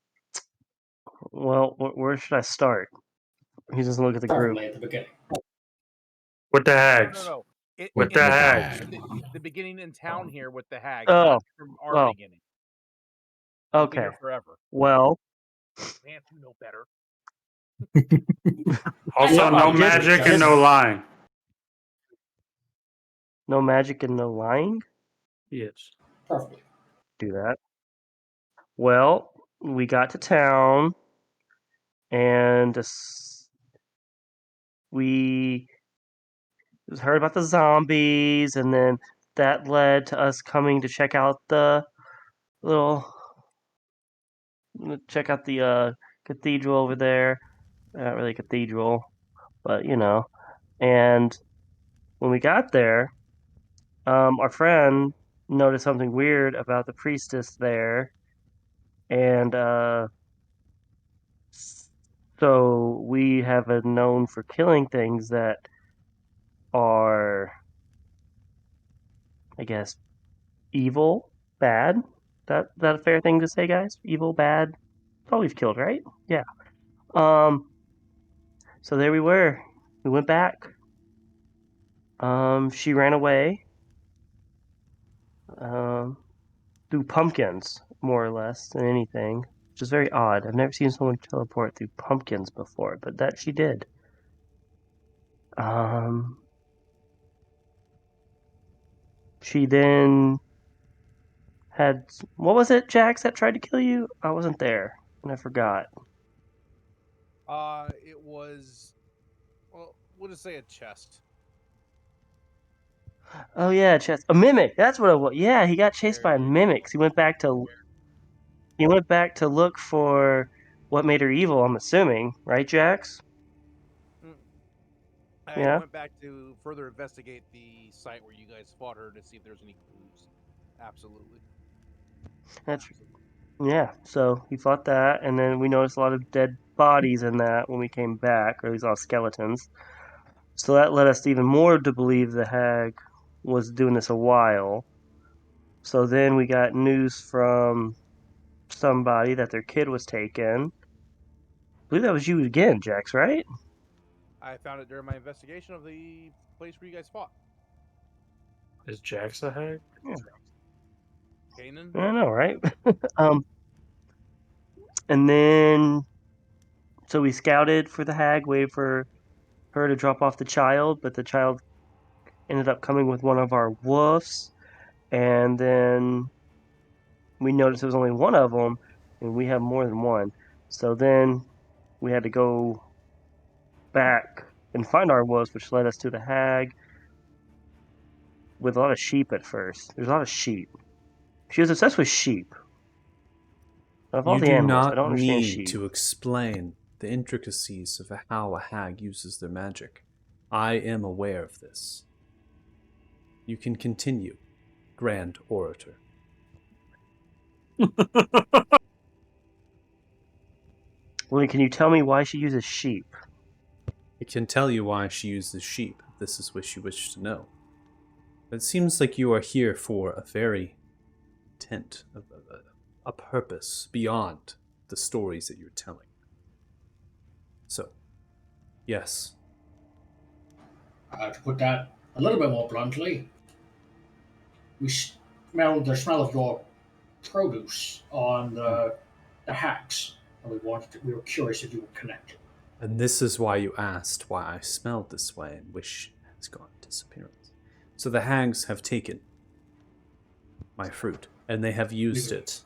Well, where should I start? He doesn't look at the group. Probably at the beginning. With the No, hags. no. With In the hag. the beginning in town here with the hag, Oh, not from our beginning. We'll be Okay. here forever. Well, Man, you know better. Also, no Just- magic and just- no lying. no magic and no lying? Yes. Perfectly. Do that. Well, we got to town, and we heard about the zombies, and then that led to us coming to check out the cathedral over there. Not really a cathedral, but you know. And when we got there, our friend noticed something weird about the priestess there, and so we have been known for killing things that are, I guess, evil, bad. That a fair thing to say, guys? Evil, bad. That's all we've killed, right? Yeah. So there we were. We went back. She ran away. Through pumpkins, more or less, than anything, which is very odd. I've never seen someone teleport through pumpkins before, but that she did. She then had, what was it, Jax, that tried to kill you? I wasn't there, and I forgot. It was, well, we'll just say a chest. Oh yeah, chest. A mimic. That's what it was. Yeah, he got chased There by you go. mimics. He went back to look for what made her evil. I'm assuming, right, Jax? I Yeah. went back to further investigate the site where you guys fought her to see if there's any clues. Absolutely. That's yeah. So he fought that, and then we noticed a lot of dead bodies in that when we came back, or at least all skeletons. So that led us even more to believe the hag was doing this a while. So then we got news from somebody that their kid was taken. I believe that was you again, Jax, right? I found it during my investigation of the place where you guys fought. Is Jax a hag? Kanan? I know, right? And then so we scouted for the hag, waited for her to drop off the child, but the child ended up coming with one of our wolves, and then we noticed there was only one of them, and we have more than one. So then we had to go back and find our wolves, which led us to the hag with a lot of sheep at first. There's a lot of sheep. She was obsessed with sheep. Of all You the do animals, I not don't understand need sheep. to explain the intricacies of how a hag uses their magic. I am aware of this. You can continue, Grand Orator. Well, can you tell me why she uses sheep? I can tell you why she uses sheep, if this is what you wish to know. But it seems like you are here for a very intent, a purpose beyond the stories that you're telling. So, yes. To put that a little bit more bluntly, we smelled the smell of your produce on the hacks, and we were curious if you were connected. And this is why you asked why I smelled this way and wish it has gone disappearance. So the hags have taken my fruit, and they have used it.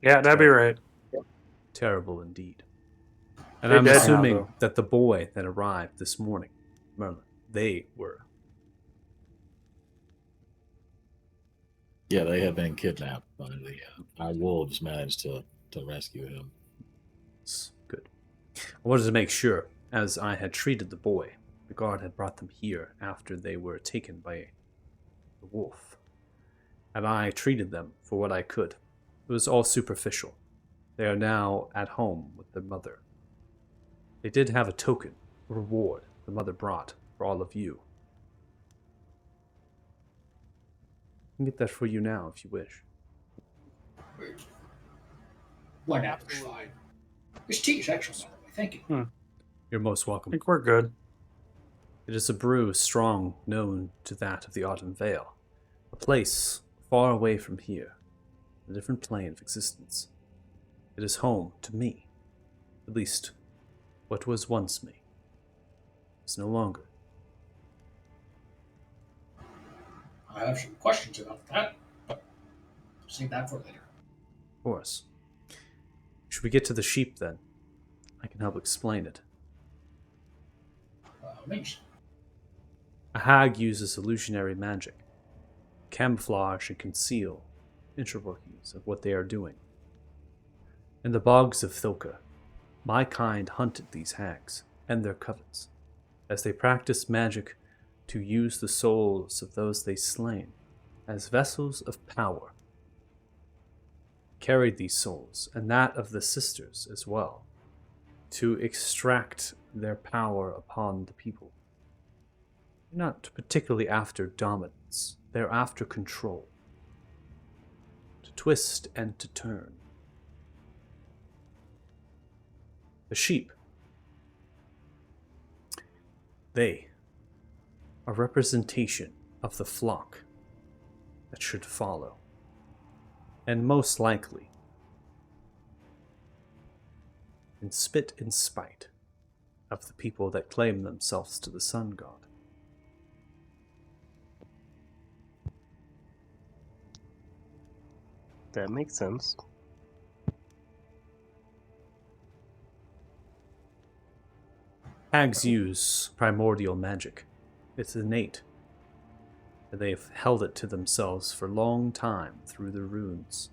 Yeah, that'd be right. Terrible indeed. And They're I'm dead now, assuming though. that the boy that arrived this morning, Merlin, they were. Yeah, they have been kidnapped by our wolves managed to rescue him. It's good. I wanted to make sure, as I had treated the boy, the guard had brought them here after they were taken by the wolf. And I treated them for what I could. It was all superficial. They are now at home with their mother. They did have a token, a reward the mother brought for all of you. I can get that for you now if you wish. Whatever's fine. This tea is excellent, by the way. Thank you. You're most I welcome. think we're good. It is a brew strong known to that of the Autumn Vale, a place far away from here, a different plane of existence. It is home to me, at least what was once me. It's no longer. I have some questions about that, but save that for later. course. Should we get to the sheep then? I can help explain it. Means. A hag uses illusionary magic, camouflage and conceal interworkings of what they are doing. In the bogs of Thilka, my kind hunted these hags and their covens, as they practiced magic to use the souls of those they slain as vessels of power. Carried these souls, and that of the sisters as well, to extract their power upon the people. They're not particularly after dominance, they're after control. To twist and to turn. The sheep. They are representation of the flock that should follow. And most likely, in spit and spite of the people that claim themselves to the sun god. That makes sense. Hags use primordial magic. It's innate. And they've held it to themselves for a long time through the runes,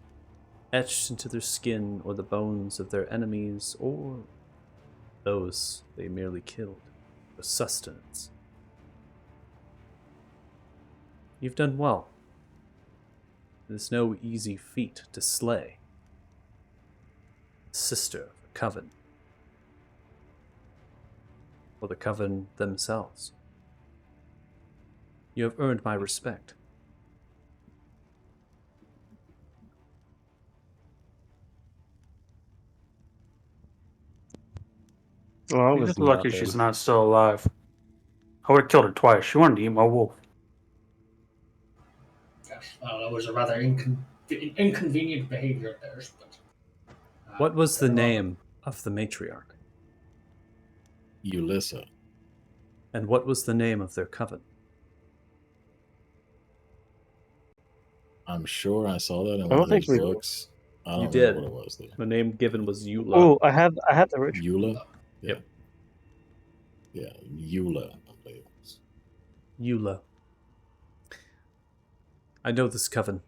etched into their skin or the bones of their enemies or those they merely killed for sustenance. You've done well. It is no easy feat to slay. Sister of the Coven. Or the Coven themselves. You have earned my respect. Well, I I'm was just lucky nothing. she's not still alive. I would have killed her twice. She wanted to eat my wolf. Yes, well, that was a rather inconvenient behavior of theirs. But, What was the well, name of the matriarch? Ulyssa. And what was the name of their coven? I'm sure I saw that in I one don't of think these we- books. I You don't did. remember what it was there. The name given was Eula. Oh, I have the ritual. Eula? Yep. Yeah, Eula, I believe it was. Eula. I know this coven.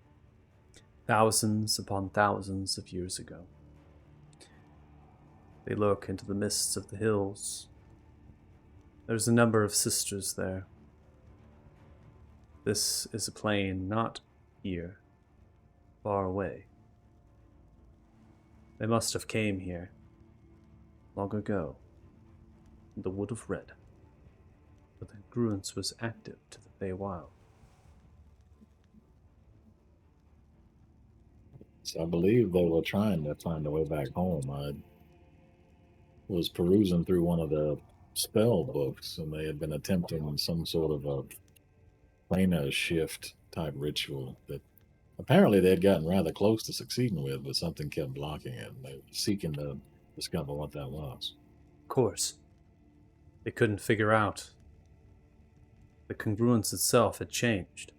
Thousands upon thousands of years ago. They lurk into the mists of the hills. There's a number of sisters there. This is a plane not here, far away. They must have came here long ago, in the Wood of Red, where the congruence was active to the Feywild. So I believe they were trying to find a way back home. I was perusing through one of the spell books, and they had been attempting some sort of a planar shift type ritual that apparently they had gotten rather close to succeeding with, but something kept blocking it. And they were seeking to discover what that was. Of course, they couldn't figure out. The congruence itself had changed.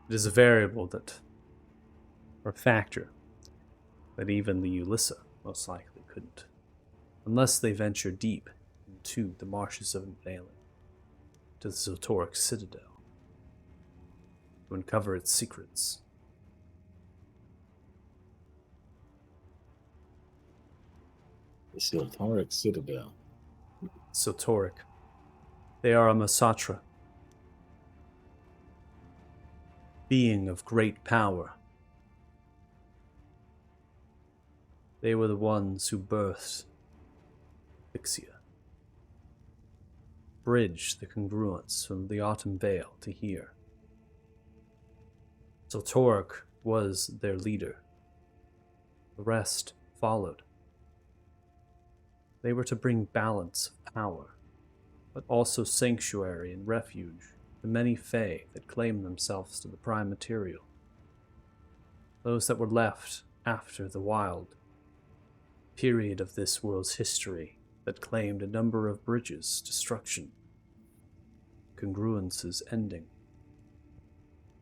It is a variable that, or a factor, that even the Ulyssa most likely couldn't, unless they venture deep into the marshes of Unveiling, to the Ziltoric Citadel, to uncover its secrets. The Siltaric Citadel. Ziltoric. They are a Masatra, being of great power. They were the ones who birthed Ixia, bridged the congruence from the Autumn Vale to here. Ziltoric was their leader. The rest followed. They were to bring balance of power, but also sanctuary and refuge the many Fae that claimed themselves to the prime material. Those that were left after the wild period of this world's history that claimed a number of bridges' destruction, congruences ending,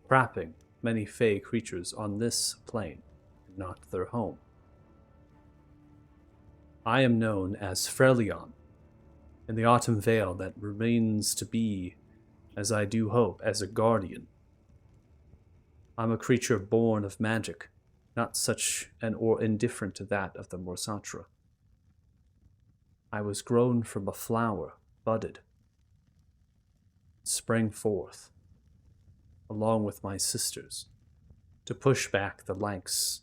trapping many fey creatures on this plane, and not their home. I am known as Freljord, in the Autumn Vale that remains to be, as I do hope, as a guardian. I'm a creature born of magic, not such an or indifferent to that of the Morsatra. I was grown from a flower, budded, sprang forth, along with my sisters, to push back the likes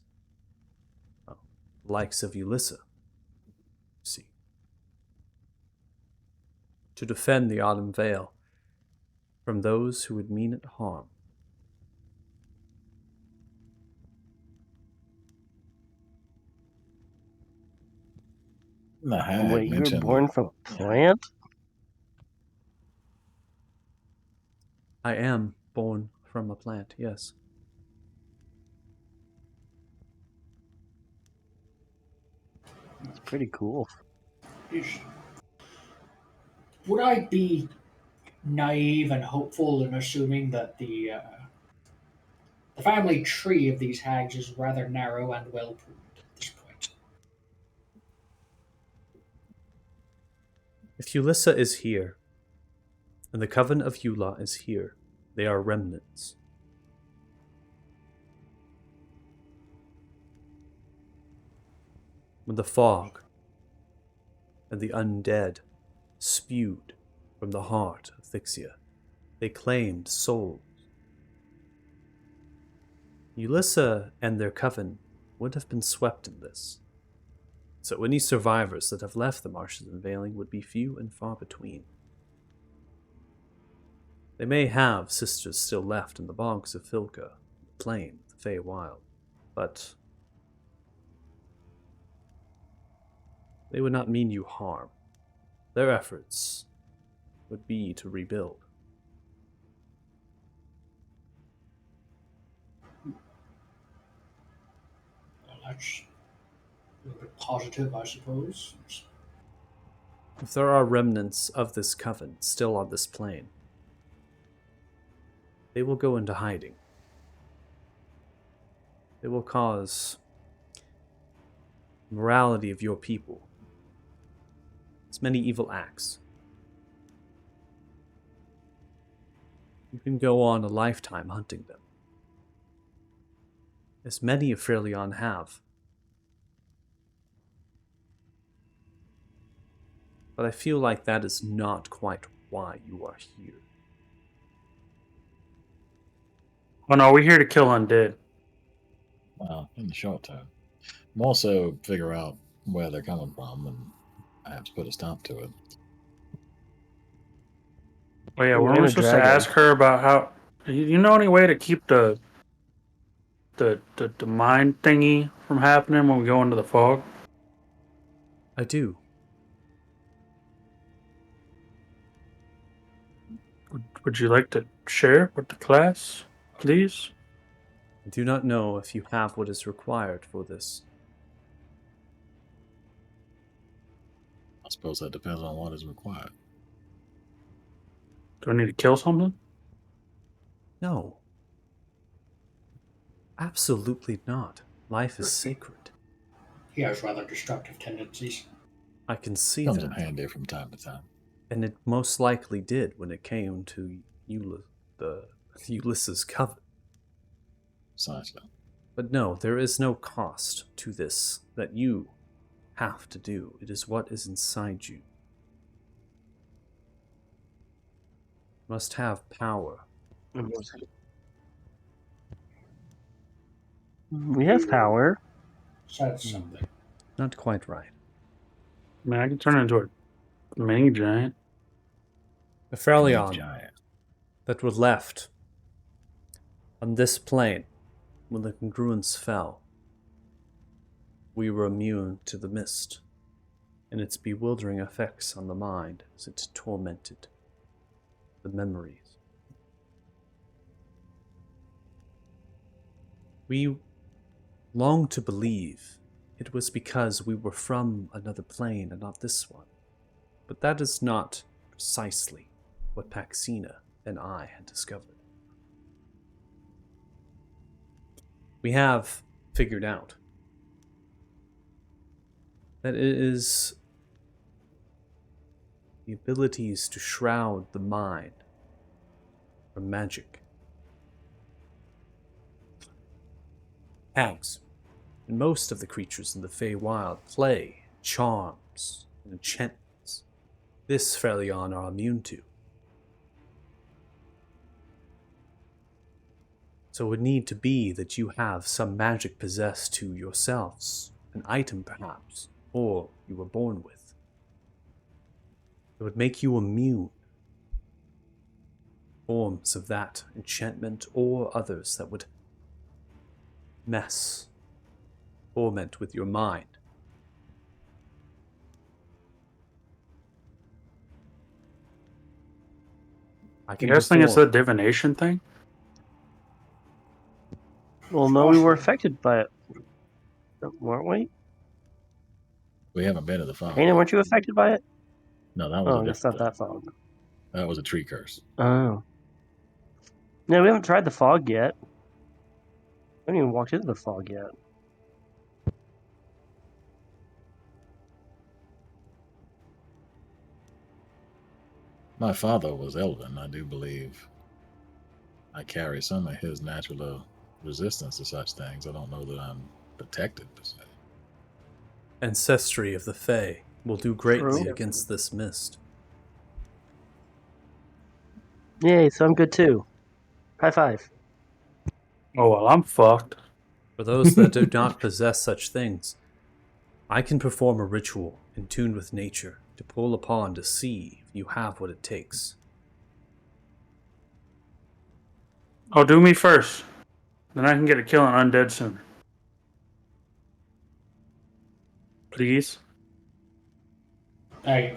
of Yulissa, see, to defend the Autumn Vale from those who would mean it harm. The hag Wait, you were mentioned born from a plant? I am born from a plant, yes. It's pretty cool. Would I be naive and hopeful in assuming that the family tree of these hags is rather narrow and well pruned at this point? If Yulissa is here, and the Coven of Eula is here, they are remnants. When the fog and the undead spewed from the heart of Thixia, they claimed souls. Yulissa and their coven would have been swept in this, so any survivors that have left the marshes and Veiling would be few and far between. They may have sisters still left in the bogs of Filka, the plain, the Feywild, but they would not mean you harm. Their efforts would be to rebuild. Well, that's a little bit positive, I suppose. If there are remnants of this coven still on this plane, they will go into hiding. They will cause morality of your people. As many evil acts. You can go on a lifetime hunting them. As many of Freljord have. But I feel like that is not quite why you are here. Oh no, we're here to kill undead. Well, in the short term. More so figure out where they're coming from and perhaps put a stop to it. Oh yeah, Ooh, weren't and we a supposed to dragon. ask her about how? You know any way to keep the mind thingy from happening when we go into the fog? I do. Would you like to share with the class, please? I do not know if you have what is required for this. I suppose that depends on what is required. Do I need to kill something? No. Absolutely not. Life is sacred. He has rather destructive tendencies. I can see Comes in that. handy from time to time. And it most likely did when it came to the Ulysses Coven. Precisely. But no, there is no cost to this that you have to do. It is what is inside you. You must have power. We have power. Says something. Not quite right. I mean, I can turn into a mini giant. The Big Freljord giant. that were left on this plane when the congruence fell, we were immune to the mist and its bewildering effects on the mind as it tormented the memories. We longed to believe it was because we were from another plane and not this one, but that is not precisely what Paxina and I had discovered. we have figured out that it is the abilities to shroud the mind from magic. Hags and most of the creatures in the Feywild play charms and enchantments. This Freljorn are immune to. So it would need to be that you have some magic possessed to yourselves, an item perhaps, or you were born with. It would make you immune. Forms of that enchantment or others that would torment with your mind. I You can guys think it's perform- the divination thing? Well, no, we were affected by it, weren't we? We haven't been to the fog. Hayden, weren't you affected by it? No, that was Oh, a I guess different not thing. that fog. That was a tree curse. Oh. No, we haven't tried the fog yet. We haven't even walked into the fog yet. My father was Elven. I do believe I carry some of his natural resistance to such things. I don't know that I'm protected per se. Ancestry of the Fae will do greatly True. against this mist. Yay, so I'm good too. High five. Oh well, I'm fucked. For those that do not possess such things, I can perform a ritual in tune with nature to pull upon to see if you have what it takes. Oh, do me first. Then I can get a kill on undead sooner. Please. There you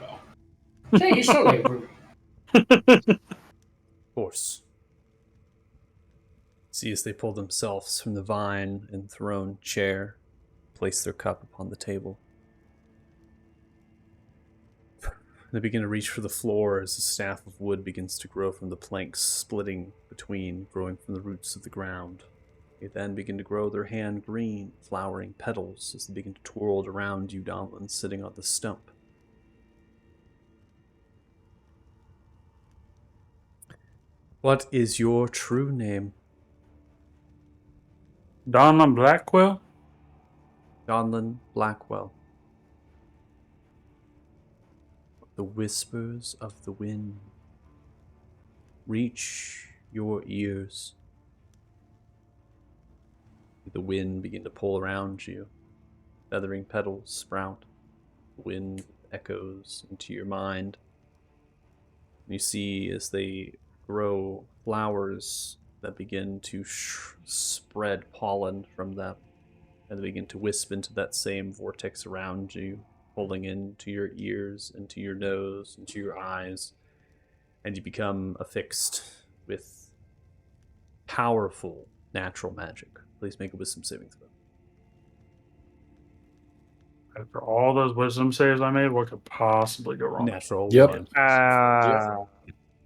go. See, he's totally approving. Of course. See as they pull themselves from the vine and throne chair, place their cup upon the table. They begin to reach for the floor as a staff of wood begins to grow from the planks, splitting between, growing from the roots of the ground. They then begin to grow their hand green, flowering petals as they begin to twirl around you, Donlin, sitting on the stump. What is your true name? Donlin Blackwell? Donlin Blackwell. The whispers of the wind reach your ears. The wind begin to pull around you. Feathering petals sprout. The wind echoes into your mind. You see as they grow flowers that begin to spread pollen from them, and they begin to wisp into that same vortex around you, pulling into your ears, into your nose, into your eyes, and you become affixed with powerful natural magic. Please make a wisdom saving throw. After all those wisdom saves I made, what could possibly go wrong? Natural Yep. one.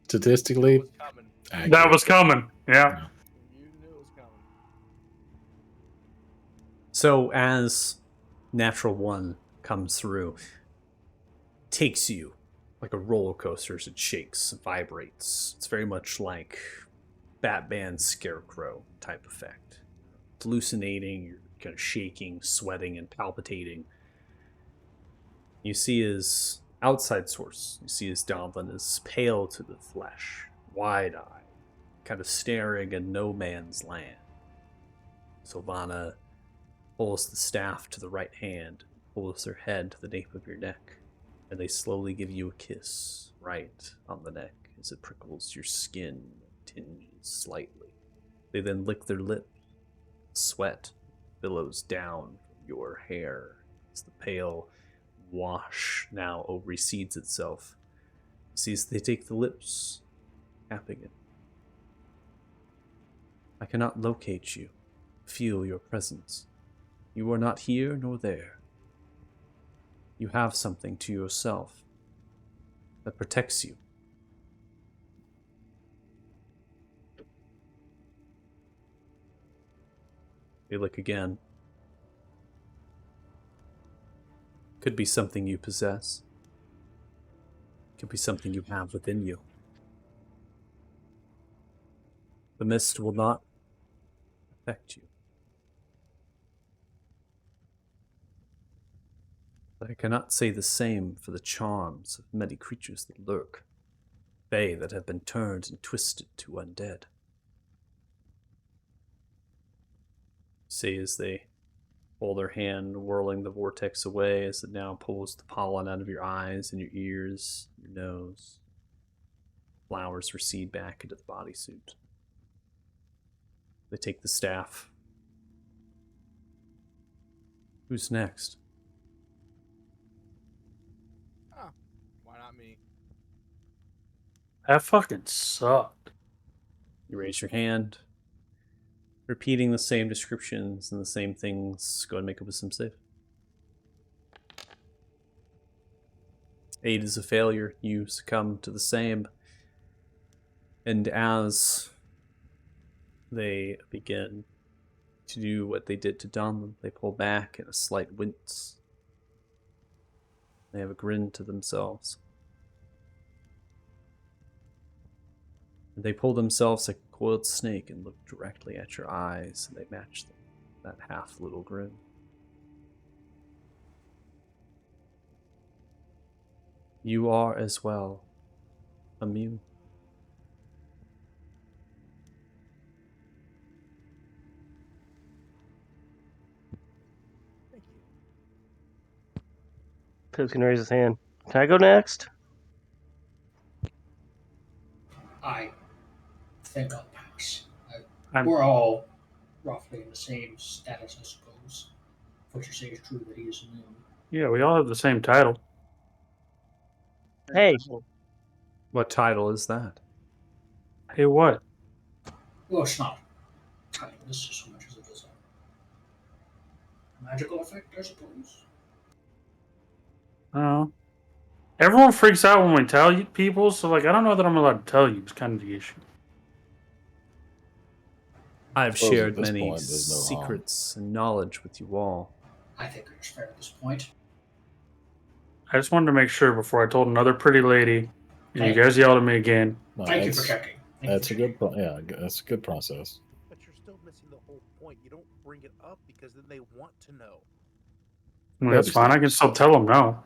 Statistically, was coming. accurate. That was coming. Yeah. You knew it was coming. So as natural one comes through, takes you like a roller coaster as it shakes, vibrates. It's very much like Batman Scarecrow type effect. Hallucinating, you're kind of shaking, sweating, and palpitating. You see his outside source. You see his Donlin is pale to the flesh, wide-eyed, kind of staring in no man's land. Sylvana pulls the staff to the right hand, pulls her head to the nape of your neck, and they slowly give you a kiss right on the neck as it prickles your skin, tinges slightly. They then lick their lips. Sweat billows down from your hair as the pale wash now recedes itself. You see as they take the lips, tapping it. I cannot locate you, feel your presence. You are not here nor there. You have something to yourself that protects you. They look again. Could be something you possess. Could be something you have within you. The mist will not affect you. But I cannot say the same for the charms of many creatures that lurk. They that have been turned and twisted to undead. See as they pull their hand, whirling the vortex away as it now pulls the pollen out of your eyes and your ears, your nose. Flowers recede back into the bodysuit. They take the staff. Who's next? Why not me? That fucking sucked. You raise your hand, repeating the same descriptions and the same things. Go ahead and make a wisdom save. 8 is a failure. You succumb to the same. And as they begin to do what they did to Donlin, they pull back in a slight wince. They have a grin to themselves. And they pull themselves like a coiled snake and look directly at your eyes, and they match them, that half little grin. You are as well immune. Thank you. Pips can raise his hand. Can I go next? I think I'll pass. I'm- We're all roughly in the same status, I suppose. If what you say is true, that he is immune. Yeah, we all have the same title. Hey, What title is that? Hey, what? Well, it's not timeless so much as it is a magical effect, I suppose. I don't know. Everyone freaks out when we tell you people, so like I don't know that I'm allowed to tell you. It's kind of the issue. I've Suppose at shared this many point, there's no harm. secrets and knowledge with you all. I think it's fair at this point. I just wanted to make sure before I told another pretty lady, and you guys yelled at me again. No, Thank you for that's, checking. Thank you that's for a good, checking. that's a good process. But you're still missing the whole point. You don't bring it up because then they want to know. I mean, Yeah, that's fine. I can still tell them no. Well,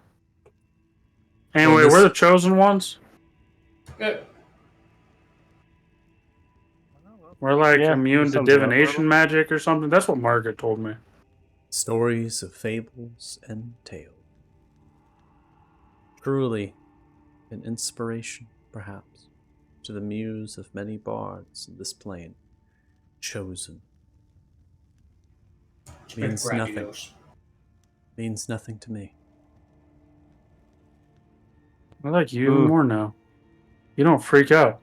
Anyway, this- we're the chosen ones. Good. We're like Yeah, immune to something about divination magic or something. That's what Margaret told me. Stories of fables and tales. Truly, an inspiration, perhaps, to the muse of many bards in this plane. Chosen. It's been Means nothing. grandiose. Means nothing to me. I like you even more now. You don't freak out.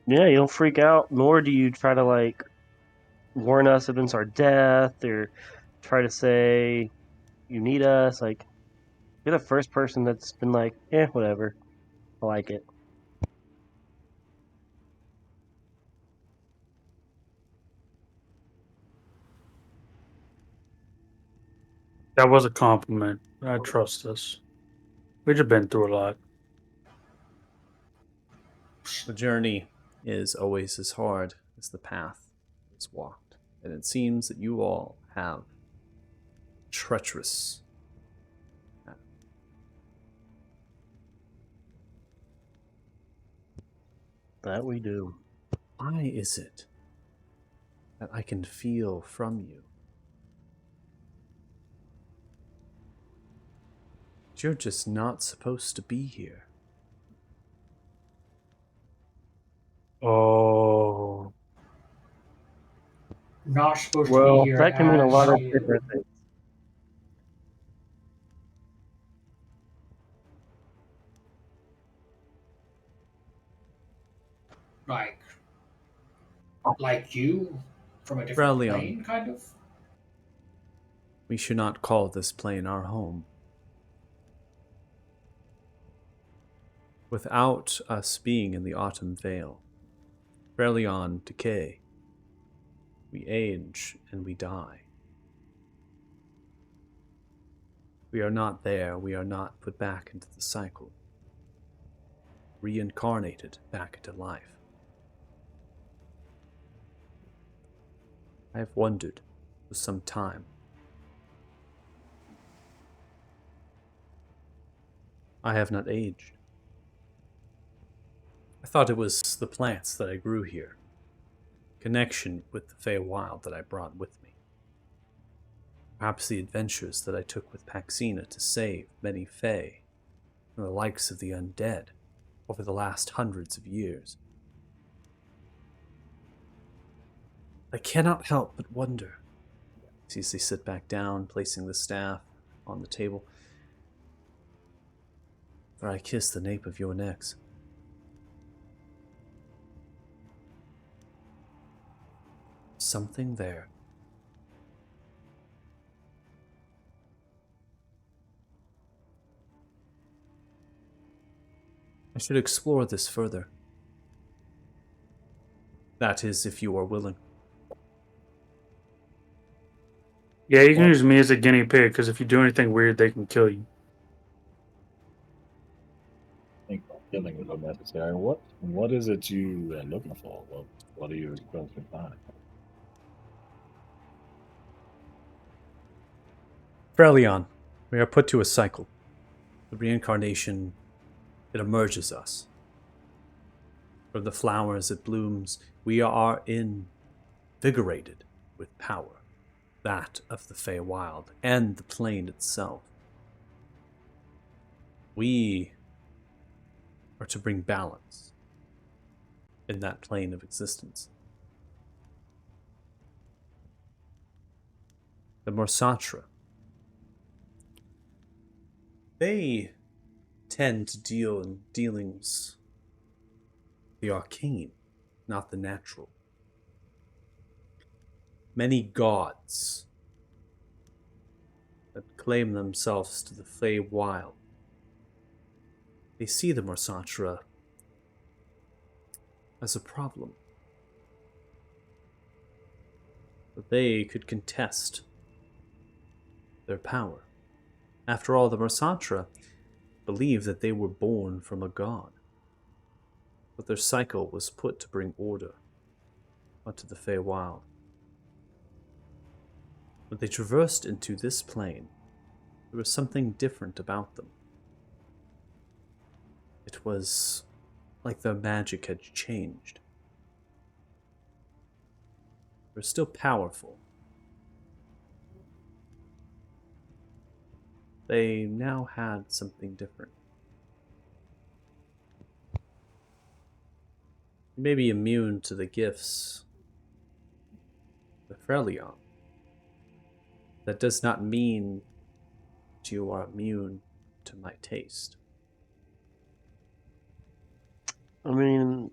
yeah, you don't freak out, nor do you try to like warn us against our death or try to say you need us. Like you're the first person that's been like, whatever. I like it. That was a compliment. I trust us. We've just been through a lot. The journey is always as hard as the path is walked, and it seems that you all have treacherous path. That we do. Why is it that I can feel from you? You're just not supposed to be here. Oh. Not supposed to Well, be here. that can mean a lot of as- different things. Like you from a different Brilliant. plane, kind of. We should not call this plane our home. Without us being in the Autumn Vale, Frelion Decay We age and we die. We are not there, we are not put back into the cycle. Reincarnated back into life. I have wondered for some time. I have not aged. I thought it was the plants that I grew here, connection with the Feywild that I brought with me. Perhaps the adventures that I took with Paxina to save many Fey and the likes of the undead over the last hundreds of years. I cannot help but wonder, as they sit back down, placing the staff on the table, for I kiss the nape of your necks. Something there. I should explore this further. That is, if you are willing. Yeah, you can use me as a guinea pig because if you do anything weird, they can kill you. I think killing is unnecessary. What is it you are looking for? What are you supposed to find? Freljord, we are put to a cycle. The reincarnation, it emerges us. From the flowers it blooms, we are invigorated with power. That of the Feywild and the plane itself. We are to bring balance in that plane of existence. The Morsatra, they tend to deal in dealings the arcane, not the natural. Many gods that claim themselves to the Feywild, they see the Morsatra as a problem. But they could contest their power. After all, the Morsatra believe that they were born from a god. But their cycle was put to bring order onto the Feywild. When they traversed into this plane, there was something different about them. It was like their magic had changed. They were still powerful. They now had something different. You may be immune to the gifts of Freljord. That does not mean that you are immune to my taste. I mean,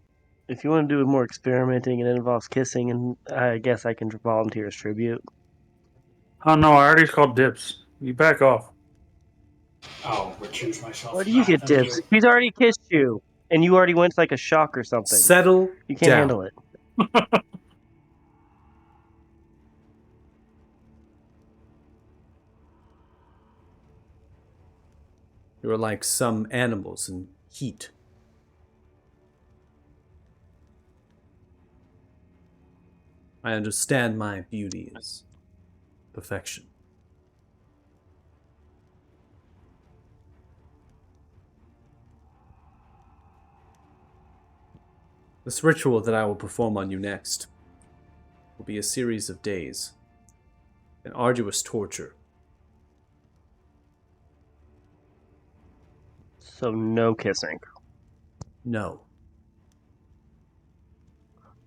if you want to do more experimenting and it involves kissing, and I guess I can volunteer as tribute. Oh no, I already called dibs. You back off. I'll recuse myself. Where do you get Thank dibs? you. He's already kissed you, and you already went to like a shock or something. Settle You can't down. handle it. You are like some animals in heat. I understand my beauty is perfection. This ritual that I will perform on you next will be a series of days, an arduous torture. So no kissing. No.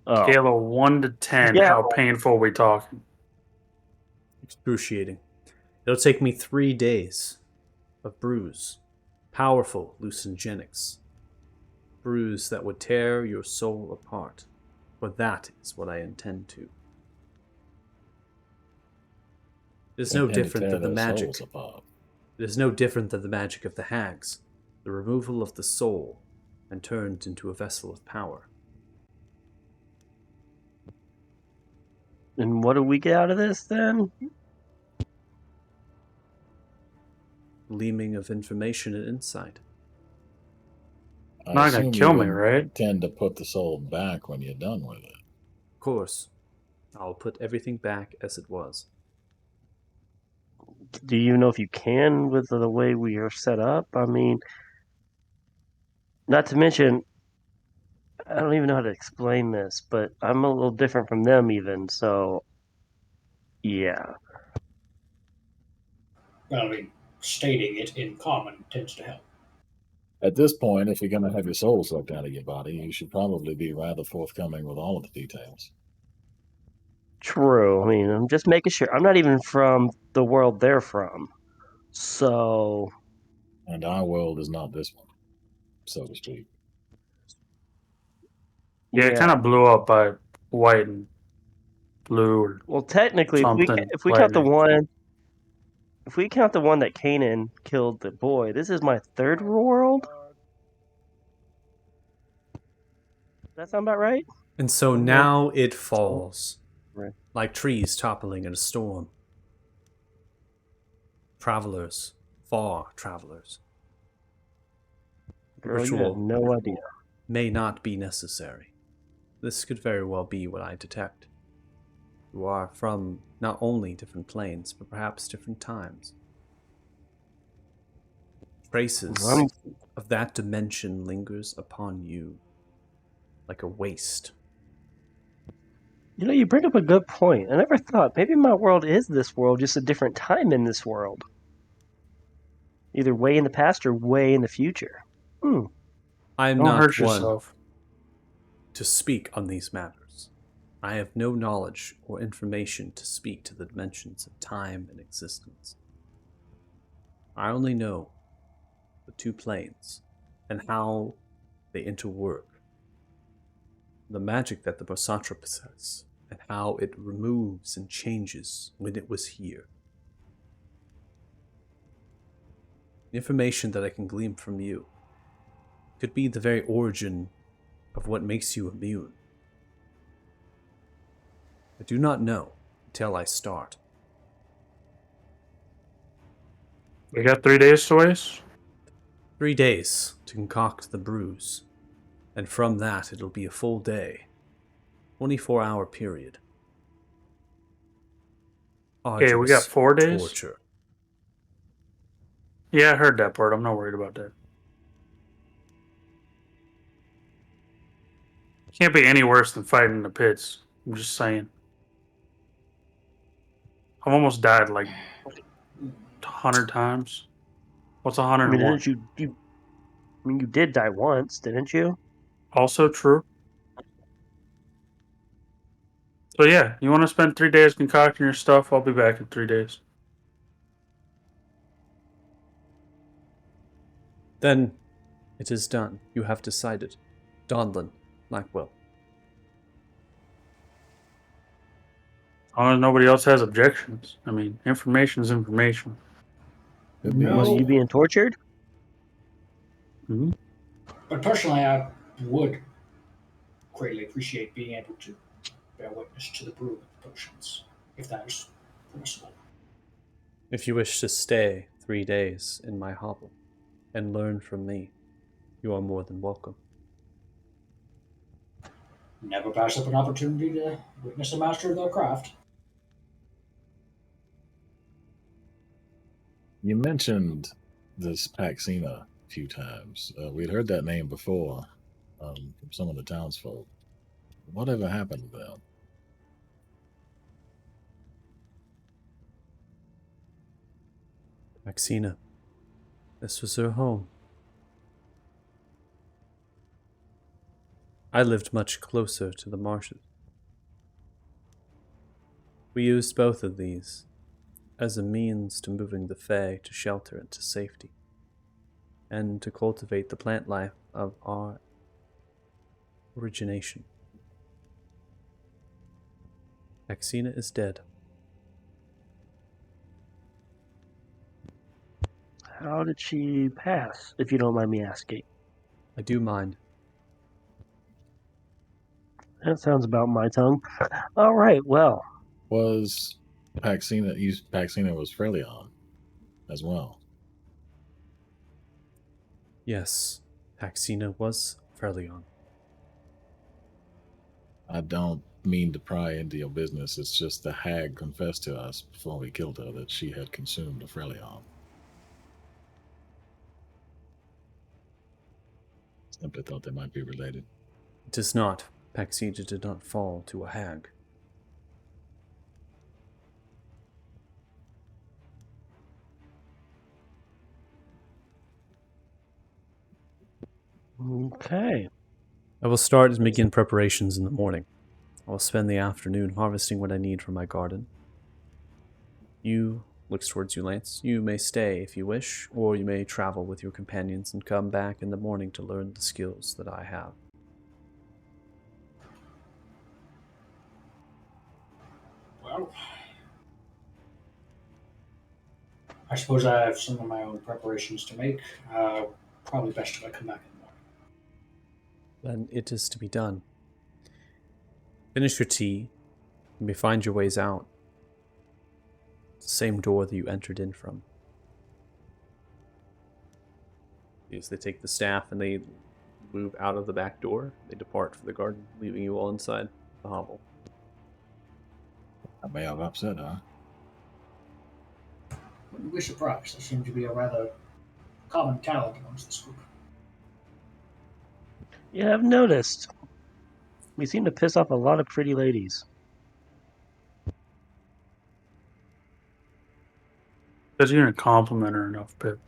Oh, Scale of 1 to 10. Yeah. How painful we talking? Excruciating. It'll take me 3 days of bruise, powerful hallucinogenics, bruise that would tear your soul apart, for that is what I intend to. It is no Intend to different tear than the their magic. souls apart. It is no different than the magic of the hags, the removal of the soul and turned into a vessel of power. And what do we get out of this then? Gleaming of information and insight. I Not gonna assume kill you me, would right? tend to put the soul back when you're done with it. Of course, I'll put everything back as it was. Do you know if you can with the way we are set up? I mean, not to mention, I don't even know how to explain this, but I'm a little different from them even, so yeah. Well, I mean, stating it in common tends to help. At this point, if you're going to have your soul sucked out of your body, you should probably be rather forthcoming with all of the details. True. I mean, I'm just making sure. I'm not even from the world they're from. So, And our world is not this one, so to speak. Yeah, it kind of blew up by white and blue or Well, technically, something. if we count the lightning. one that Kanan killed the boy, this is my third world. Does that sound about right? And so now it falls, Right. like trees toppling in a storm. Travelers, far travelers. Girl, you Ritual have no idea. may not be necessary. This could very well be what I detect. You are from not only different planes, but perhaps different times. Traces of that dimension lingers upon you like a waste. You know, you bring up a good point. I never thought maybe my world is this world, just a different time in this world. Either way in the past or way in the future. I am Don't not hurt one yourself. to speak on these matters. I have no knowledge or information to speak to the dimensions of time and existence. I only know the two planes and how they interwork. The magic that the Bosatra possess and how it removes and changes when it was here. The information that I can glean from you could be the very origin of what makes you immune. I do not know until I start. We got 3 days to waste. 3 days to concoct the brews, and from that it'll be a full day, 24-hour period. Okay, we got Arduous 4 days. torture. Yeah, I heard that part. I'm not worried about that. Can't be any worse than fighting in the pits. I'm just saying. I've almost died like 100 times. What's I mean, 101? didn't you? I mean, you did die once, didn't you? Also true. So yeah, you want to spend 3 days concocting your stuff? I'll be back in 3 days. Then it is done. You have decided. Donlin, Blackwell. As long as nobody else has objections. I mean, information is information. Was you being tortured? Mm-hmm. But personally, I would greatly appreciate being able to bear witness to the brewing potions, if that is permissible. If you wish to stay 3 days in my hovel and learn from me, you are more than welcome. Never pass up an opportunity to witness a master of their craft. You mentioned this Paxina a few times. We'd heard that name before from some of the townsfolk. Whatever happened to them? Maxina, this was her home. I lived much closer to the marshes. We used both of these as a means to moving the Fae to shelter and to safety, and to cultivate the plant life of our origination. Maxina is dead. How did she pass, if you don't mind me asking? I do mind. That sounds about my tongue. All right, well, Was Paxina was Freljord as well. Yes, Paxina was Freljord. I don't mean to pry into your business. It's just the hag confessed to us before we killed her that she had consumed a Freljord. Simply thought they might be related. It is not. Paxina did not fall to a hag. Okay. I will start and begin preparations in the morning. I will spend the afternoon harvesting what I need for my garden. You, looks towards you, Lance, you may stay if you wish, or you may travel with your companions and come back in the morning to learn the skills that I have. Well, I suppose I have some of my own preparations to make. Probably best if I come back in the morning. Then it is to be done. Finish your tea. You may find your ways out. It's the same door that you entered in from. As they take the staff and they move out of the back door, they depart for the garden, leaving you all inside the hovel. I may have upset her. Wouldn't be surprised. I seem to be a rather common talent amongst this group. Yeah, I've noticed. We seem to piss off a lot of pretty ladies. Because you didn't compliment her enough, Pip.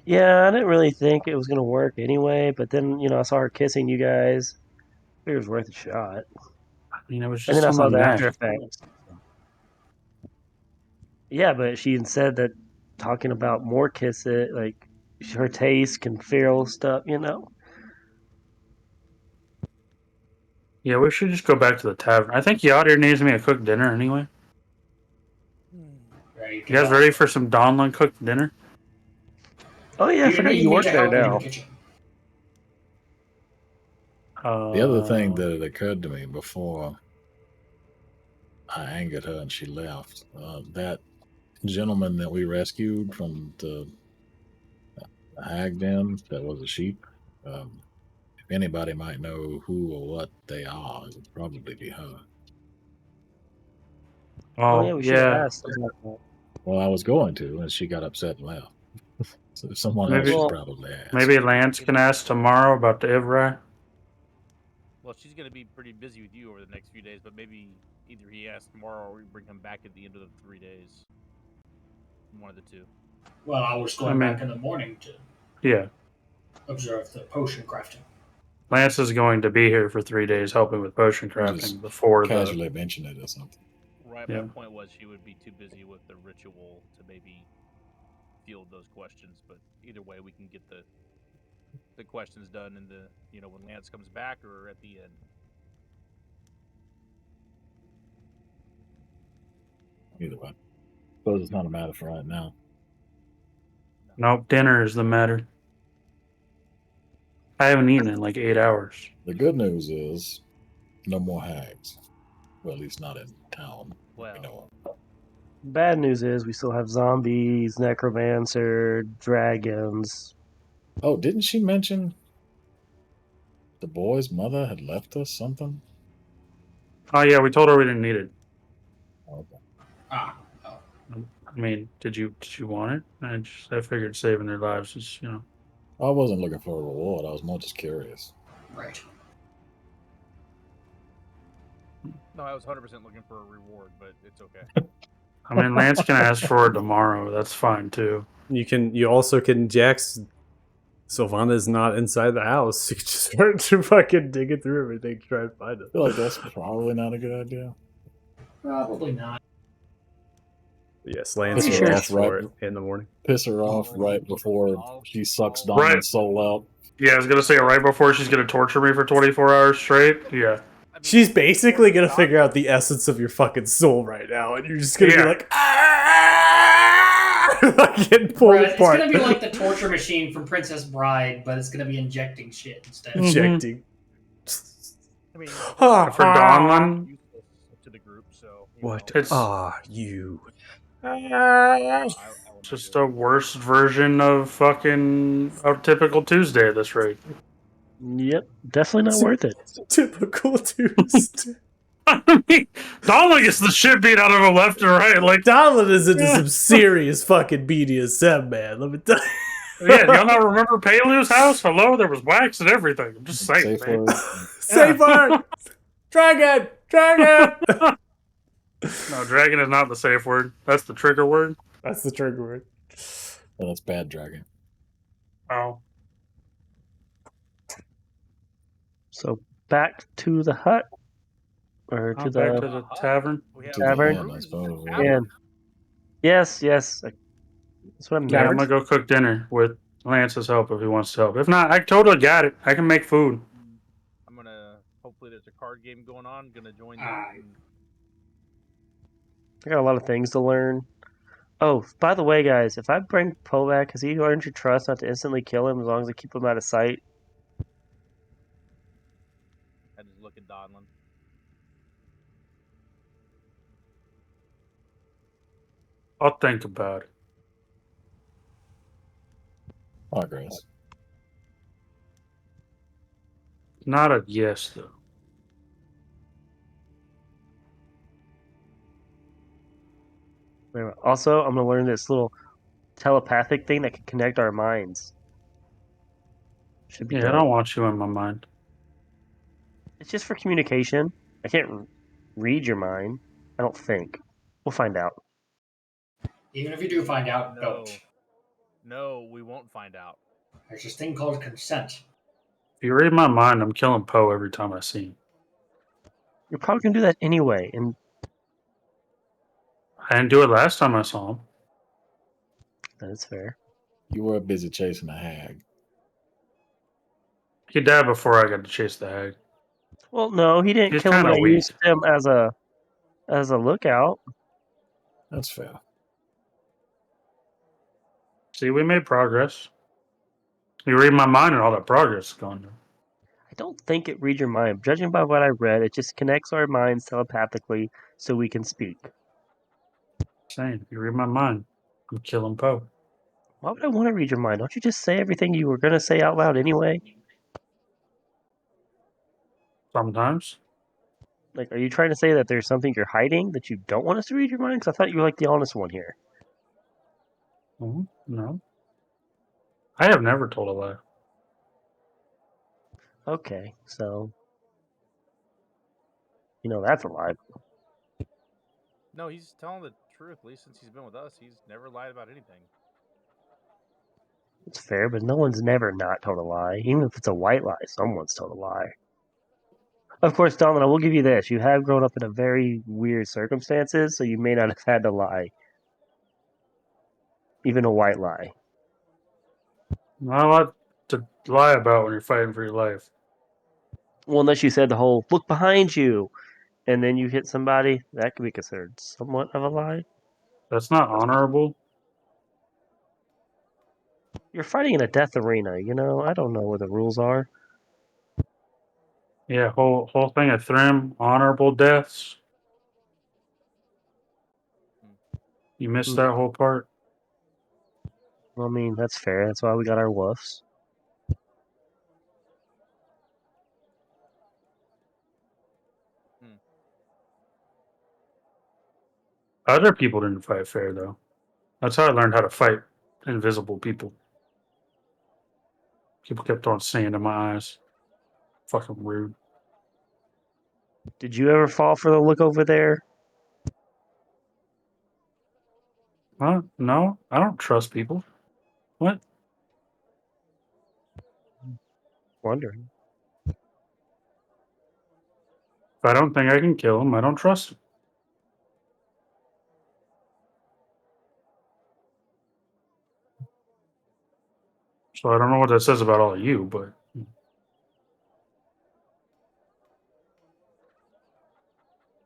Yeah, I didn't really think it was going to work anyway, but then, I saw her kissing you guys. It was worth a shot. I mean, it was And just then I on saw the the After neck. Effects. Yeah, but she said that talking about more kiss it, like her taste can feel stuff, Yeah, we should just go back to the tavern. I think Yadir needs me to cook dinner anyway. Ready to You guys go. ready for some Donlin cooked dinner? Oh yeah, Do I you forgot need you me work to there help you in now. the kitchen? The other thing that had occurred to me before I angered her and she left, that gentleman that we rescued from the hag den that was a sheep, if anybody might know who or what they are, it would probably be her. Oh yeah, Oh, we should have yeah. asked about that. Well, I was going to, and she got upset and left. So someone else Maybe- should Well, probably ask. Maybe Lance can ask tomorrow about the Ivrai. Well, she's going to be pretty busy with you over the next few days, but maybe either he asks tomorrow or we bring him back at the end of the 3 days. One of the two. Well, I was going back in the morning to Yeah. observe the potion crafting. Lance is going to be here for 3 days helping with potion crafting Just before the. Casually mention it or something. Right, Yeah. my point was she would be too busy with the ritual to maybe field those questions, but either way we can get the questions done in the when Lance comes back or at the end. Either way. Suppose it's not a matter for right now. Nope, dinner is the matter. I haven't eaten in like 8 hours. The good news is no more hags. Well, at least not in town. Well, You know of. Bad news is we still have zombies, necromancer, dragons. Oh, didn't she mention the boy's mother had left us something? Oh yeah, we told her we didn't need it. Okay. Ah, I mean, did you want it? I figured saving their lives is I wasn't looking for a reward. I was more just curious. right. no, I was 100% looking for a reward, but it's okay. I mean, Lance can ask for it tomorrow. That's fine too. You also can, Jax, Sylvana's not inside the house. You can just start to fucking digging through everything to try and find it. I feel like that's probably not a good idea. Probably not. Yes, Lance Piss will her ask off right, for it in the morning. piss her off right before she sucks Donald's Right. soul out. Yeah, I was gonna say right before she's gonna torture me for 24 hours straight. Yeah. I mean, She's basically gonna figure out the essence of your fucking soul right now, and you're just gonna be Yeah. like, like getting pulled Right, it's apart. gonna be like the torture machine from Princess Bride, but it's gonna be injecting shit instead. Mhm. Injecting. I mean, For Donlin, What It's- are you? I will not Just do a it. worse version of fucking a typical Tuesday at this rate. Yep, definitely not worth it. Typical Tuesday. I mean, Donald gets the shit beat out of him left and right. Like, Donald is into some serious fucking BDSM, man. Let me tell you. yeah, do y'all not remember Palu's house? Hello, there was wax and everything. I'm just saying, Safe man. word. Safe word. Dragon. Dragon. No, dragon is not the safe word. That's the trigger word. That's the trigger word. Oh, that's bad dragon. Oh, So back to the hut, or to I'm back the to the tavern. We have To the Tavern. inn, I suppose. Yeah. inn. Yes, yes. That's what I'm Yeah, I'm gonna go cook dinner with Lance's help if he wants to help. If not, I totally got it. I can make food. I'm gonna. Hopefully, there's a card game going on. Gonna join Ah. that. And I got a lot of things to learn. Oh, by the way, guys, if I bring Poe back, has he learned your trust not to instantly kill him as long as I keep him out of sight? I just look at Donlin. I'll think about it. Progress. Not a yes though. Also, I'm gonna learn this little telepathic thing that can connect our minds. Should be Yeah, I dope. don't want you in my mind. It's just for communication. I can't read your mind. I don't think. We'll find out. Even if you do find out, No, don't. no, we won't find out. There's this thing called consent. If you read my mind, I'm killing Poe every time I see him. You're probably gonna do that anyway, and I didn't do it last time I saw him. that is fair. You were busy chasing a hag. He died before I got to chase the hag. Well, no, he didn't He's kill him. kinda I weak. used him as a lookout. That's fair. See, we made progress. You read my mind and all that progress is going on. I don't think it reads your mind. Judging by what I read, it just connects our minds telepathically so we can speak. Saying, if you read my mind, I'm killing Poe. Why would I want to read your mind? Don't you just say everything you were gonna say out loud anyway? Sometimes. Like, are you trying to say that there's something you're hiding that you don't want us to read your mind? Because I thought you were like the honest one here. No. I have never told a lie. Okay, so that's a lie. No, he's telling the truth. At least since he's been with us, he's never lied about anything. It's fair, but no one's never not told a lie. Even if it's a white lie, someone's told a lie. Of course, Domino, we'll give you this. You have grown up in a very weird circumstances, so you may not have had to lie. Even a white lie. Not a lot to lie about when you're fighting for your life. Well, unless you said the whole "look behind you," and then you hit somebody, that could be considered somewhat of a lie. That's not honorable. You're fighting in a death arena, I don't know what the rules are. Yeah, whole thing of Thrym, honorable deaths. You missed that whole part. Well, I mean, that's fair. That's why we got our woofs. Other people didn't fight fair though. That's how I learned how to fight invisible people. People kept on sand in my eyes. Fucking rude. Did you ever fall for the look over there? Huh? No, I don't trust people. What? Wondering. If I don't think I can kill him, I don't trust him. So I don't know what that says about all of you, but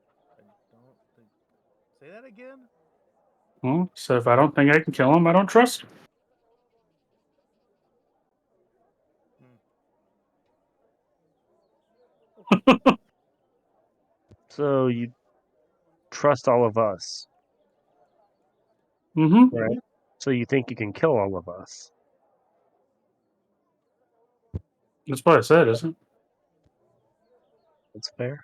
I don't think. Say that again. so if I don't think I can kill him, I don't trust him. So you trust all of us, Mm-hmm. right? So you think you can kill all of us? That's what I said, isn't it? That's fair.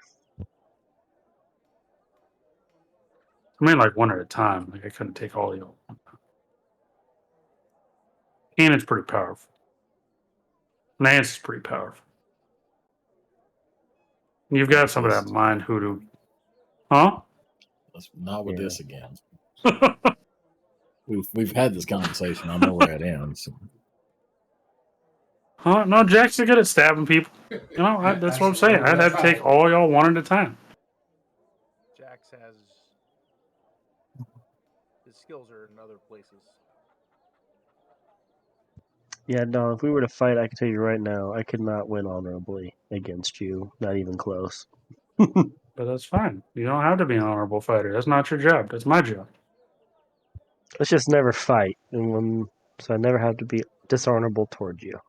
I mean, like one at a time. Like I couldn't take all of you. Cannon's pretty powerful. Lance is pretty powerful. You've got some of that mind hoodoo. Huh? Let's not with Yeah. this again. We've had this conversation. I know where it ends. Huh? No, Jack's good at stabbing people. You know, that's what I'm saying. I'd have to take all y'all one at a time. Jax has his skills are in other places. Yeah, no, if we were to fight, I can tell you right now, I could not win honorably against you. Not even close. But that's fine. You don't have to be an honorable fighter. That's not your job. That's my job. Let's just never fight, so I never have to be dishonorable towards you.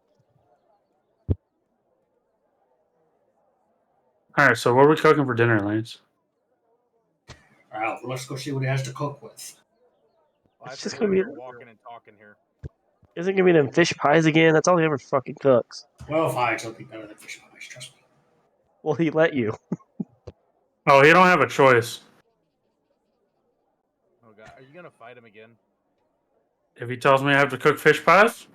All right. So what are we cooking for dinner, Lance? All right, well, let's go see what he has to cook with. Well, I It's just forget gonna we be- were walking and talking here. Isn't it gonna be them fish pies again? That's all he ever fucking cooks. Well, fine, it'll be better than fish pies, trust me. Well, he let you. Oh, you don't have a choice. Oh god, are you gonna fight him again? If he tells me I have to cook fish pies,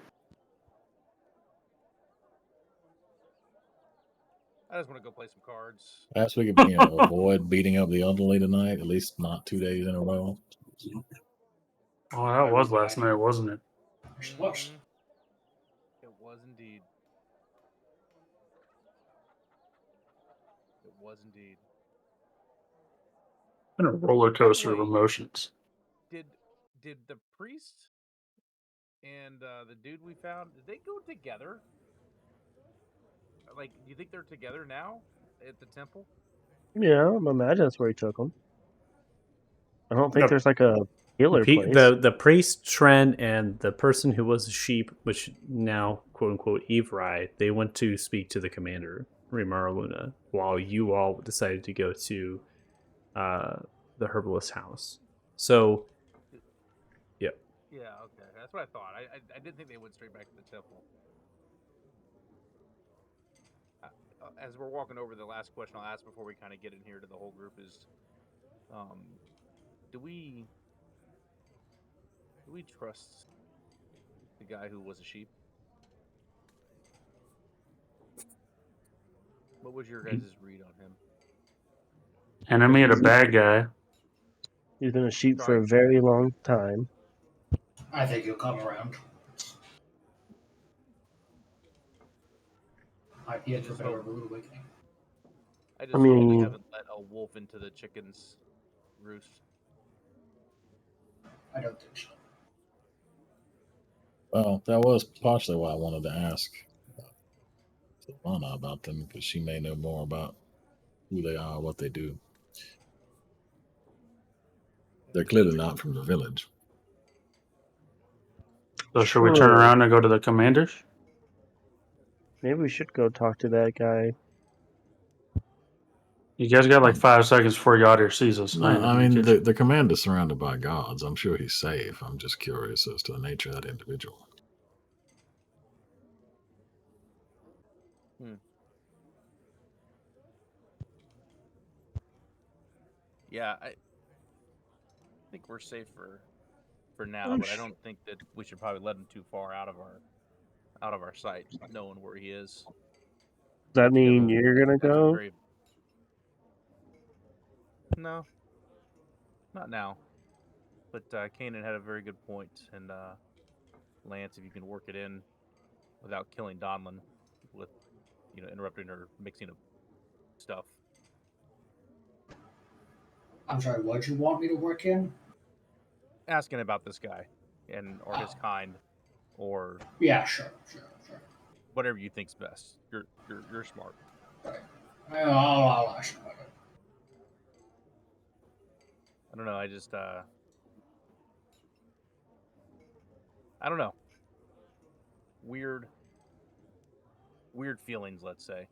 I just want to go play some cards. Perhaps we could avoid beating up the elderly tonight, at least not 2 days in a row. oh, that was last night, wasn't it? It was. It was indeed. It was indeed. Been a roller coaster of emotions. Did the priest and the dude we found, did they go together? Like, do you think they're together now at the temple? Yeah, I imagine that's where he took him. I don't think The- there's like a healer place. The priest Tren and the person who was a sheep, which now quote unquote Evrai, they went to speak to the commander Rimara Luna, while you all decided to go to the herbalist house. So, yeah. Yeah, okay, that's what I thought. I didn't think they went straight back to the temple. As we're walking over, the last question I'll ask before we kind of get in here to the whole group is, do we trust the guy who was a sheep? What was your guys' read on him? Enemy of a bad guy. He's been a sheep for a very long time. I think he'll come around. Might be a bit of a rude awakening. I just I hope we mean- haven't let a wolf into the chicken's roost. I don't think so. Well, that was partially why I wanted to ask Silvana about them, because she may know more about who they are, what they do. They're clearly not from the village. So should we turn around and go to the commanders? Maybe we should go talk to that guy. You guys got like 5 seconds before Yadir sees us. No, ain't I in the mean, kitchen. the commander's surrounded by guards. I'm sure he's safe. I'm just curious as to the nature of that individual. Yeah, I think we're safe for now, but I don't think that we should probably let him too far out of our sight, knowing where he is. Does that mean Yeah, you're gonna That's a go? very- No, not now. But Kanan had a very good point, and Lance, if you can work it in without killing Donlin, with interrupting or mixing of stuff. I'm sorry, what'd you want me to work in? Asking about this guy or his kind, or Yeah, sure. whatever you think's best. You're smart. I'll ask you about it. I don't know. I just I don't know. Weird feelings, let's say.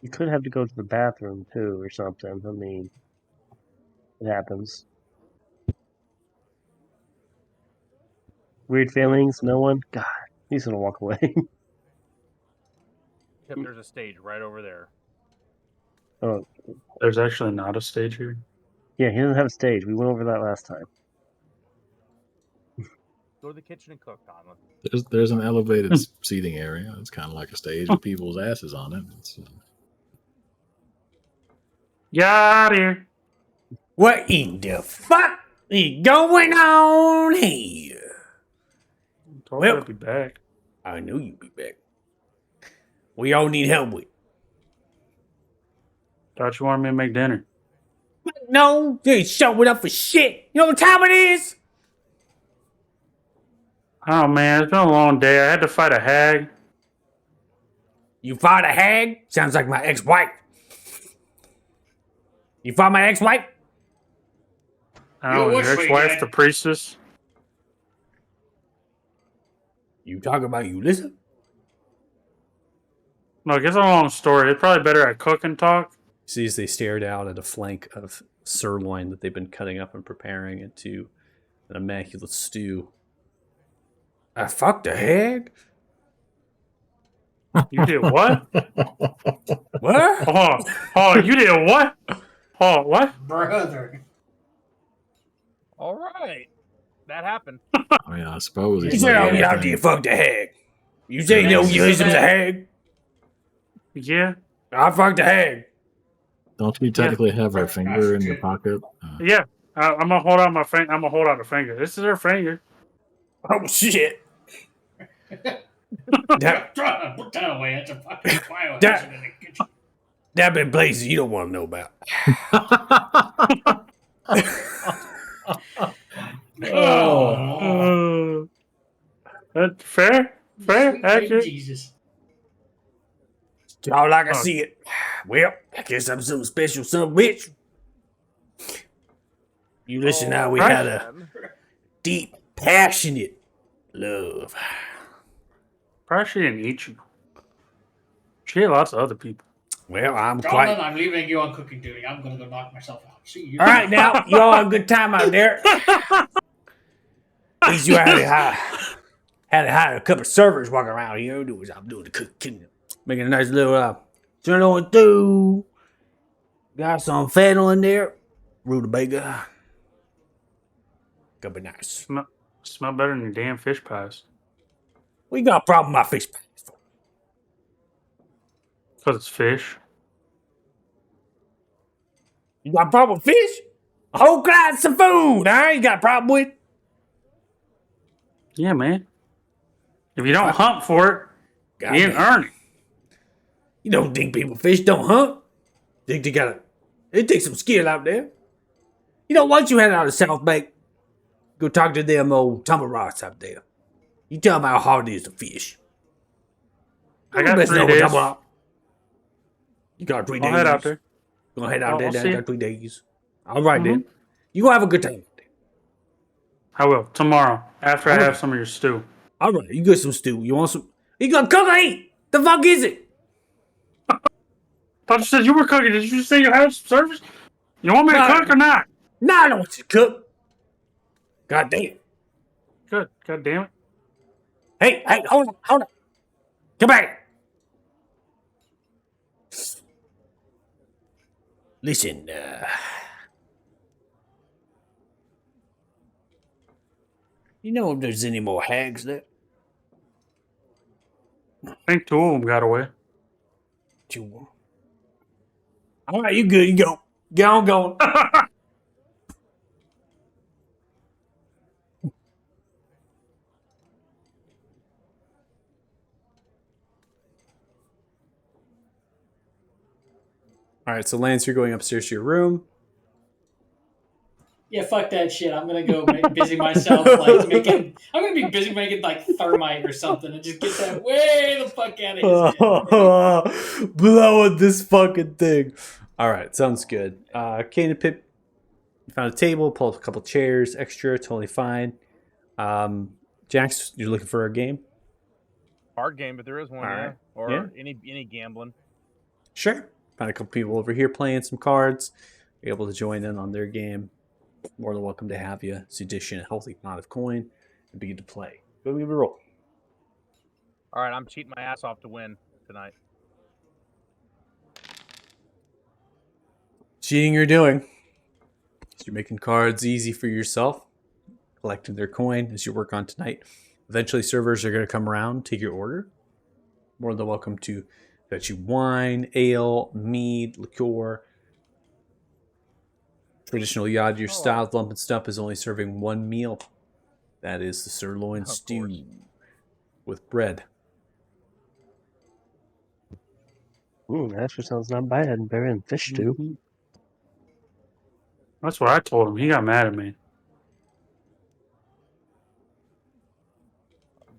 You could have to go to the bathroom too, or something. I mean, it happens. Weird feelings. No one. God, he's gonna walk away. Yep, there's a stage right over there. Oh, There's actually not a stage here. yeah, he doesn't have a stage. We went over that last time. Go to the kitchen and cook, Conlon. There's an elevated seating area. It's kind of like a stage with people's asses on it. It's, Get out of here. What in the fuck is going on here? Told Well- you I'd be back. I knew you'd be back. We all need help with. Thought you wanted me to make dinner. No, you ain't showing up for shit. You know what time it is? Oh man, it's been a long day. I had to fight a hag. You fought a hag? Sounds like my ex-wife. You fought my ex-wife? Oh, what's your my ex-wife, dad? the priestess. You talking about Ulysses? No, it's a long story. It's probably better I cook and talk. See as they stare down at a flank of sirloin that they've been cutting up and preparing into an immaculate stew. I fucked a hag? You did what? What? Oh, you did what? Oh, what? Brother. All right, that happened. I mean, I suppose You he's said, like oh, yeah, I everything. did fuck the hag. You say, no, Ulysses was a hag? Yeah, I fucked a hag. Don't you technically have her finger in your pocket? yeah. I'm gonna hold out my finger. I'm gonna hold out a finger. This is her finger. Oh, shit. that, Put that away. That's a fucking biohazard That- in the kitchen. that been places you don't want to know about. Oh, That's fair. Fair. sweet baby Accurate. Jesus. All I can Oh. see it. Well, I guess I'm some special son bitch. You listen now, we Right. had a deep, passionate love. Probably she didn't eat you. She ate lots of other people. Well, I'm Jonathan, quite. I'm leaving you on cooking duty. I'm gonna go knock myself out. See you. All right, now, you all have a good time out there. At least you had a couple of servers walking around here. I'm doing the cooking, making a nice little turn on through. Got some fennel in there, rutabaga. Gonna be nice. Smell better than your damn fish pies. We got a problem with my fish pies. Because it's fish. You got a problem with fish? A whole glass of food, huh? You got a problem with? Yeah, man. If you don't hunt for it, God you ain't damn. earn it. You don't think people fish don't hunt? Think it takes some skill out there. You know, once you head out of South Bank, go talk to them old Tumble-Rots out there. You tell them how hard it is to fish. I got Best 3 know days. Tumble-Rot. You got 3 days. I'll head out there. Gonna head out I'll there. see You you. got 3 days. All right, then. You gonna have a good time. I will. Tomorrow. After I Alright. have some of your stew. All right, you get some stew. You want some? You gonna cook or eat? The fuck is it? Thought you said you were cooking. Did you just say you had some service? You want me to No. cook or not? No, I don't want you to cook. God damn. Good. God damn it. Hey, hold on. Come back. Listen, you know if there's any more hags there? I think 2 of them got away. Two. All right, you good. You go. Get on going. All right, so Lance, you're going upstairs to your room. Yeah, fuck that shit. I'm gonna go busy myself, like making. I'm gonna be busy making like thermite or something, and just get that way the fuck out of his head. Blowing this fucking thing. All right, sounds good. Kane and Pip found a table, pulled a couple chairs extra, totally fine. Jax, you're looking for a game? Hard game, but there is one. All Yeah. right. Or Yeah. any gambling. Sure. Find a couple people over here playing some cards. You're able to join in on their game. More than welcome to have you. So you dish in a healthy amount of coin and begin to play. Go give it a roll. All right, I'm cheating my ass off to win tonight. Cheating you're doing. So you're making cards easy for yourself, collecting their coin as you work on tonight. Eventually servers are going to come around, take your order. More than welcome to fetch you wine, ale, mead, liqueur. Traditional Yadgir style lump and stump is only serving one meal. That is the sirloin Of stew course. with bread. That actually sounds not bad. Better than fish stew. Mhm. That's what I told him. He got mad at me.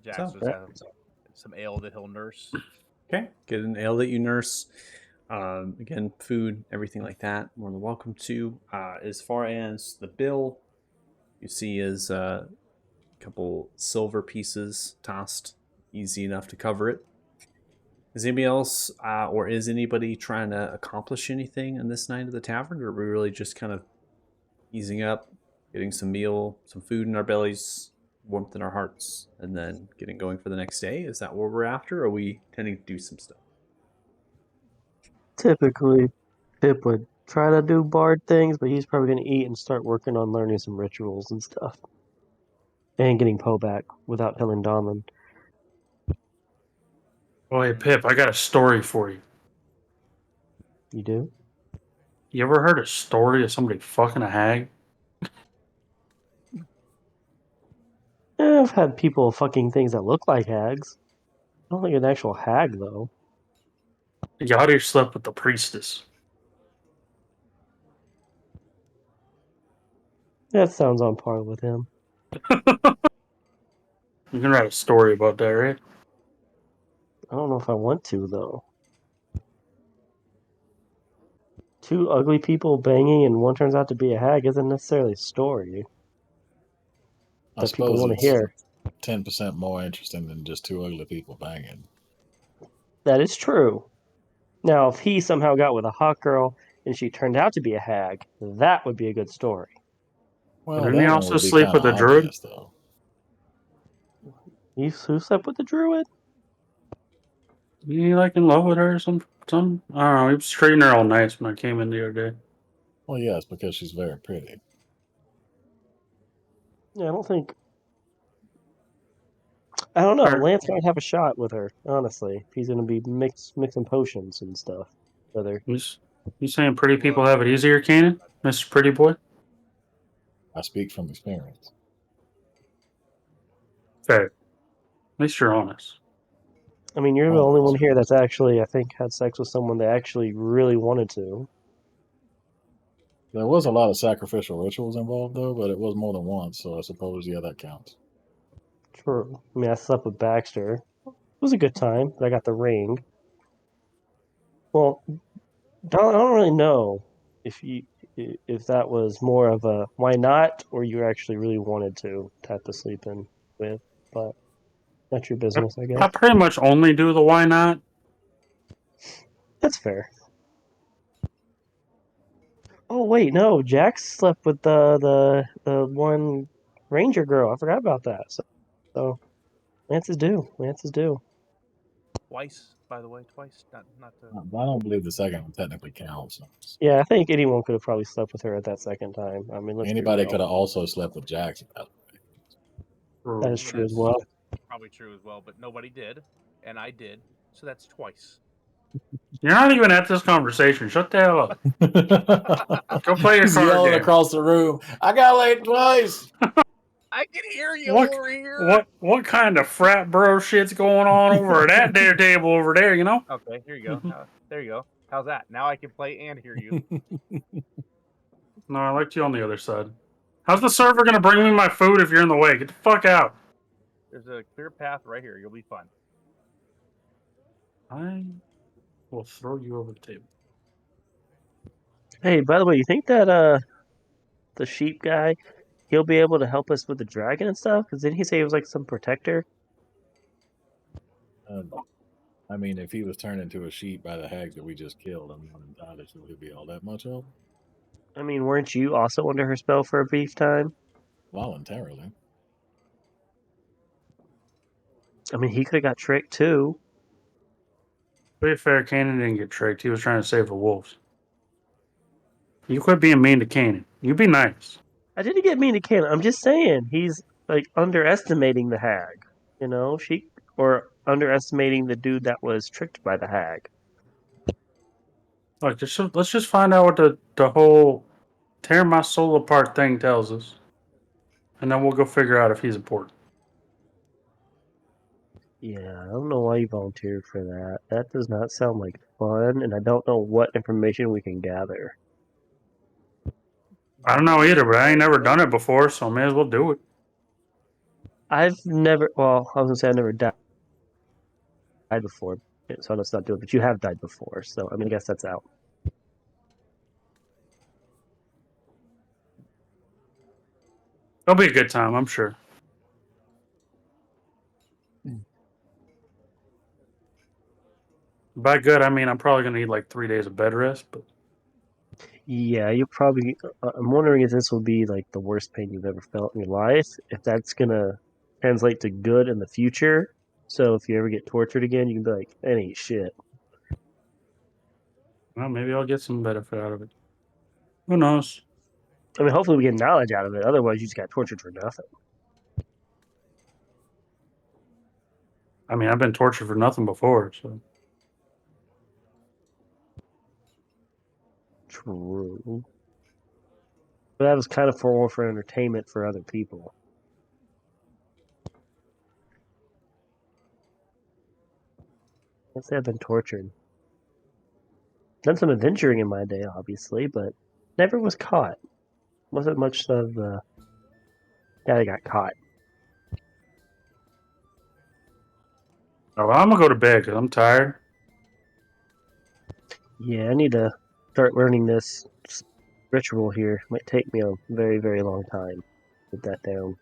Jax So- just has some ale that he'll nurse. Okay, get an ale that you nurse. Again, food, everything like that. More than welcome to. As far as the bill, you see is a couple silver pieces tossed, easy enough to cover it. Is anybody else, or is anybody trying to accomplish anything in this night at the tavern, or are we really just kind of easing up, getting some meal, some food in our bellies, warmth in our hearts, and then getting going for the next day? Is that what we're after, or are we tending to do some stuff? Typically, Pip would try to do bard things, but he's probably going to eat and start working on learning some rituals and stuff. And getting Poe back without telling Donlin. Oh, hey, Pip, I got a story for you. You do? You ever heard a story of somebody fucking a hag? Yeah, I've had people fucking things that look like hags. I don't think an actual hag, though. Yachty slept with the priestess. That sounds on par with him. You can write a story about that, right? I don't know if I want to, though. Two ugly people banging and one turns out to be a hag isn't necessarily a story I that people suppose want to it's hear. 10% more interesting than just two ugly people banging. That is true. Now, if he somehow got with a hot girl and she turned out to be a hag, that would be a good story. Well, Didn't he that one also would be sleep kind with of a druid? obvious, though. Who slept with the druid? You like in love with her or some? I don't know. He was treating her all nice when I came in the other day. Well, yes, because she's very pretty. Yeah, I don't think. I don't know. Alright. Lance might have a shot with her, honestly. If he's going to be mixing potions and stuff. Whether You saying pretty people have it easier, Kanan? Mr. Pretty Boy? I speak from experience. Fair. At least you're honest. I mean, you're the Oh, only one that's here that's actually, I think, had sex with someone they actually really wanted to. There was a lot of sacrificial rituals involved, though, but it was more than once, so I suppose, yeah, that counts. True. I mean, I slept with Baxter. It was a good time, but I got the ring. Well, I don't really know if that was more of a why not, or you actually really wanted to have to sleep in with, but that's your business, I guess. I pretty much only do the why not. That's fair. Oh wait, no, Jax slept with the one ranger girl. I forgot about that. So Lance is due. Lance is due. Twice, by the way, twice. Not to. I don't believe the second one technically counts. Yeah, I think anyone could have probably slept with her at that second time. I mean, let's be Anybody real. could have also slept with Jackson. That is true as That's well. Probably true as well, but nobody did, and I did, so that's twice. You're not even at this conversation. Shut the hell up. Go play your He's card yelling game. across the room. I got laid twice. I can hear you What- over here. What kind of frat bro shit's going on over at that there table over there, you know? Okay, here you go. There you go. How's that? Now I can play and hear you. No, I liked you on the other side. How's the server gonna bring me my food if you're in the way? Get the fuck out. There's a clear path right here. You'll be fine. I will throw you over the table. Hey, by the way, you think that the sheep guy, he'll be able to help us with the dragon and stuff? Because didn't he say he was like some protector? I I mean, if he was turned into a sheep by the hag that we just killed, I'm not entirely sure he'd be all that much help. I mean, weren't you also under her spell for a brief time? Voluntarily. I mean, he could have got tricked too. To be fair, Kanan didn't get tricked. He was trying to save the wolves. You quit being mean to Kanan. You be nice. I didn't get mean to Kanan. I'm just saying he's like underestimating the hag. You know, or underestimating the dude that was tricked by the hag. Like, let's just find out what the whole tear my soul apart thing tells us, and then we'll go figure out if he's important. Yeah, I don't know why you volunteered for that. That does not sound like fun, and I don't know what information we can gather. I don't know either, but I ain't never done it before, so I may as well do it. I've never. Well, I was gonna say I never died before, so let's not do it. But you have died before, so I mean, I guess that's out. It'll be a good time, I'm sure. By good, I mean I'm probably gonna need like 3 days of bed rest, but Yeah, you probably. I'm wondering if this will be like the worst pain you've ever felt in your life. If that's gonna translate to good in the future. So if you ever get tortured again, you can be like, "That ain't shit." well, maybe I'll get some benefit out of it. Who knows? I mean, hopefully we get knowledge out of it. Otherwise, you just got tortured for nothing. I mean, I've been tortured for nothing before, so True. But that was kind of more for entertainment for other people. Let's say I've been tortured. Done some adventuring in my day, obviously, but never was caught. Wasn't much of the guy that got caught. oh, well, I'm gonna go to bed because I'm tired. Yeah, I need to start learning this ritual here. Might take me a very, very long time to get that down.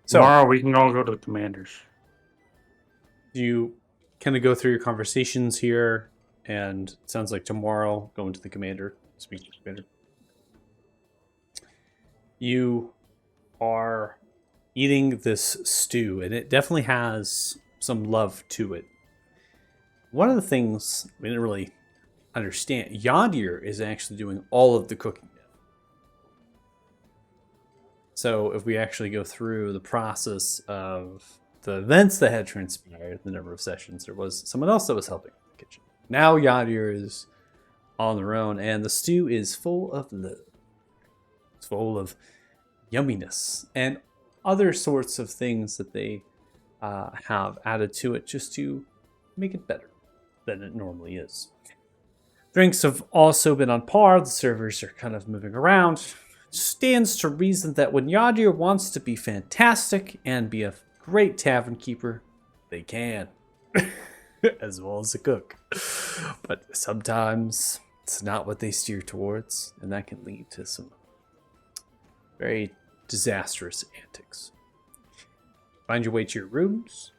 So Tomorrow we can all go to the commanders. you kind of go through your conversations here, and it sounds like tomorrow going to the commander, speak to the commander. You are eating this stew, and it definitely has some love to it. One of the things we didn't really understand, Yondir is actually doing all of the cooking now. So if we actually go through the process of the events that had transpired, the number of sessions, there was someone else that was helping in the kitchen. Now Yondir is on their own, and the stew is full of love. It's full of yumminess and other sorts of things that they have added to it just to make it better than it normally is. Drinks have also been on par. The servers are kind of moving around. Stands to reason that when Yondir wants to be fantastic and be a great tavern keeper, they can, as well as a cook. But sometimes it's not what they steer towards, and that can lead to some very disastrous antics. Find your way to your rooms.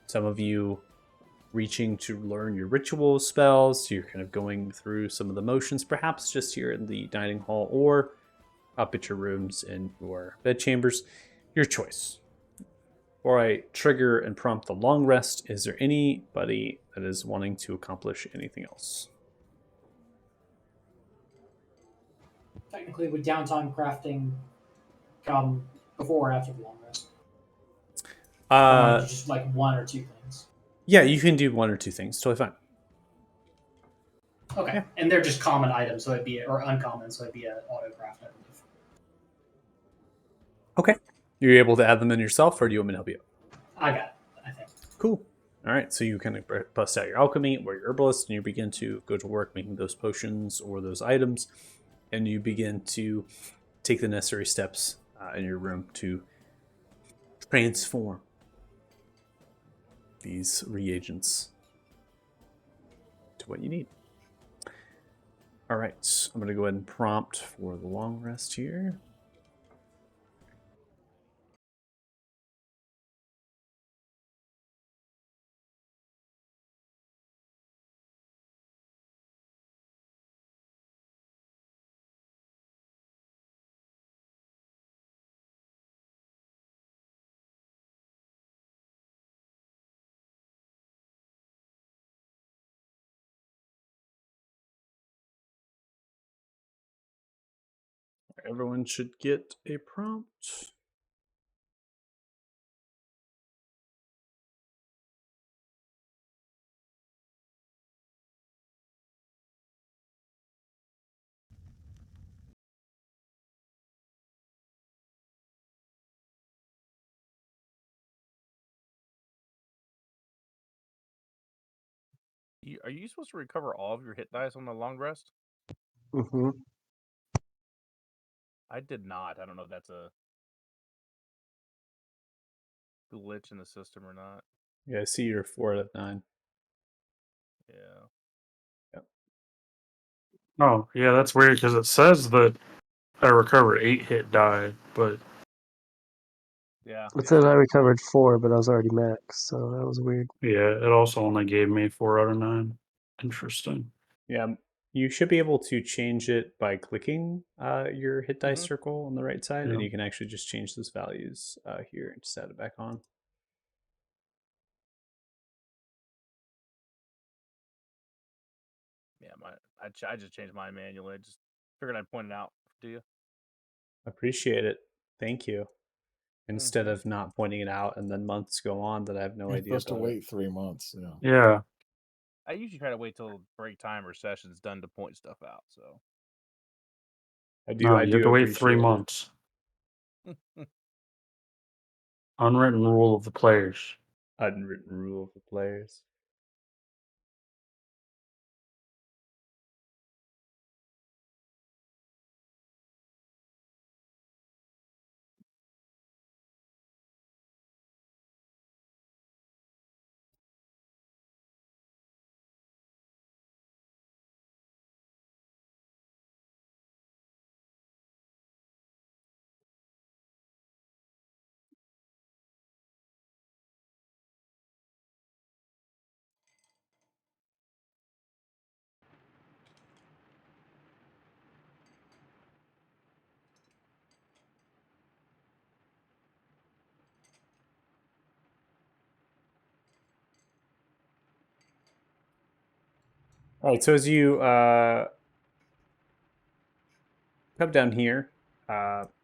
Some of you reaching to learn your ritual spells. You're kind of going through some of the motions, perhaps just here in the dining hall or up at your rooms in your bedchambers. Your choice. Before I trigger and prompt the long rest, is there anybody that is wanting to accomplish anything else? Technically, would downtime crafting come before or after the long rest? Or just like one or two things. Yeah, you can do one or two things. Totally fine. Okay, and they're just common items, so it'd be or uncommon, so it'd be an auto craft, I believe. Okay. You're able to add them in yourself, or do you want me to help you? I got it, I think. Cool. All right, so you kind of bust out your alchemy or your herbalist, and you begin to go to work making those potions or those items, and you begin to take the necessary steps in your room to transform these reagents to what you need. All right, I'm going to go ahead and prompt for the long rest here. everyone should get a prompt. Are you supposed to recover all of your hit dice on the long rest? Mm-hmm. I did not. I don't know if that's a glitch in the system or not. Yeah, I see you're 4 out of 9. Yeah. Oh, yeah, that's weird because it says that I recovered 8 hit die, but Yeah. It said I recovered 4, but I was already max, so that was weird. yeah, it also only gave me 4 out of 9. Interesting. Yeah, you should be able to change it by clicking your hit dice Mhm. circle on the right side, Yeah. and you can actually just change those values here and just add it back on. Yeah, I just changed mine manually. I just figured I'd point it out to you. Appreciate it. Thank you. Instead Mhm. of not pointing it out and then months go on that I have no You're idea supposed to about it. wait 3 months. Yeah. Yeah. I usually try to wait till break time or session's done to point stuff out. So I do. No, I you have do to wait 3 appreciate it. months. Unwritten rule of the players. Unwritten rule of the players. All right, so as you come down here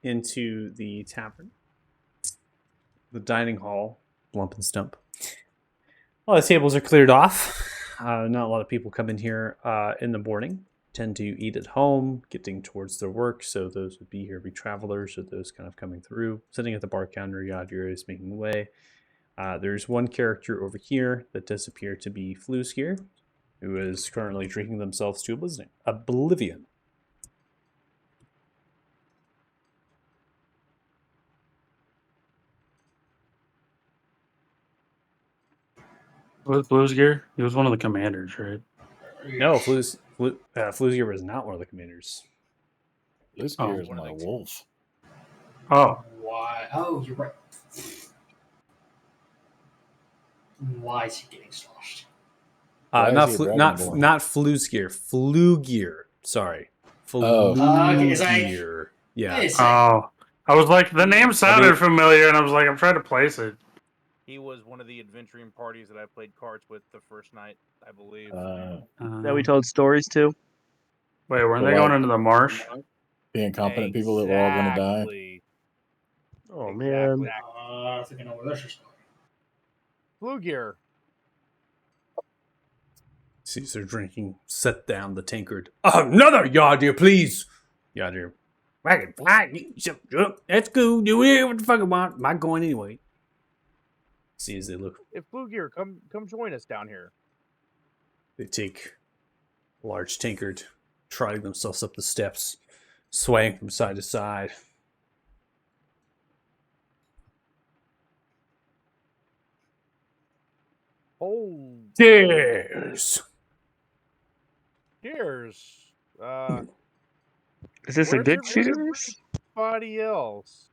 into the tavern, the dining hall, Blump and Stump, all the tables are cleared off. Not a lot of people come in here in the morning. Tend to eat at home, getting towards their work. So those would be here, be travelers or those kind of coming through. Sitting at the bar counter, Yadir is making way. There's one character over here that does appear to be Fluskier, who is currently drinking themselves to oblivion. Was Blues Gear? He was one of the commanders, right? No, Fluskier was not one of the commanders. This Oh, gear is one of my the- wolf. Oh, Why? Oh, you're right. Why is he getting sloshed? Why is Not he a flu- dragonborn? not Fluskier, Flugear. Sorry, Oh. Is I- Flugear. Yeah, Wait a second. oh. I was like, the name sounded familiar, and I was like, I'm trying to place it. he was one of the adventuring parties that I played cards with the first night, I believe. That we told stories to. Wait, weren't So, they going like- into the marsh? The incompetent people that were all going to die. Exactly. Oh Exactly. man. I think I know where this is going. Blue gear. Caesar drinking. Set down the tankard. Another Yadir, please. Yadir. Wagon, fine. That's cool. Do whatever the fuck I want. I'm not going anyway. See as they look. If Blue Gear, come join us down here. They take a large tankard, trotting themselves up the steps, swaying from side to side. Oh, Cheers! cheers. Is this a Where's good your- cheers? Everybody else.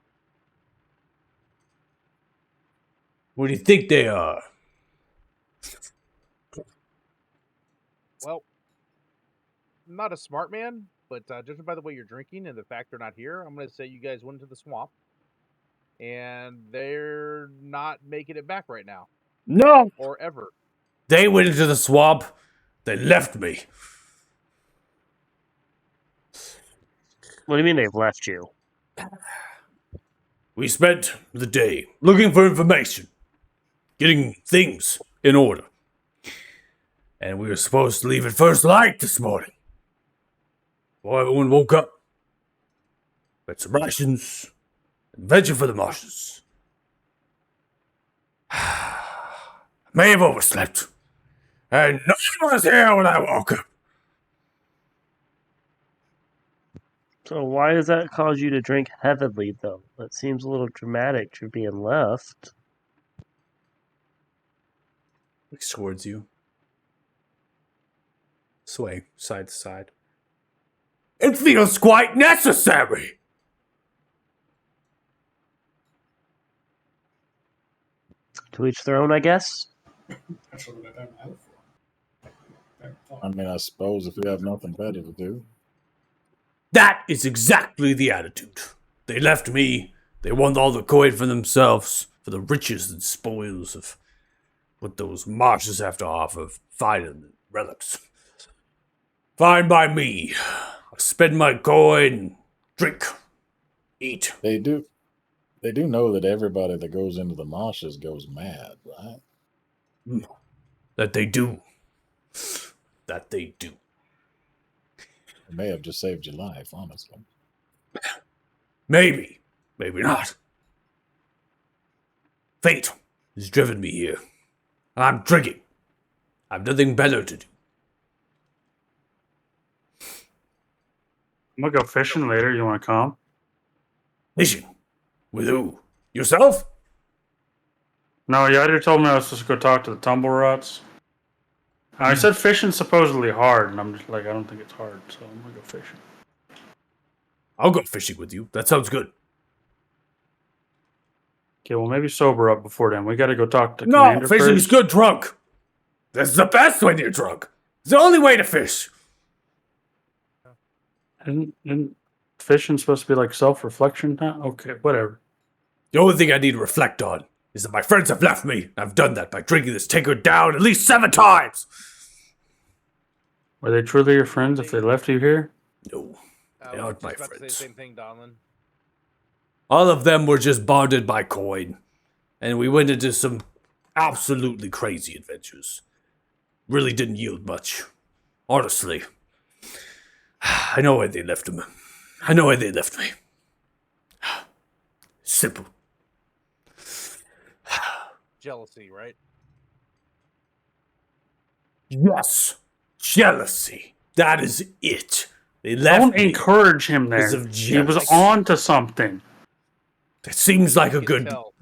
What do you think they are? Well, I'm not a smart man, but judging by the way you're drinking and the fact they're not here, I'm going to say you guys went into the swamp, and they're not making it back right now No! or ever. They went into the swamp. They left me. What do you mean they've left you? We spent the day looking for information, getting things in order. And we were supposed to leave at first light this morning. Before everyone woke up. We had some rations, and venture for the marshes. May have overslept, and no one was here when I woke up. So why does that cause you to drink heavily, though? That seems a little dramatic for being left. Looks towards you. Sway side to side. It feels quite necessary. To each their own, I guess. That's what I don't know for. I mean, I suppose if you have nothing better to do. That is exactly the attitude. They left me. They want all the coin for themselves, for the riches and spoils of what those marshes have to offer, finer than relics. Fine by me. I spend my coin, drink, eat. They do know that everybody that goes into the marshes goes mad, right? That they do. That they do. It may have just saved your life, honestly. Maybe. Maybe not. Fate has driven me here. And I'm drinking. I've nothing better to do. I'm gonna go fishing later. You want to come? Fishing? With who? Yourself? No, you already told me I was supposed to go talk to the tumble rots. I said fishing's supposedly hard, and I'm just like, I don't think it's hard, so I'm gonna go fishing. I'll go fishing with you. That sounds good. Okay, well maybe sober up before then. We gotta go talk to No, Commander fishing's first. good drunk. This is the best when you're drunk. It's the only way to fish. Isn't fishing supposed to be like self-reflection time? Okay, whatever. The only thing I need to reflect on is that my friends have left me, and I've done that by drinking this tinker down at least 7 times. Were they truly your friends if they left you here? No, I they was aren't just my about to say the friends. same thing, Donlin. All of them were just bonded by coin, and we went into some absolutely crazy adventures. Really didn't yield much, honestly. I know why they left him. I know why they left me. Simple. Jealousy, right? Yes, jealousy. That is it. They left Don't me. encourage him there. because of He was jealousy. on to something. It seems like a You can good. tell.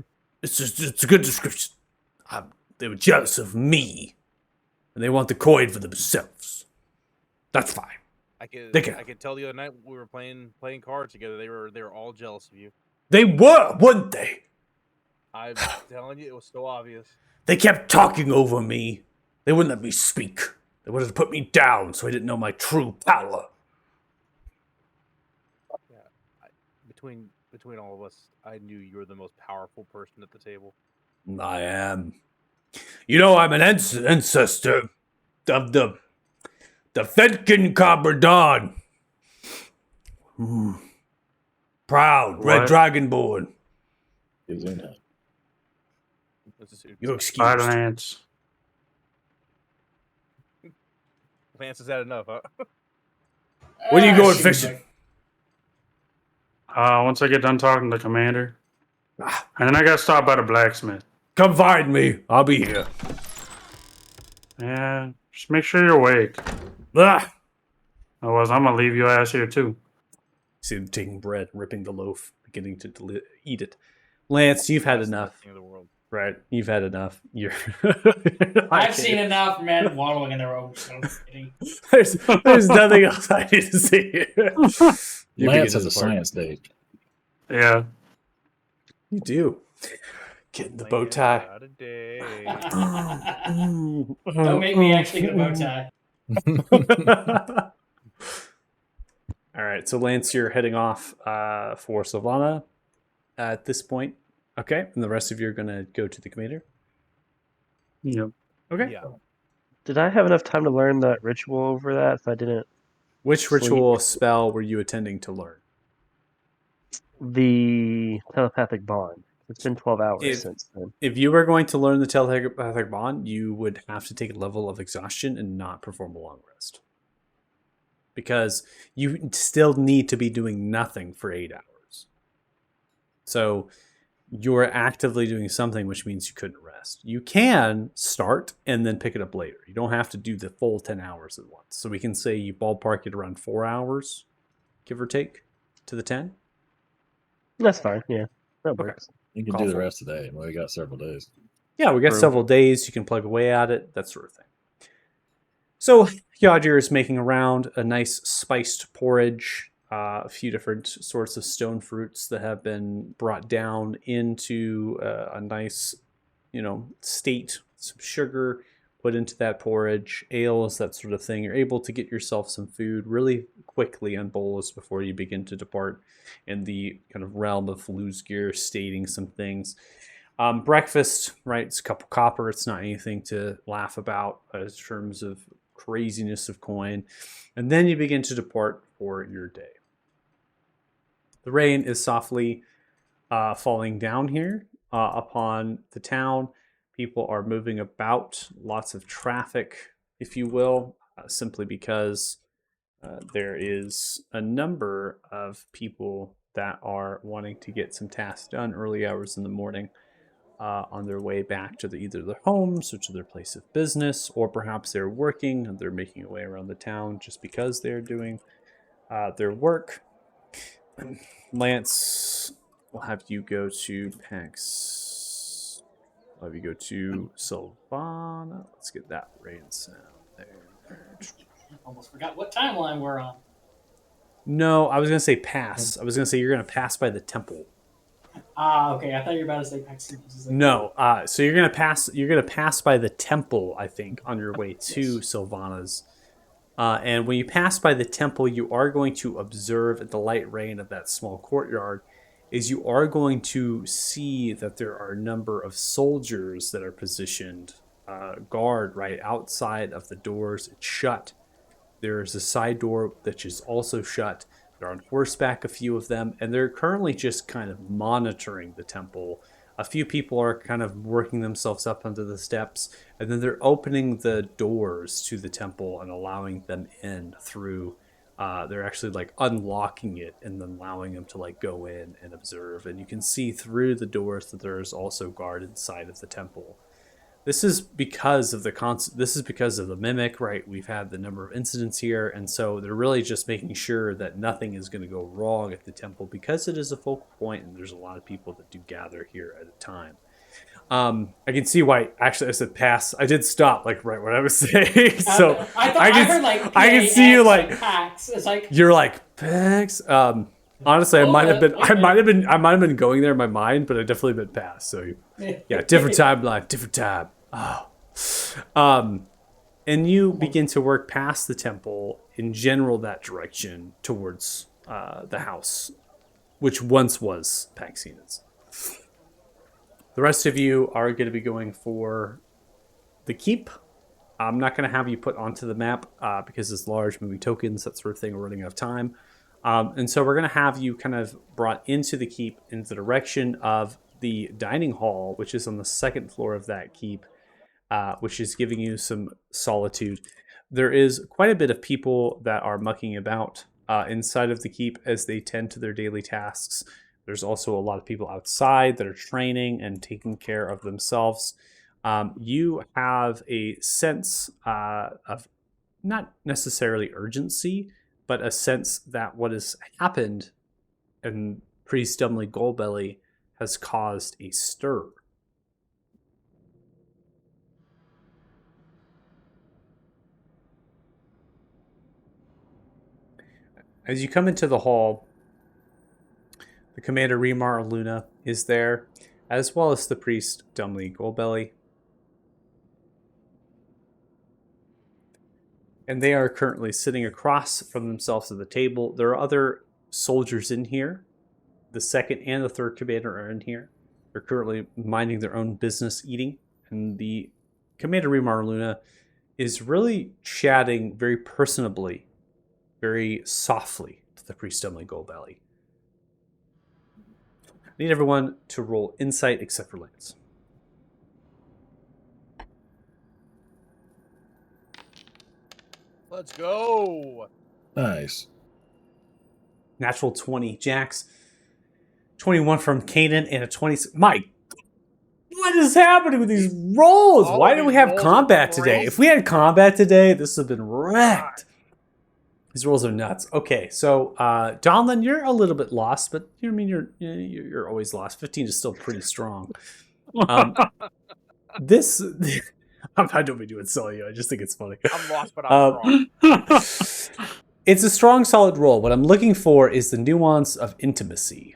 It's a good description. They were jealous of me, and they want the coin for themselves. That's fine. I could They can- I could tell the other night we were playing cards together. They were all jealous of you. They were, weren't they? I'm telling you, it was so obvious. They kept talking over me. They wouldn't let me speak. They wanted to put me down so I didn't know my true power. Between all of us, I knew you were the most powerful person at the table. I am. You know, I'm an ancestor of the Fedkin Caberdan. Proud, Red What? Dragonborn. Is in that. This is You're Bye, excused. Lance. Lance has had enough, huh? When are you going Seems fishing? like- Once I get done talking to Commander. Ah, And then I gotta stop by the blacksmith. come find me. I'll be here. Yeah, just make sure you're awake. Ah. Otherwise, I'm gonna leave your ass here too. See him taking bread, ripping the loaf, beginning to eat it. Lance, you've had Best enough, thing in the world. right? You've had enough. You're. I've seen enough men wallowing in their own self-pity. There's nothing else I need to see here. You Lance begin has a this part. science day. Yeah. You do. Getting the bow tie. Not a day. Don't make me actually get a bow tie. All right, so Lance, you're heading off for Sylvana at this point. Okay, and the rest of you are going to go to the commander. Yep. Okay. Yeah. Did I have enough time to learn that ritual over that if I didn't? Which Sweet. ritual spell were you attending to learn? the telepathic bond? It's been 12 hours If- since then. If you were going to learn the telepathic bond, you would have to take a level of exhaustion and not perform a long rest. Because you still need to be doing nothing for 8 hours. So you're actively doing something, which means you couldn't rest. You can start and then pick it up later. You don't have to do the full 10 hours at once. So we can say you ballpark it around 4 hours, give or take, to the 10. That's fine. Yeah, that Okay. works. You can Call do the for it. rest today. Well, we got several days. Yeah, we got True. several days. You can plug away at it, that sort of thing. So Yajir is making around a nice spiced porridge, a few different sorts of stone fruits that have been brought down into a nice, state. Some sugar put into that porridge, ales, that sort of thing. You're able to get yourself some food really quickly and bolus before you begin to depart in the kind of realm of loose gear, stating some things. Breakfast, right? It's a couple copper. It's not anything to laugh about in terms of craziness of coin. And then you begin to depart for your day. The rain is softly falling down here upon the town. People are moving about, lots of traffic, if you will, simply because there is a number of people that are wanting to get some tasks done early hours in the morning on their way back to either their homes or to their place of business, or perhaps they're working and they're making a way around the town just because they're doing their work. Lance, we'll have you go to Pax. I'll have you go to Sylvana. Let's get that rain sound there. Almost forgot what timeline we're on. No, I was going to say pass. I was going to say you're going to pass by the temple. Okay. I thought you were about to say Paxton. No, so you're gonna pass. You're gonna pass by the temple, I think, on your way to Sylvana's. And when you pass by the temple, you are going to observe at the light rain of that small courtyard, is you are going to see that there are a number of soldiers that are positioned guard right outside of the doors. It's shut. There is a side door that is also shut. They're on horseback, a few of them, and they're currently just kind of monitoring the temple. A few people are kind of working themselves up onto the steps, and then they're opening the doors to the temple and allowing them in through. They're actually like unlocking it and then allowing them to like go in and observe. And you can see through the doors that there is also guard inside of the temple. This is because of the mimic, right? We've had the number of incidents here, and so they're really just making sure that nothing is going to go wrong at the temple because it is a focal point and there's a lot of people that do gather here at a time. I can see why. Actually, I said pass. I did stop like right when I was saying. So I heard like I can see you like Pax. It's like you're like Pax. Honestly, I might have been going there in my mind, but I definitely been past. So yeah, different timeline, different time. Oh. And you begin to work past the temple in general that direction towards the house, which once was Paxina's. The rest of you are going to be going for the keep. I'm not going to have you put onto the map because it's large, moving tokens, that sort of thing. We're running out of time. And so we're going to have you kind of brought into the keep in the direction of the dining hall, which is on the second floor of that keep, which is giving you some solitude. There is quite a bit of people that are mucking about inside of the keep as they tend to their daily tasks. There's also a lot of people outside that are training and taking care of themselves. You have a sense of not necessarily urgency, but a sense that what has happened in Priest Dumley Goldbelly has caused a stir. As you come into the hall, the Commander Remar Luna is there, as well as the Priest Dumley Goldbelly. And they are currently sitting across from themselves at the table. There are other soldiers in here. The second and the third commander are in here. They're currently minding their own business, eating. And the Commander Remar Luna is really chatting very personably, very softly to the Priest Dumley Goldbelly. need everyone to roll insight except for Lance. Let's go. Nice. Natural 20, Jax. 21 from Kanan and a 20. Mike, what is happening with these rolls? All Why of do we these have rolls combat are today? crazy. If we had combat today, this would have been wrecked. These rolls are nuts. Okay, so Donlin, you're a little bit lost, but you're always lost. 15 is still pretty strong. This I don't mean to insult you. I just think it's funny. I'm lost, but I'm strong. It's a strong, solid roll. What I'm looking for is the nuance of intimacy.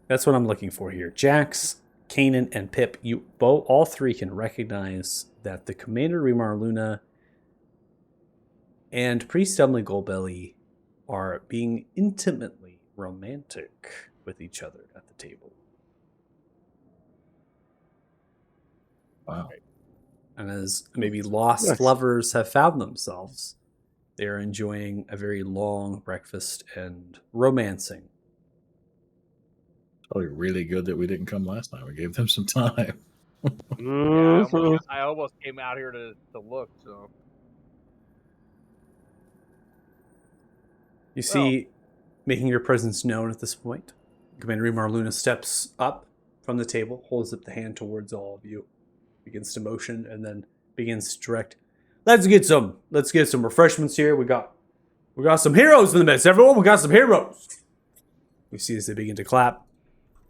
That's what I'm looking for here. Jax, Kanan, and Pip, you both, all three can recognize that the Commander Remar Luna and Priest Dumbly Goldbelly are being intimately romantic with each other at the table. Wow. And as maybe lost Nice. lovers have found themselves, they are enjoying a very long breakfast and romancing. Probably really good that we didn't come last time. We gave them some time. Yeah, Mhm. I almost came out here to look. So You see, making your presence known at this point, Commander Remar Luna steps up from the table, holds up the hand towards all of you, begins to motion, and then begins to direct. Let's get some refreshments here. We got some heroes in the midst. Everyone, we got some heroes. You see as they begin to clap,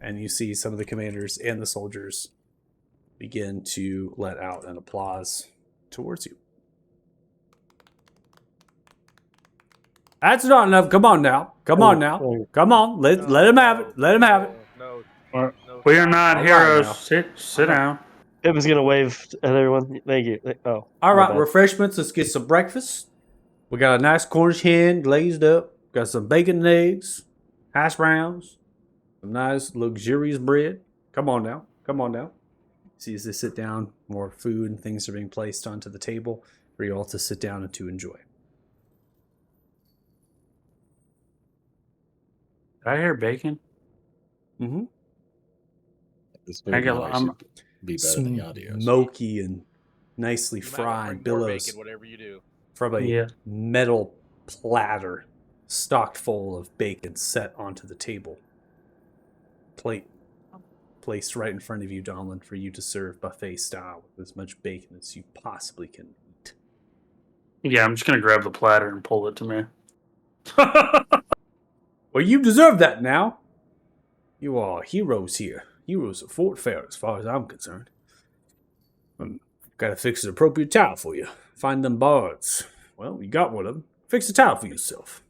and you see some of the commanders and the soldiers begin to let out an applause towards you. That's not enough. Come on now. Come on now. Come on. Let him have it. Let him have it. No. We are not All right heroes. now. Sit down. Pip is gonna wave at everyone. Thank you. Oh, All my right, bad. refreshments. Let's get some breakfast. We got a nice Cornish hen glazed up. Got some bacon and eggs, hash browns, some nice luxurious bread. Come on now. Come on now. See, as they sit down, more food and things are being placed onto the table for you all to sit down and to enjoy. Did I hear bacon? Mm-hmm. This I get- video I'm- should be better than the audio. Smoky and nicely You might wanna fried bring more billows bacon, whatever you do. from a Yeah. metal platter stocked full of bacon set onto the table. Plate placed right in front of you, Donlin, for you to serve buffet style with as much bacon as you possibly can eat. Yeah, I'm just gonna grab the platter and pull it to me. Well, you deserve that now. You are heroes here. Heroes of Fort Fair, as far as I'm concerned. Gotta fix an appropriate towel for you. Find them bards. Well, you got one of them. Fix a towel for yourself.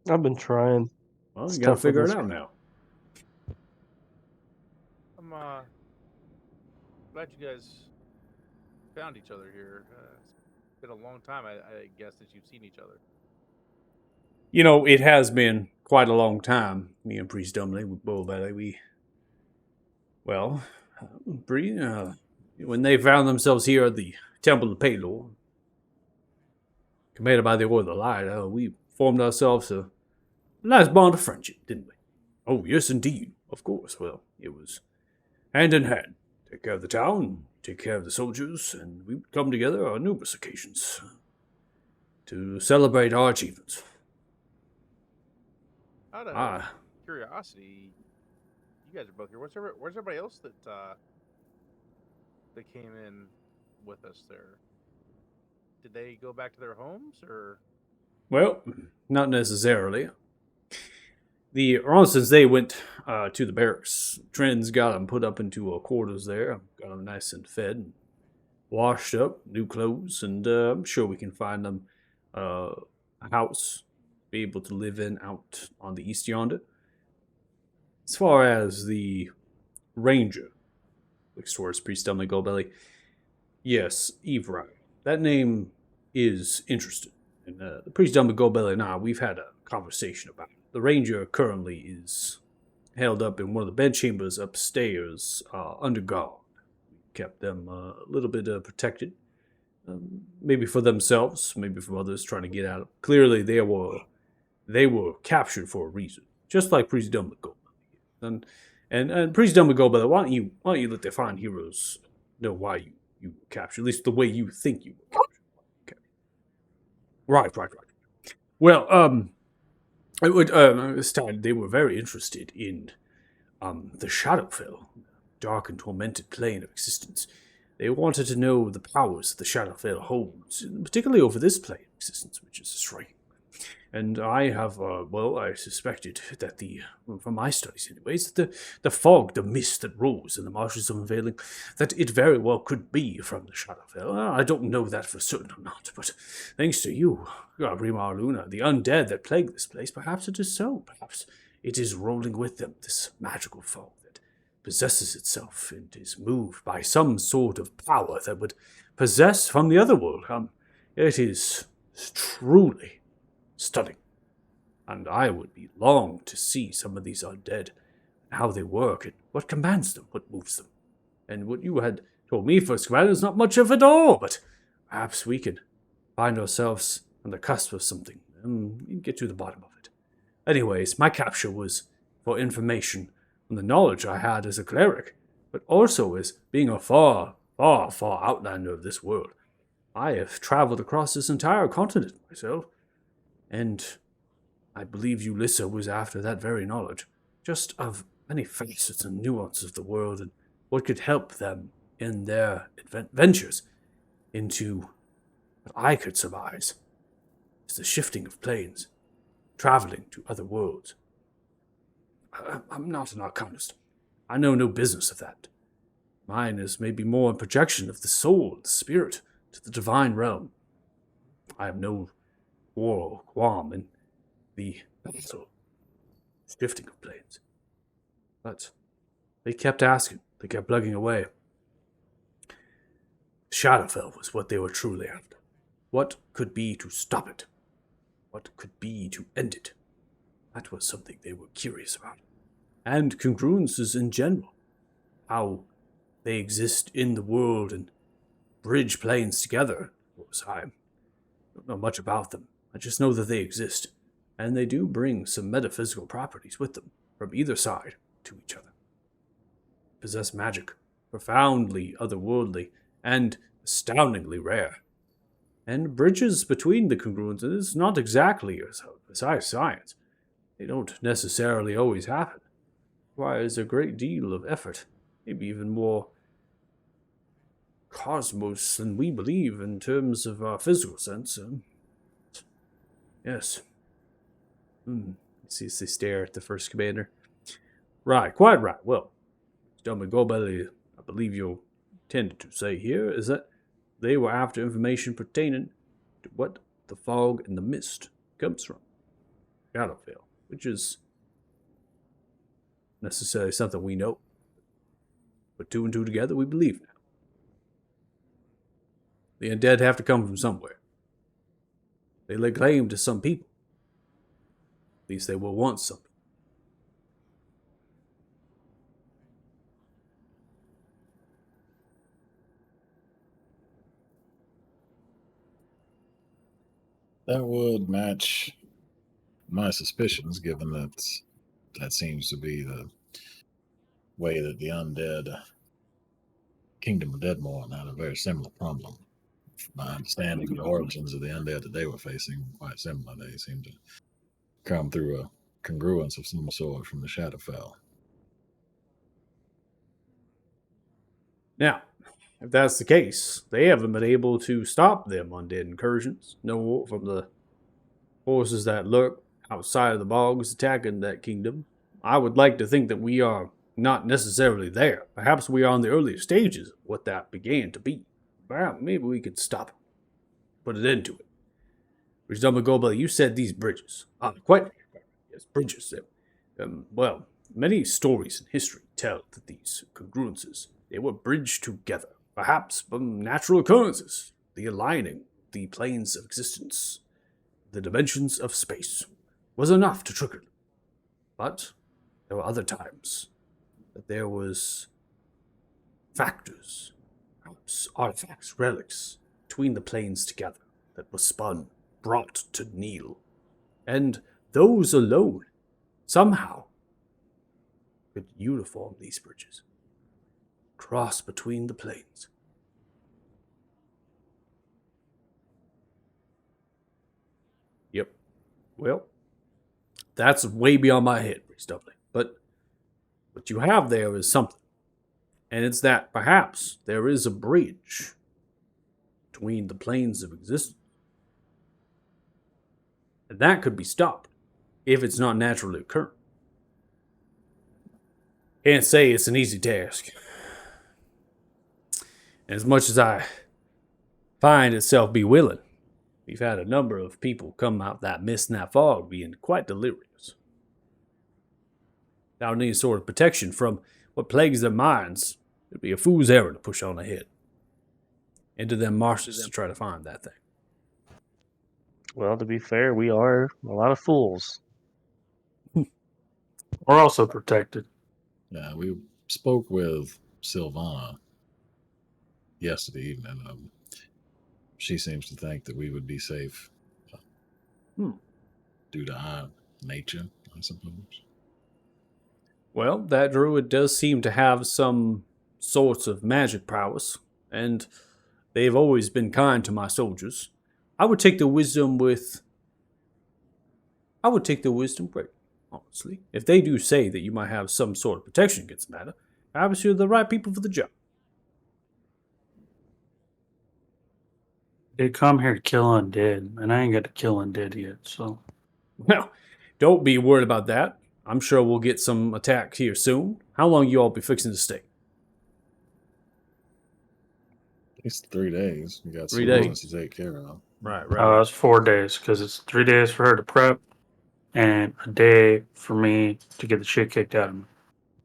I've been trying. Well, It's you gotta tough with figure it this- out now. I'm glad you guys found each other here. It's been a long time, I guess, since you've seen each other. You know, it has been quite a long time. Me and Priest Dumbly with Bull Valley, when they found themselves here at the Temple of Palor, commanded by the Order of the Light, we formed ourselves a nice bond of friendship, didn't we? Oh, yes, indeed. Of course. Well, it was hand in hand. Take care of the town, take care of the soldiers, and we would come together on numerous occasions to celebrate our achievements. Out of Ah, curiosity, you guys are both here. Where's everybody else that came in with us there? Did they go back to their homes, or? well, not necessarily. The Ronsons, they went to the barracks. Trends got them put up into quarters there. Got them nice and fed and washed up, new clothes, and I'm sure we can find them a house, be able to live in out on the east yonder. As far as the ranger, looks towards Priest Dumbly Goldbelly, yes, Eve Ryan. That name is interesting. And the Priest Dumbly Goldbelly and I, we've had a conversation about it. The ranger currently is held up in one of the bedchambers upstairs under guard. Kept them a little bit protected. Maybe for themselves, maybe from others trying to get out. Clearly, they were captured for a reason. Just like Priest Dumbly Goldbelly. And Priest Dumbledore, why don't you let the fine heroes know why you were captured, at least the way you think you were captured. Okay. Right. Well, it would, this time they were very interested in the Shadowfell, dark and tormented plane of existence. They wanted to know the powers that the Shadowfell holds, particularly over this plane of existence, which is striking. And I have, I suspected that from my studies anyways, that the fog, the mist that rose in the marshes of Unveiling, that it very well could be from the Shadowfell. I don't know that for certain or not, but thanks to you, Grimar Luna, the undead that plague this place, perhaps it is so. Perhaps it is rolling with them, this magical fog that possesses itself and is moved by some sort of power that would possess from the other world. It is truly stunning, and I would be longed to see some of these undead, and how they work, and what commands them, what moves them. And what you had told me, First Commander, is not much of it all, but perhaps we can find ourselves on the cusp of something, and get to the bottom of it. Anyways, my capture was for information on the knowledge I had as a cleric, but also as being a far, far, far outlander of this world. I have traveled across this entire continent myself, and I believe Ulissa was after that very knowledge, just of many facets and nuances of the world, and what could help them in their ventures into what I could surmise is the shifting of planes, traveling to other worlds. I'm not an arcanist. I know no business of that. Mine is maybe more a projection of the soul, the spirit, to the divine realm. I have no or qualm in the battle, shifting of planes. But they kept asking, they kept plugging away. Shadowfell was what they were truly after. What could be to stop it? What could be to end it? That was something they were curious about. And congruences in general. How they exist in the world and bridge planes together. Of course, I don't know much about them. I just know that they exist, and they do bring some metaphysical properties with them from either side to each other. Possess magic, profoundly otherworldly, and astoundingly rare. And bridges between the congruences is not exactly a precise science. They don't necessarily always happen. It requires a great deal of effort, maybe even more cosmos than we believe in terms of our physical sense. Yes. See as they stare at the First Commander. Right, quite right. Well, Gentleman Goldbelly, I believe you intended to say here is that they were after information pertaining to what the fog and the mist comes from. Shadowfell, which is necessarily something we know. But 2 and 2 together, we believe now. The undead have to come from somewhere. They lay claim to some people. At least they will want something. That would match my suspicions, given that seems to be the way that the undead Kingdom of Deadmore had a very similar problem. My understanding, the origins of the undead that they were facing were quite similar. They seem to come through a congruence of some sort from the Shadowfell. Now, if that's the case, they haven't been able to stop them undead incursions. No, from the forces that lurk outside of the bogs attacking that kingdom. I would like to think that we are not necessarily there. Perhaps we are on the earlier stages of what that began to be. Perhaps maybe we could stop it. Put an end to it. Which Dumbledore, you said these bridges. Quite yes, bridges. Well, many stories in history tell that these congruences, they were bridged together. Perhaps from natural occurrences, the aligning the planes of existence, the dimensions of space, was enough to trigger them. But there were other times that there was factors, perhaps artifacts, relics, between the planes together that were spun, brought to kneel. And those alone, somehow, Could uniform these bridges. Cross between the plains. Yep. Well, that's way beyond my head, Priest Dudley. But what you have there is something. And it's that perhaps there is a bridge between the planes of existence. And that could be stopped if it's not naturally occurring. Can't say it's an easy task. And as much as I find itself be willing, we've had a number of people come out that mist and that fog being quite delirious. Without any sort of protection from what plagues their minds, it'd be a fool's errand to push on ahead into them marshes to try to find that thing. Well, to be fair, we are a lot of fools. We're also protected. Yeah, we spoke with Silvana yesterday evening. She seems to think that we would be safe due to our nature, I suppose. Well, that druid does seem to have some sorts of magic prowess, and they've always been kind to my soldiers. I would take the wisdom great, honestly. If they do say that you might have some sort of protection against the matter, perhaps you're the right people for the job. They come here to kill undead, and I ain't got to kill undead yet, so. Well, don't be worried about that. I'm sure we'll get some attacks here soon. How long you all be fixing to stay? It's 3 days. We got 3 some days. business to take care of. Right. It's 4 days, because it's 3 days for her to prep, and a day for me to get the shit kicked out of me.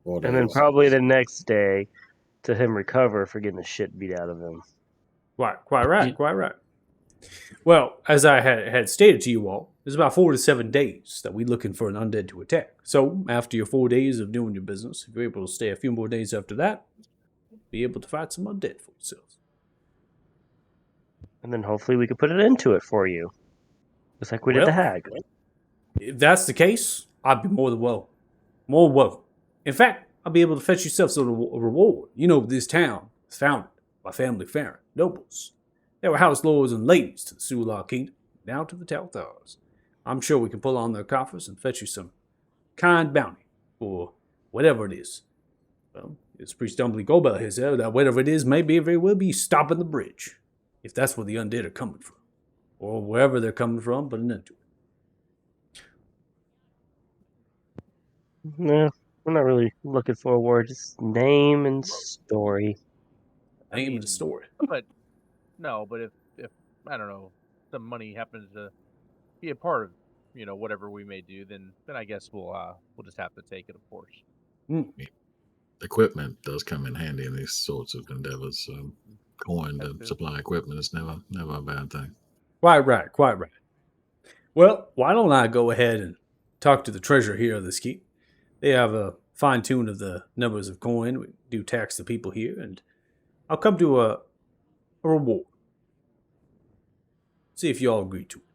4 And then days. probably the next day to him recover for getting the shit beat out of him. Quite right. Well, as I had stated to you all, there's about 4 to 7 days that we're looking for an undead to attack. So, after your 4 days of doing your business, if you're able to stay a few more days after that, be able to fight some undead for yourselves. And then hopefully we could put an end to it for you. Just like we did the Well, hag. If that's the case, I'd be more than welcome. More welcome. In fact, I'll be able to fetch yourself some reward. You know, this town was founded by family Farron nobles. They were house lords and ladies to the Sular Kingdom, down to the Telthars. I'm sure we can pull on their coffers and fetch you some kind bounty for whatever it is. Well, it's Priest Dumbly Gobel here said that whatever it is, maybe it very well be stopping the bridge, if that's where the undead are coming from, or wherever they're coming from, but an end to it. No, we're not really looking for a word. Just name and story. Name of the story. But no, but if I don't know, some money happens to be a part of, you know, whatever we may do, then I guess we'll just have to take it, of course. Equipment does come in handy in these sorts of endeavors. So coin to supply equipment is never a bad thing. Quite right. Well, why don't I go ahead and talk to the treasurer here of this keep? They have a fine tune of the numbers of coin. We do tax the people here, and I'll come to a reward. See if you all agree to it.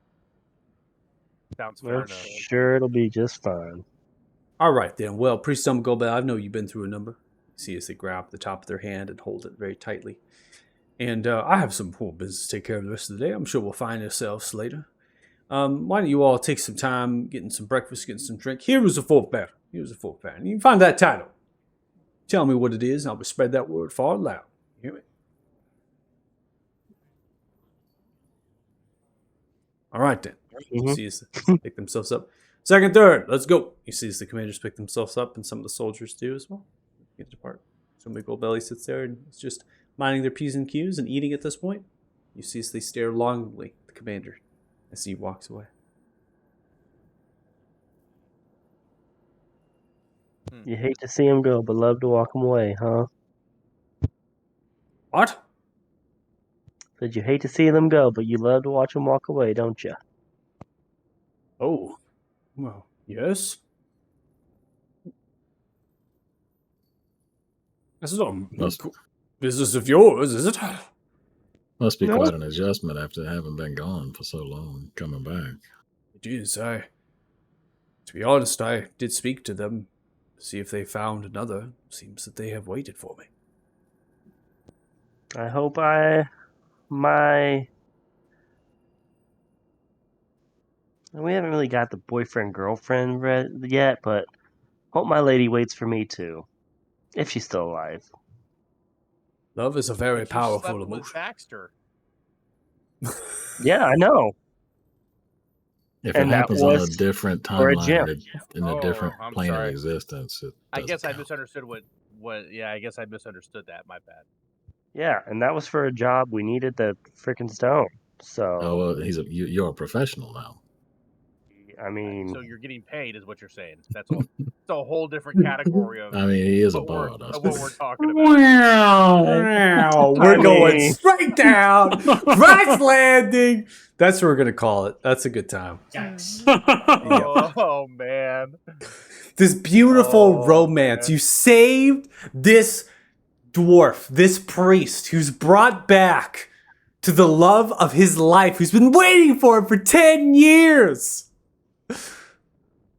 Sounds fair Well, enough. sure, it'll be just fine. All right, then. Well, Priest Gobel, I know you've been through a number. See as they grab the top of their hand and hold it very tightly. And I have some poor business to take care of the rest of the day. I'm sure we'll find ourselves later. Why don't you all take some time getting some breakfast, getting some drink? Here was a fourth baron. You can find that title. Tell me what it is, and I'll spread that word far and loud. You hear me? All right, then. You see as they pick themselves up. Second, third, let's go. You see as the commanders pick themselves up, and some of the soldiers do as well. Get to depart. So Big Old Belly sits there and is just minding their P's and Q's and eating at this point. You see as they stare longingly at the commander as he walks away. You hate to see him go, but love to walk him away, huh? What? Said you hate to see them go, but you love to watch them walk away, don't you? Oh. Well, yes. This is not business of yours, is it? Must be No. quite an adjustment after having been gone for so long, coming back. It is. To be honest, I did speak to them see if they found another. Seems that they have waited for me. I hope we haven't really got the boyfriend girlfriend yet, but hope my lady waits for me too, if she's still alive. Love is a very But you powerful slept with emotion. Baxter. Yeah, I know. If And it that happens on a was different for a timeline gym. in a different I'm plane sorry. of existence, it I guess doesn't I count. misunderstood what. Yeah, I guess I misunderstood that. My bad. Yeah, and that was for a job we needed the freaking stone. So, Oh, well, you're a professional now. I mean, So you're getting paid, is what you're saying. That's all. It's a whole different category of I mean, he is a what we're bard. I of what suppose. we're talking about. Wow. We're I going mean- straight down. Crash landing. That's what we're gonna call it. That's a good time. Yikes. Oh man. This beautiful Oh, romance. man. You saved this dwarf, this priest, who's brought back to the love of his life, who's been waiting for it for 10 years.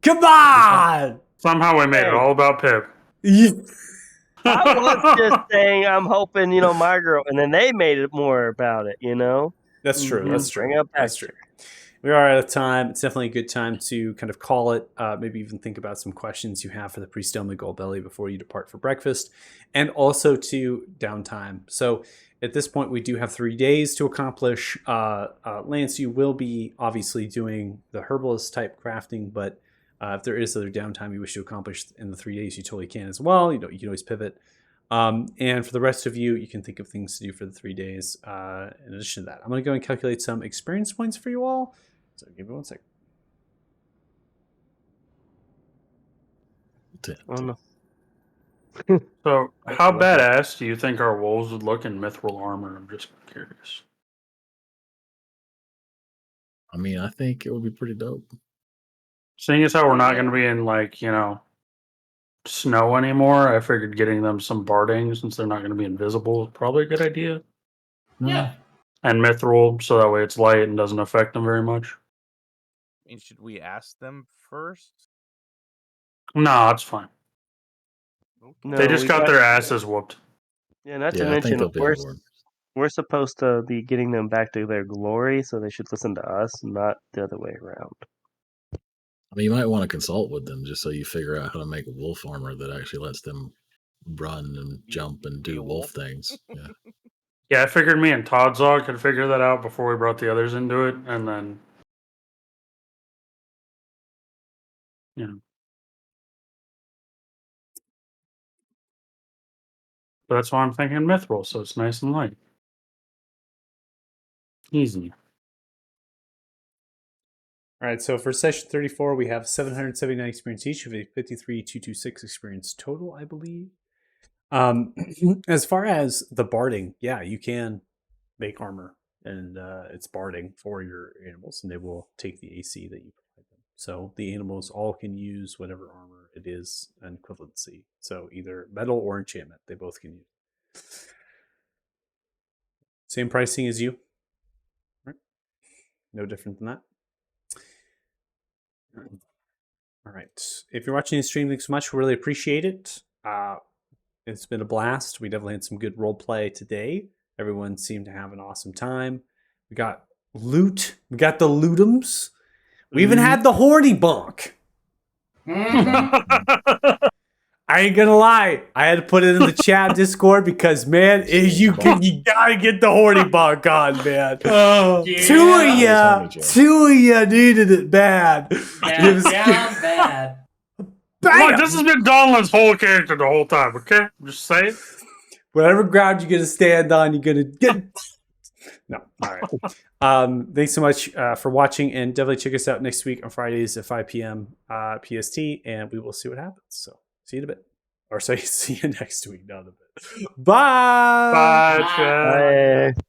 Come on! Somehow we made it all about Pip. You- I was just saying I'm hoping, my girl, and then they made it more about it, That's true. Mhm. That's true. Bring up That's true. Baxter. We are out of time. It's definitely a good time to kind of call it. Maybe even think about some questions you have for the priest Stonely Goldbelly before you depart for breakfast, and also to downtime. So at this point, we do have 3 days to accomplish. Lance, you will be obviously doing the herbalist type crafting, but if there is other downtime you wish to accomplish in the 3 days, you totally can as well. You can always pivot. And for the rest of you, you can think of things to do for the 3 days. In addition to that, I'm going to go and calculate some experience points for you all. So give me 1 second. Oh, no. So, how badass do you think our wolves would look in mithril armor? I'm just curious. I mean, I think it would be pretty dope. Seeing as how we're not going to be in, snow anymore, I figured getting them some barding, since they're not going to be invisible, is probably a good idea. Yeah. And mithril, so that way it's light and doesn't affect them very much. And should we ask them first? No, it's fine. No, They just we got their asses whooped. Yeah, not to Yeah, I think mention, they'll be on board. we're supposed to be getting them back to their glory, so they should listen to us, not the other way around. I mean, you might want to consult with them just so you figure out how to make a wolf armor that actually lets them run and jump and Be a do wolf wolf. things. Yeah. Yeah, I figured me and Todzog could figure that out before we brought the others into it, and then, But that's why I'm thinking mithril, so it's nice and light. Easy. All right, so for session 34, we have 779 experience each of a 53,226 experience total, I believe. As far as the barding, yeah, you can make armor, and it's barding for your animals, and they will take the AC that you provide them. So the animals all can use whatever armor it is an equivalency. So either metal or enchantment, they both can use. Same pricing as you. Right? No different than that. All right. If you're watching the stream, thanks so much. We really appreciate it. It's been a blast. We definitely had some good role play today. Everyone seemed to have an awesome time. We got loot. We got the lootums. We even had the horny bunk. I ain't gonna lie. I had to put it in the chat Discord because, man, you gotta get the horny bunk on, man. Yeah. Two of ya needed it bad. It was Down bad. Look, this has been Donlin's whole character the whole time, okay? I'm just saying. Whatever ground you're gonna stand on, you're gonna get. No, all right. Thanks so much for watching, and definitely check us out next week on Fridays at 5 p.m. PST, and we will see what happens. So see you in a bit, or say see you next week, not a bit. Bye. Bye, chat. Bye.